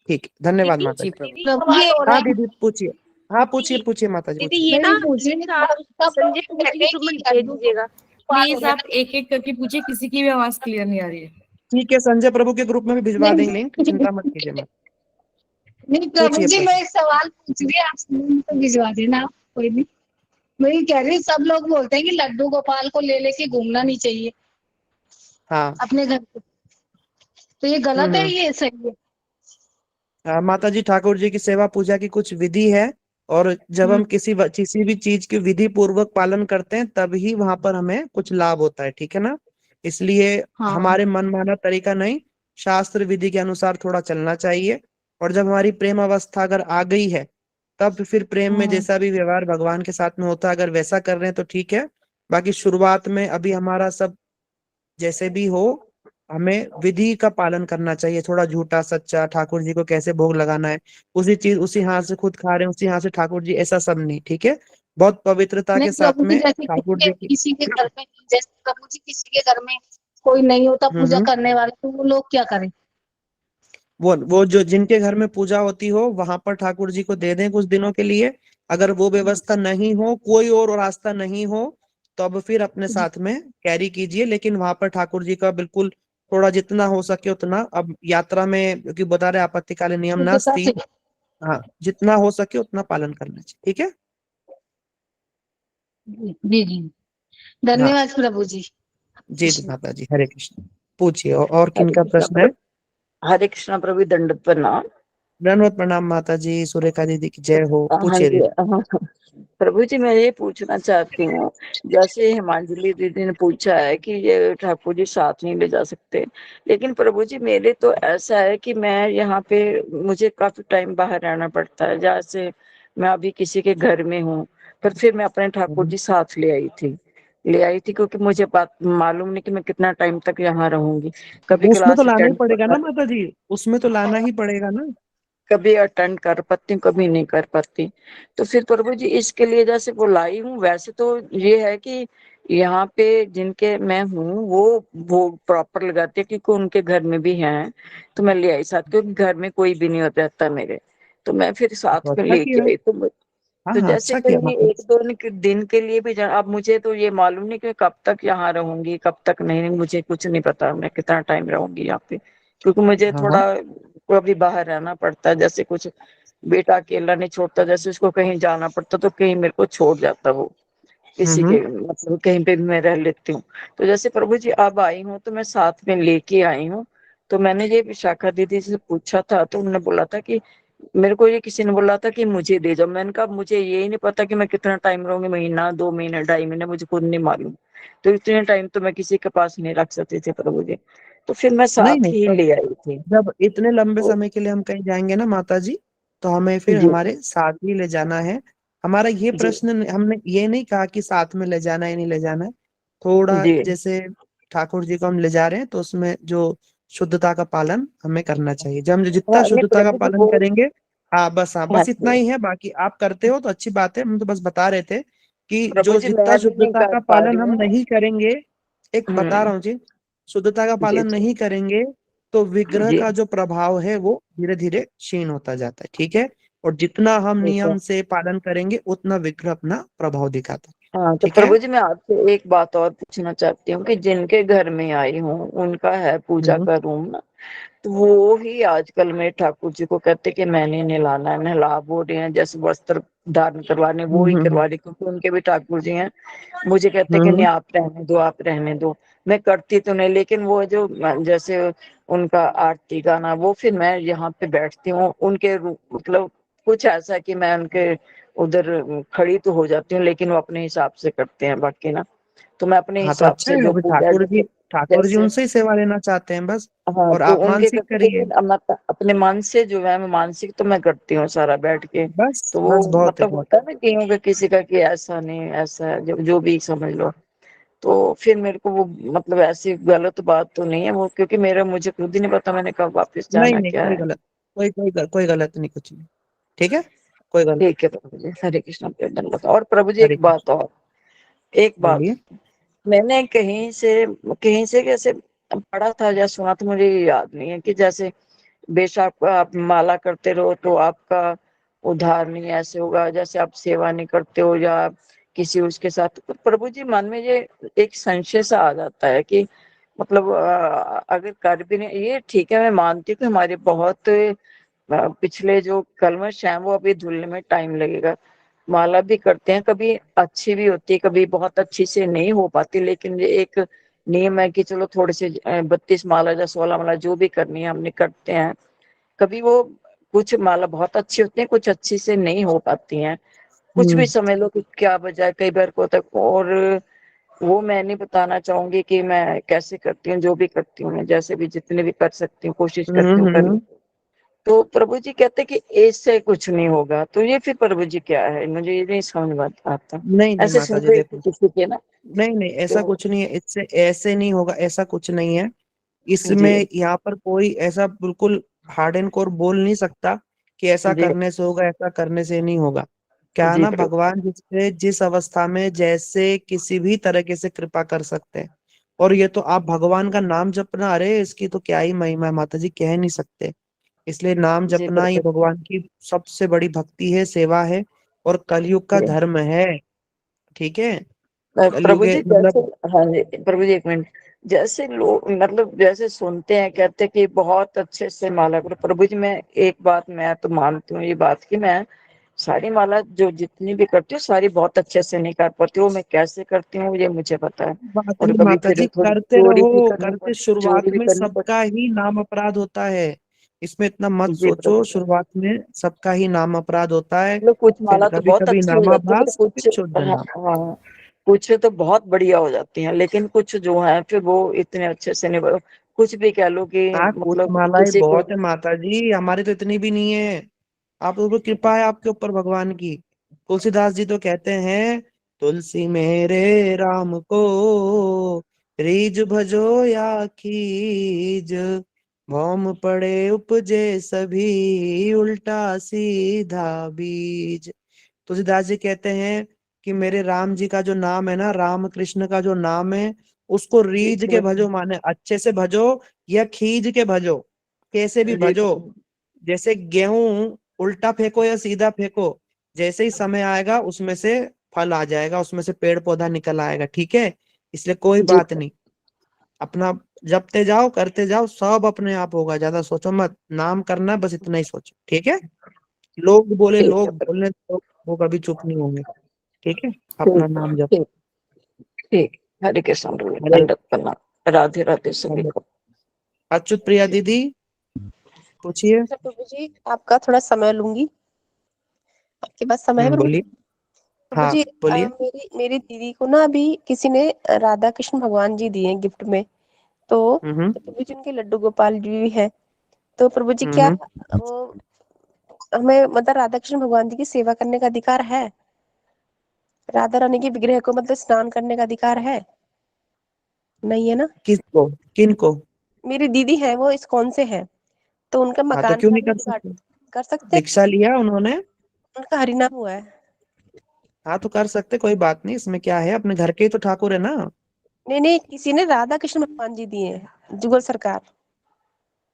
ठीक है, धन्यवाद माता जी जी। प्रभु। प्रभु जी हो रहा हाँ है दीदी पूछिए, हाँ पूछिए माता जी दीदी पूछिए। ये ना नहीं मुझे लिंक आप सब संजय लोग प्रभु जी कहते के हैं ग्रुप में कि भेज लड्डू दीजिएगा। प्लीज आप एक एक करके पूछिए, किसी की भी आवाज क्लियर नहीं आ रही है। ठीक है, संजय प्रभु के ग्रुप में भी भिजवा देंगे लिंक, नहीं चिंता मत कीजिए मत। नहीं प्रभु पूछिए जी, प्रश्न। मैं एक सवाल पूछ रही, आप स्क्रीन पे भिजवा देना आप, कोई नहीं। मैं ये कह रही हूँ, सब लोग बोलते हैं कि लड्डू गोपाल को ले लेके घूमना नहीं चाहिए हाँ। अपने घर पे, तो ये गलत है, ये सही है? माता जी ठाकुर जी की सेवा पूजा की कुछ विधि है, और जब हम किसी भी चीज की विधि पूर्वक पालन करते हैं तभी वहां पर हमें कुछ लाभ होता है, ठीक है ना। इसलिए हाँ हमारे मनमाना तरीका नहीं, शास्त्र विधि के अनुसार थोड़ा चलना चाहिए। और जब हमारी प्रेम अवस्था अगर आ गई है, तब फिर प्रेम में हाँ जैसा भी व्यवहार भगवान के साथ में होता है, अगर वैसा कर रहे हैं तो ठीक है। बाकी शुरुआत में अभी हमारा सब जैसे भी हो, हमें विधि का पालन करना चाहिए। थोड़ा झूठा सच्चा ठाकुर जी को कैसे भोग लगाना है, उसी चीज उसी हाथ से खुद खा रहे हैं उसी हाथ से ठाकुर जी, ऐसा सब नहीं, ठीक है। बहुत पवित्रता नहीं के साथ प्रभु जी, में जैसे ठाकुर जी की। किसी के घर में, जैसे प्रभु जी किसी के घर में कोई नहीं होता पूजा हम्म। करने वाला, तो वो लोग क्या करें? वो जो जिनके घर में पूजा होती हो वहां पर ठाकुर जी को दे दें कुछ दिनों के लिए। अगर वो व्यवस्था नहीं हो, कोई और रास्ता नहीं हो, तो अब फिर अपने जी साथ में कैरी कीजिए, लेकिन वहां पर ठाकुर जी का बिल्कुल थोड़ा जितना हो सके उतना, अब यात्रा में क्योंकि बता रहे आपत्तिकालीन नियम शुद्धता नास्ति। से। हाँ, जितना हो सके उतना पालन करना चाहिए, ठीक है। जी जी, हाँ धन्यवाद प्रभु जी। जी माता जी, हरे कृष्ण। पूछिए और किन हरे का कृष्णा प्रश्न है। हरे कृष्णा प्रभु, दंडवत प्रणाम। धन्यवाद, प्रणाम माता जी, सुरेखा दीदी की जय हो। हाँ पूछिए जी, दीदी। हाँ। प्रभु जी, मैं ये पूछना चाहती हूँ, जैसे हिमांजलि दीदी ने पूछा है कि ये ठाकुर जी साथ नहीं ले जा सकते, लेकिन प्रभु जी मेरे तो ऐसा है कि मैं यहाँ पे, मुझे काफी टाइम बाहर रहना पड़ता है। जैसे मैं अभी किसी के घर में हूँ, पर फिर मैं अपने ठाकुर जी साथ ले आई थी क्योंकि मुझे बात मालूम नहीं कि मैं कितना टाइम तक यहाँ रहूंगी। कभी उसमें तो क्लास लाना ही अटेंड पड़ेगा ना माता जी, उसमें तो लाना ही पड़ेगा ना। कभी अटेंड कर पाती हूँ, कभी नहीं कर पाती। तो फिर प्रभु जी इसके लिए जैसे बुलाई हूँ, वैसे तो ये है कि यहाँ पे जिनके मैं हूँ वो प्रॉपर लगाते हैं, क्योंकि उनके घर में भी हैं, तो मैं ले आई साथ, क्योंकि घर में कोई भी नहीं होता रहता मेरे, तो मैं फिर तो साथ में अच्छा लेके किया। आई। हाँ तो हाँ, जैसे अच्छा किया कहीं माता जी। एक दो दिन के लिए भी अब मुझे तो ये मालूम नहीं कि कब तक यहाँ रहूंगी, कब तक नहीं, मुझे कुछ नहीं पता मैं कितना टाइम रहूंगी यहाँ पे, क्योंकि मुझे हाँ हाँ। थोड़ा कभी बाहर रहना पड़ता है। जैसे कुछ बेटा अकेला नहीं छोड़ता, जैसे उसको कहीं जाना पड़ता तो कहीं मेरे को छोड़ जाता वो, किसी हम्म। के मतलब कहीं पे भी मैं रह लेती हूँ। तो जैसे प्रभु जी अब आई हूँ तो मैं साथ में लेके आई हूँ। तो मैंने ये विशाखा दीदी से पूछा था, तो उन्होंने बोला था कि मेरे को ये किसी ने बोला था कि मुझे दे जाओ। मैंने कहा मुझे ये ही नहीं पता कि मैं कितना टाइम रहूंगी, महीना 2 महीने 2.5 महीने, मुझे खुद नहीं मालूम। तो इतने टाइम तो मैं किसी के पास नहीं रख सकती थी प्रभु जी, तो फिर मैं नहीं साथ नहीं, ही तो ले आई थी। जब इतने लंबे तो समय के लिए हम कहीं जाएंगे ना माता जी, तो हमें फिर जी हमारे साथ ही ले जाना है। हमारा ये जी प्रश्न हमने ये नहीं कहा कि साथ में ले जाना है नहीं ले जाना है। थोड़ा जी। जैसे ठाकुर जी को हम ले जा रहे हैं तो उसमें जो शुद्धता का पालन हमें करना चाहिए, जब हम जो जितना हाँ नहीं शुद्धता का प्रभु जी पालन वो, करेंगे। हाँ बस, हाँ हाँ बस इतना जी ही है, बाकी आप करते हो तो अच्छी बात है, हम तो बस बता रहे थे कि प्रभु जो जी जितना मैं भी नहीं शुद्धता कर का पा रही पालन हम हूँ। नहीं करेंगे, एक बता हम्म। रहा हूँ जी, शुद्धता का जी पालन जी नहीं करेंगे तो विग्रह जी। का जो प्रभाव है वो धीरे धीरे क्षीण होता जाता है, ठीक है। और जितना हम ठीक है। नियम से पालन करेंगे उतना विग्रह अपना प्रभाव दिखाता है, हाँ तो ठीक है। प्रभु जी मैं आपसे एक बात और पूछना चाहती हूँ कि जिनके घर में आई हूँ उनका है पूजा हम्म। का रूम ना, तो वो ही आजकल में ठाकुर जी को कहते कि मैंने नहलाना है, नहला वो रहे हैं, जैसे वस्त्र धारण करवाने वो ही हम्म। करवा रहे, क्योंकि उनके भी ठाकुर जी हैं। मुझे कहते कि नहीं हम्म। आप रहने दो, आप रहने दो। मैं करती तो नहीं, लेकिन वो जो जैसे उनका आरती गाना वो फिर मैं यहाँ पे बैठती हूँ उनके मतलब कुछ ऐसा कि मैं उनके उधर खड़ी तो हो जाती हूँ, लेकिन वो अपने हिसाब से करते हैं बाकी ना, तो मैं अपने हाँ तो हिसाब अच्छा से है, जो अभी पूजा ठाकुर जी जैसे, उनसे ही सेवा लेना चाहते हैं बस। हाँ और तो आप उनके मानसिक करते, करिए। लेकिन अपने मन से जो है मैं मानसिक तो मैं करती हूँ सारा बैठ के। बस तो वो बस, बहुत है मतलब बहुत होता है ना कि होगा किसी का कि ऐसा नहीं ऐसा है, जो भी समझ लो। तो फिर मेरे को वो मतलब ऐसी गलत बात तो नहीं है वो, क्योंकि मेरा मुझे खुद ही नहीं पता मैंने कब वापस है। नहीं जाना नहीं, क्या कोई है। गलत, कोई गलत नहीं, कुछ नहीं, ठीक है, कोई गलत। ठीक है प्रभु जी, हरे कृष्ण धन्यवाद। और प्रभु जी हरे एक बात, कृष्ण। बोलिए। मैंने कहीं से कैसे पढ़ा था या सुना था, मुझे याद नहीं है, कि जैसे बेशक आप माला करते रहो तो आपका उद्धार नहीं ऐसे होगा, जैसे आप सेवा नहीं करते हो या किसी उसके साथ। तो प्रभु जी मन में ये एक संशय सा आ जाता है कि मतलब अगर कर भी नहीं, ये ठीक है, मैं मानती हूँ कि हमारे बहुत पिछले जो कलमश हैं वो अभी धुलने में टाइम लगेगा। माला भी करते हैं, कभी अच्छी भी होती है, कभी बहुत अच्छी से नहीं हो पाती, लेकिन ये एक नियम है कि चलो थोड़े से 32 माला या 16 माला जो भी करनी है हमने करते हैं। कभी वो कुछ माला बहुत अच्छी होती है, कुछ अच्छी से नहीं हो पाती हैं, कुछ भी समझ लो कि क्या वजह है, कई बार को तक। और वो मैं नहीं बताना चाहूंगी कि मैं कैसे करती हूँ, जो भी करती हूँ मैं, जैसे भी जितने भी कर सकती हूँ कोशिश करती हूँ करने। तो प्रभु जी कहते कि इससे कुछ नहीं होगा, तो ये फिर प्रभु जी क्या है, मुझे ये नहीं समझ में आता। नहीं नहीं ऐसे माता जी सुनते देखो, किसी के ना। नहीं नहीं ऐसा तो कुछ नहीं है, इससे ऐसे नहीं होगा, ऐसा कुछ नहीं है जी इसमें। यहाँ पर कोई ऐसा बिल्कुल हार्ड एंड कोर बोल नहीं सकता कि ऐसा जी करने से होगा, ऐसा करने से नहीं होगा। क्या है जी ना, प्रभु भगवान जिससे जिस अवस्था में जैसे किसी भी तरीके से कृपा कर सकते हैं। और ये तो आप भगवान का नाम जपना, अरे इसकी तो क्या ही महिमा है माता जी, कह नहीं सकते। इसलिए नाम जी जपना ये प्रभु भगवान की सबसे बड़ी भक्ति है, सेवा है, और कलयुग का जी। धर्म है। ठीक है। कलयुग प्रभु जी जैसे, मतलब हाँ जी प्रभु जी एक मिनट, जैसे लोग मतलब जैसे सुनते हैं कहते हैं कि बहुत अच्छे से माला करो। प्रभु जी मैं एक बात मैं तो मानती हूँ ये बात कि मैं सारी माला जो जितनी भी करती हूँ सारी बहुत अच्छे से नहीं कर पाती हूँ। मैं कैसे करती हूँ ये मुझे पता है। बात और नहीं कभी माता फिर जी, थोड़ी करते चोरी भी रहो, करनी करते पड़ती, चोरी शुरुआत भी में करनी सबका ही नाम अपराध होता है। इसमें इतना मत पड़ती। जी सोचो, प्रभु जी। शुरुआत में सबका ही नाम अपराध होता है। मतलब कुछ फिर माला तो कभी बहुत कभी अच्छी हो जाती है, पर नामाभास, फिर कुछ, शुद्ध हाँ नाम। हाँ, कुछ तो बहुत बढ़िया हो जाती हैं, लेकिन कुछ जो है फिर वो इतने अच्छे से नहीं कुछ भी कह लो कि हाँ कुछ मतलब मालाएं किसी को। बहुत है माता जी, हमारी तो इतनी भी नहीं है। आप लोगों की कृपा है आपके ऊपर भगवान की। तुलसीदास जी तो कहते हैं, तुलसी मेरे राम को रीज भजो या खीज, भौम पड़े उपजे सभी उल्टा सीधा बीज। तुलसीदास जी कहते हैं कि मेरे राम जी का जो नाम है ना, राम कृष्ण का जो नाम है, उसको जी रीझ के भजो, माने अच्छे से भजो या खींच के भजो, कैसे भी जी भजो। जैसे गेहूं उल्टा फेंको या सीधा फेंको, जैसे ही समय आएगा उसमें से फल आ जाएगा, उसमें से पेड़ पौधा निकल आएगा। ठीक है। इसलिए कोई जी बात नहीं, अपना जपते जाओ, करते जाओ, सब अपने आप होगा। ज्यादा सोचो मत, नाम करना है बस, इतना ही सोचो। ठीक है। लोग बोले, ठीक है लोग बोलने तो वो कभी चुप नहीं होंगे। ठीक है। अपना ठीक है नाम जप। ठीक ठीक। हरे कृष्ण प्रभु, हरे दंडवत प्रणाम। राधे राधे सभी हरे। को। अच्युत प्रिया दीदी पूछिए। अच्छा प्रभु जी, आपका थोड़ा समय लूंगी, आपके पास समय है प्रभु जी? बोलिए। प्रभु हाँ जी बोलिए। मेरी मेरी दीदी को ना अभी किसी ने राधा कृष्ण भगवान जी दिए हैं गिफ्ट में। हम्म तो प्रभु जी उनके लड्डू गोपाल जी भी है। तो प्रभु जी क्या हम्म वो हमें मतलब राधा कृष्ण भगवान जी की सेवा करने का अधिकार है? राधा रानी के विग्रह को मतलब स्नान करने का अधिकार है? नहीं है ना? किसको? किनको? मेरी दीदी है, वो इस्कॉन से है, तो उनका हाँ तो मकान क्यों का नहीं भी कर उद्घाटन सकते? कर सकते हैं? दीक्षा लिया उन्होंने। उनका हरिनाम हुआ है। हाँ तो कर सकते, कोई बात नहीं, इसमें क्या है, अपने घर के ही तो ठाकुर है ना। नहीं नहीं, किसी ने राधा कृष्ण भगवान जी दिए हैं, जुगल सरकार।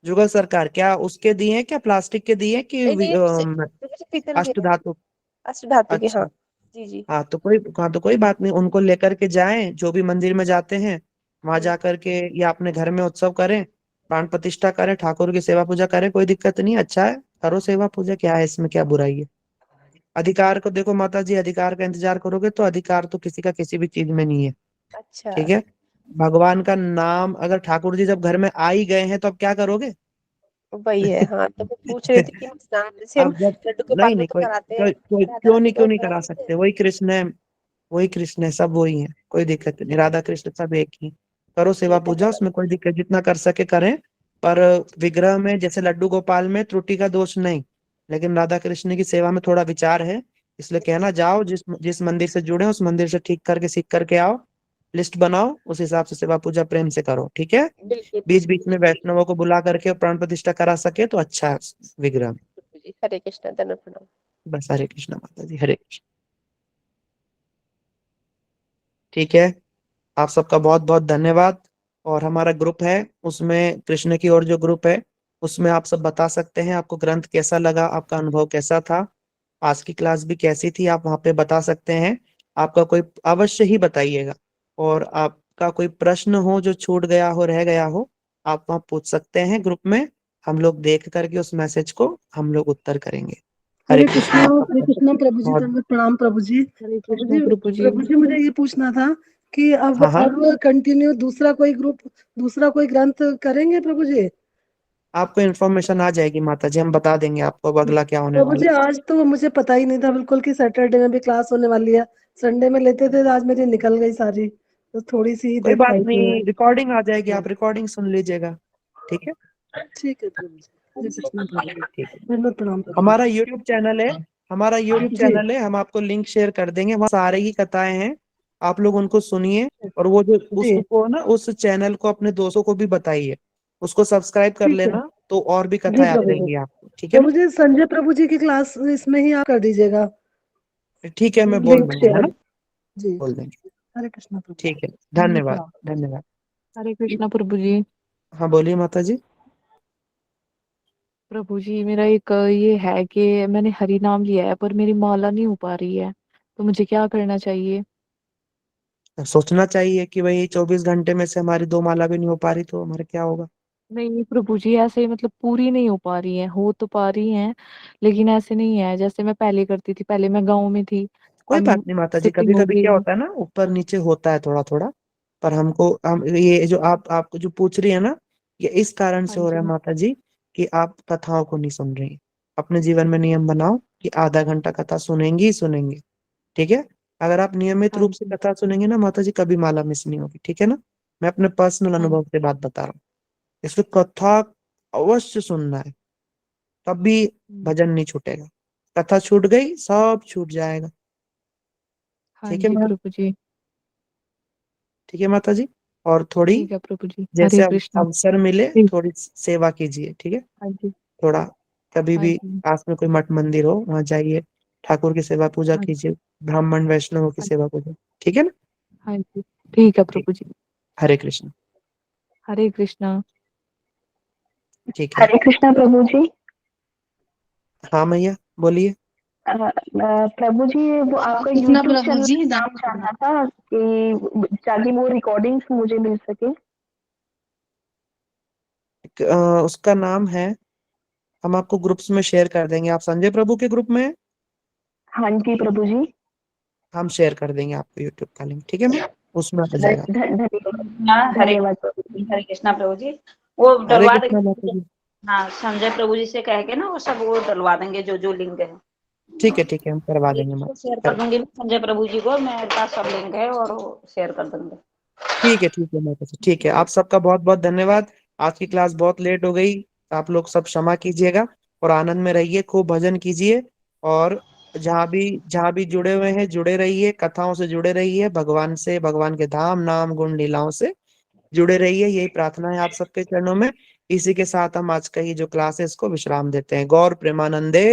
जुगल सरकार क्या उसके दिए हैं, क्या प्लास्टिक के दिए हैं कि नहीं नहीं, पीतल के अष्ट हैं, धातु? अष्ट धातु के, हाँ। अच्छा। जी जी। हाँ तो कोई बात नहीं, उनको लेकर के जाएं, जो भी मंदिर में जाते हैं वहां हम्म, जाकर के, या अपने घर में उत्सव करें, प्राण प्रतिष्ठा करें, ठाकुर की सेवा पूजा करें, कोई दिक्कत नहीं, अच्छा है, करो सेवा पूजा, क्या है इसमें, क्या बुराई है। अधिकार को देखो माता जी, अधिकार का इंतजार करोगे तो अधिकार तो किसी का किसी भी चीज में नहीं है। अच्छा। ठीक है। भगवान का नाम अगर ठाकुर जी जब घर में आ ही गए हैं तो अब क्या करोगे? वही है, हाँ, तो मैं पूछ रही थी कि स्नान जैसे हम अब जब, लड्डू नहीं गोपाल में नहीं, तो कोई कराते हैं, कोई, कोई राधा रानी को क्यों नहीं करा करा सकते हैं? सकते, वही कृष्ण है, वही कृष्ण है, सब वही है, कोई दिक्कत नहीं, राधा कृष्ण सब एक ही। करो सेवा ठीक है, पूजा, उसमें कोई दिक्कत, जितना कर सके करें। पर विग्रह में जैसे लड्डू गोपाल में त्रुटि का दोष नहीं, लेकिन राधा कृष्ण की सेवा में थोड़ा विचार है। इसलिए कहना, जाओ जिस जिस मंदिर से जुड़े हैं, उस मंदिर से ठीक करके सीख करके आओ, लिस्ट बनाओ, उस हिसाब से सेवा पूजा प्रेम से करो। ठीक है। बिल्कुल बीच बिल्कुल बीच में वैष्णवों को बुला करके प्राण प्रतिष्ठा करा सके तो अच्छा है विग्रह में। बिल्कुल जी। हरे कृष्ण, धन्यवाद, प्रणाम। बस, हरे कृष्ण माता जी, हरे कृष्ण। ठीक है। आप सबका बहुत बहुत धन्यवाद। और हमारा ग्रुप है, उसमें कृष्ण की ओर जो ग्रुप है उसमें आप सब बता सकते हैं आपको ग्रंथ कैसा लगा, आपका अनुभव कैसा था, आज की क्लास भी कैसी थी, आप वहाँ पे बता सकते हैं। आपका कोई अवश्य ही बताइएगा। और आपका कोई प्रश्न हो जो छूट गया हो, रह गया हो, आप वहाँ पूछ सकते हैं ग्रुप में। हम लोग देख करके उस मैसेज को हम लोग उत्तर करेंगे। हरे हरे कृष्णा। कृष्णा प्रभु जी, बहुत दंडवत प्रणाम प्रभु जी। हरे प्रभु कृष्णा जी, प्रभु जी। प्रभु जी मुझे ये पूछना था कि अब हाँ हाँ, अब कंटिन्यू दूसरा कोई ग्रुप, दूसरा कोई ग्रंथ करेंगे प्रभु जी? आपको इन्फॉर्मेशन आ जाएगी माता जी, हम बता देंगे आपको अब अगला क्या होने प्रभु वाला जी है। आज तो मुझे पता ही नहीं था बिल्कुल कि सैटरडे में भी क्लास होने वाली है। संडे में लेते थे, आज मेरी निकल गई सारी, तो थोड़ी सी ही कोई देख बात पाई थी मैं। नहीं, रिकॉर्डिंग आ जाएगी, आप रिकॉर्डिंग सुन लीजिएगा। ठीक है, ठीक है प्रभु जी, हरे कृष्णा प्रभु जी, ठीक है। दंडवत प्रणाम प्रभु हमारा यूट्यूब चैनल है, हमारा यूट्यूब जी। चैनल है, हम आपको लिंक शेयर कर देंगे, वहाँ सारे ही कथाएं हैं, आप लोग उनको सुनिए। और वो जो जी उसको ना, उस चैनल को अपने दोस्तों को भी बताइए, उसको सब्सक्राइब कर ठीक है लेना, तो और भी जी कथाएं आती प्रभु जी। रहेंगी आपको। ठीक है ना? प्रभु जी संजय प्रभु जी की क्लास इसमें ही आप कर दीजिएगा, ठीक है, मैं बोल लिंक दूंगा, है शेयर। ना? जी बोल देंगे। हरे कृष्णा प्रभु जी, ठीक है, दंडवत धन्यवाद प्रणाम। धन्यवाद। हरे कृष्णा प्रभु जी। हाँ बोलिए माता जी। प्रभु जी मेरा एक ये है कि मैंने हरि नाम लिया है पर मेरी माला नहीं हो पा रही है, तो मुझे क्या करना चाहिए? सोचना चाहिए कि भाई 24 घंटे में से हमारी 2 माला भी नहीं हो पा रही, तो हमारा क्या होगा। नहीं प्रभु जी, ऐसे ही मतलब पूरी नहीं हो पा रही है, हो तो पा रही हैं लेकिन ऐसे नहीं है जैसे मैं पहले करती थी। पहले मैं गांव में थी, कोई बात अब नहीं माता जी, सिटी कभी हो कभी गई क्या हूँ। होता है ना, ऊपर नीचे होता है थोड़ा थोड़ा। पर हम ये जो आपको जो पूछ रही है ना, ये इस कारण हाँ से हो रहा है जी। माता जी कि आप कथाओं को नहीं सुन रही। अपने जीवन में नियम बनाओ कि आधा घंटा कथा सुनेंगी ही सुनेंगी। ठीक है? अगर आप नियमित हाँ रूप से जी। कथा सुनेंगे ना माता जी, कभी माला मिस नहीं होगी। ठीक है ना? मैं अपने पर्सनल हाँ अनुभव जी। से बात बता रहा हूँ। इसलिए कथा अवश्य सुनना है, तब भी हम्म, भजन नहीं छूटेगा। कथा छूट गई, सब छूट जाएगा। हाँ ठीक है जी मैम? प्रभु जी। ठीक है माता जी। और थोड़ी ठीक है प्रभु जी, जैसे हरे अब कृष्णा। अवसर मिले, ठीक। थोड़ी सेवा कीजिए। ठीक है? हाँ जी। थोड़ा कभी हाँ भी जी। पास में कोई मठ मंदिर हो, वहां जाइए, ठाकुर की सेवा पूजा हाँ कीजिए, ब्राह्मण वैष्णव की हाँ सेवा पूजा। ठीक है ना? हाँ जी। ठीक है ठीक। प्रभु जी। हरे कृष्ण। हरे कृष्णा। ठीक है। हरे कृष्णा प्रभु जी। हाँ मैया बोलिए। प्रभु जी वो आपका कृष्णा यूट्यूब प्रभु चैनल जी, नाम जानना था कि ताकि वो रिकॉर्डिंग्स मुझे मिल सके। उसका नाम है, हम आपको ग्रुप्स में शेयर कर देंगे। आप संजय प्रभु के ग्रुप में हैं? हाँ जी प्रभु जी। हम शेयर कर देंगे आपको यूट्यूब का लिंक। ठीक है मैम? उसमें आ जाएगा। धन्यवाद। हाँ, धन्यवाद प्रभु जी। हरे कृष्णा प्रभु जी। वो हरे डलवा कृष्णा माता देंगे। जी। हाँ, संजय प्रभु जी से कह के ना वो सब वो डलवा देंगे जो जो लिंक है। ठीक है, हम करवा देंगे मैम। इसको शेयर कर दूंगी मैं संजय प्रभु जी को, मेरे पास सब लिंक है और वो शेयर कर दूंगी। ठीक है माता जी, ठीक है। आप सबका बहुत बहुत धन्यवाद। आज की क्लास बहुत लेट हो गई, आप लोग सब क्षमा कीजिएगा। और आनंद में रहिए, खूब भजन कीजिए। और जहाँ भी जुड़े हुए हैं, जुड़े रहिए, कथाओं से जुड़े रहिए, भगवान से, भगवान के धाम नाम गुण लीलाओं से जुड़े रहिए, यही प्रार्थना है आप सबके चरणों में। इसी के साथ हम आज का ये जो क्लास है इसको विश्राम देते हैं। गौर प्रेमानंदे,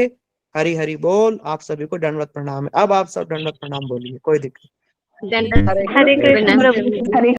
हरि हरि बोल। आप सभी को दंडवत प्रणाम है। अब आप सब दंडवत प्रणाम बोलिए, कोई दिक्कत। हरे हरे कृष्ण प्रभु जी। हरे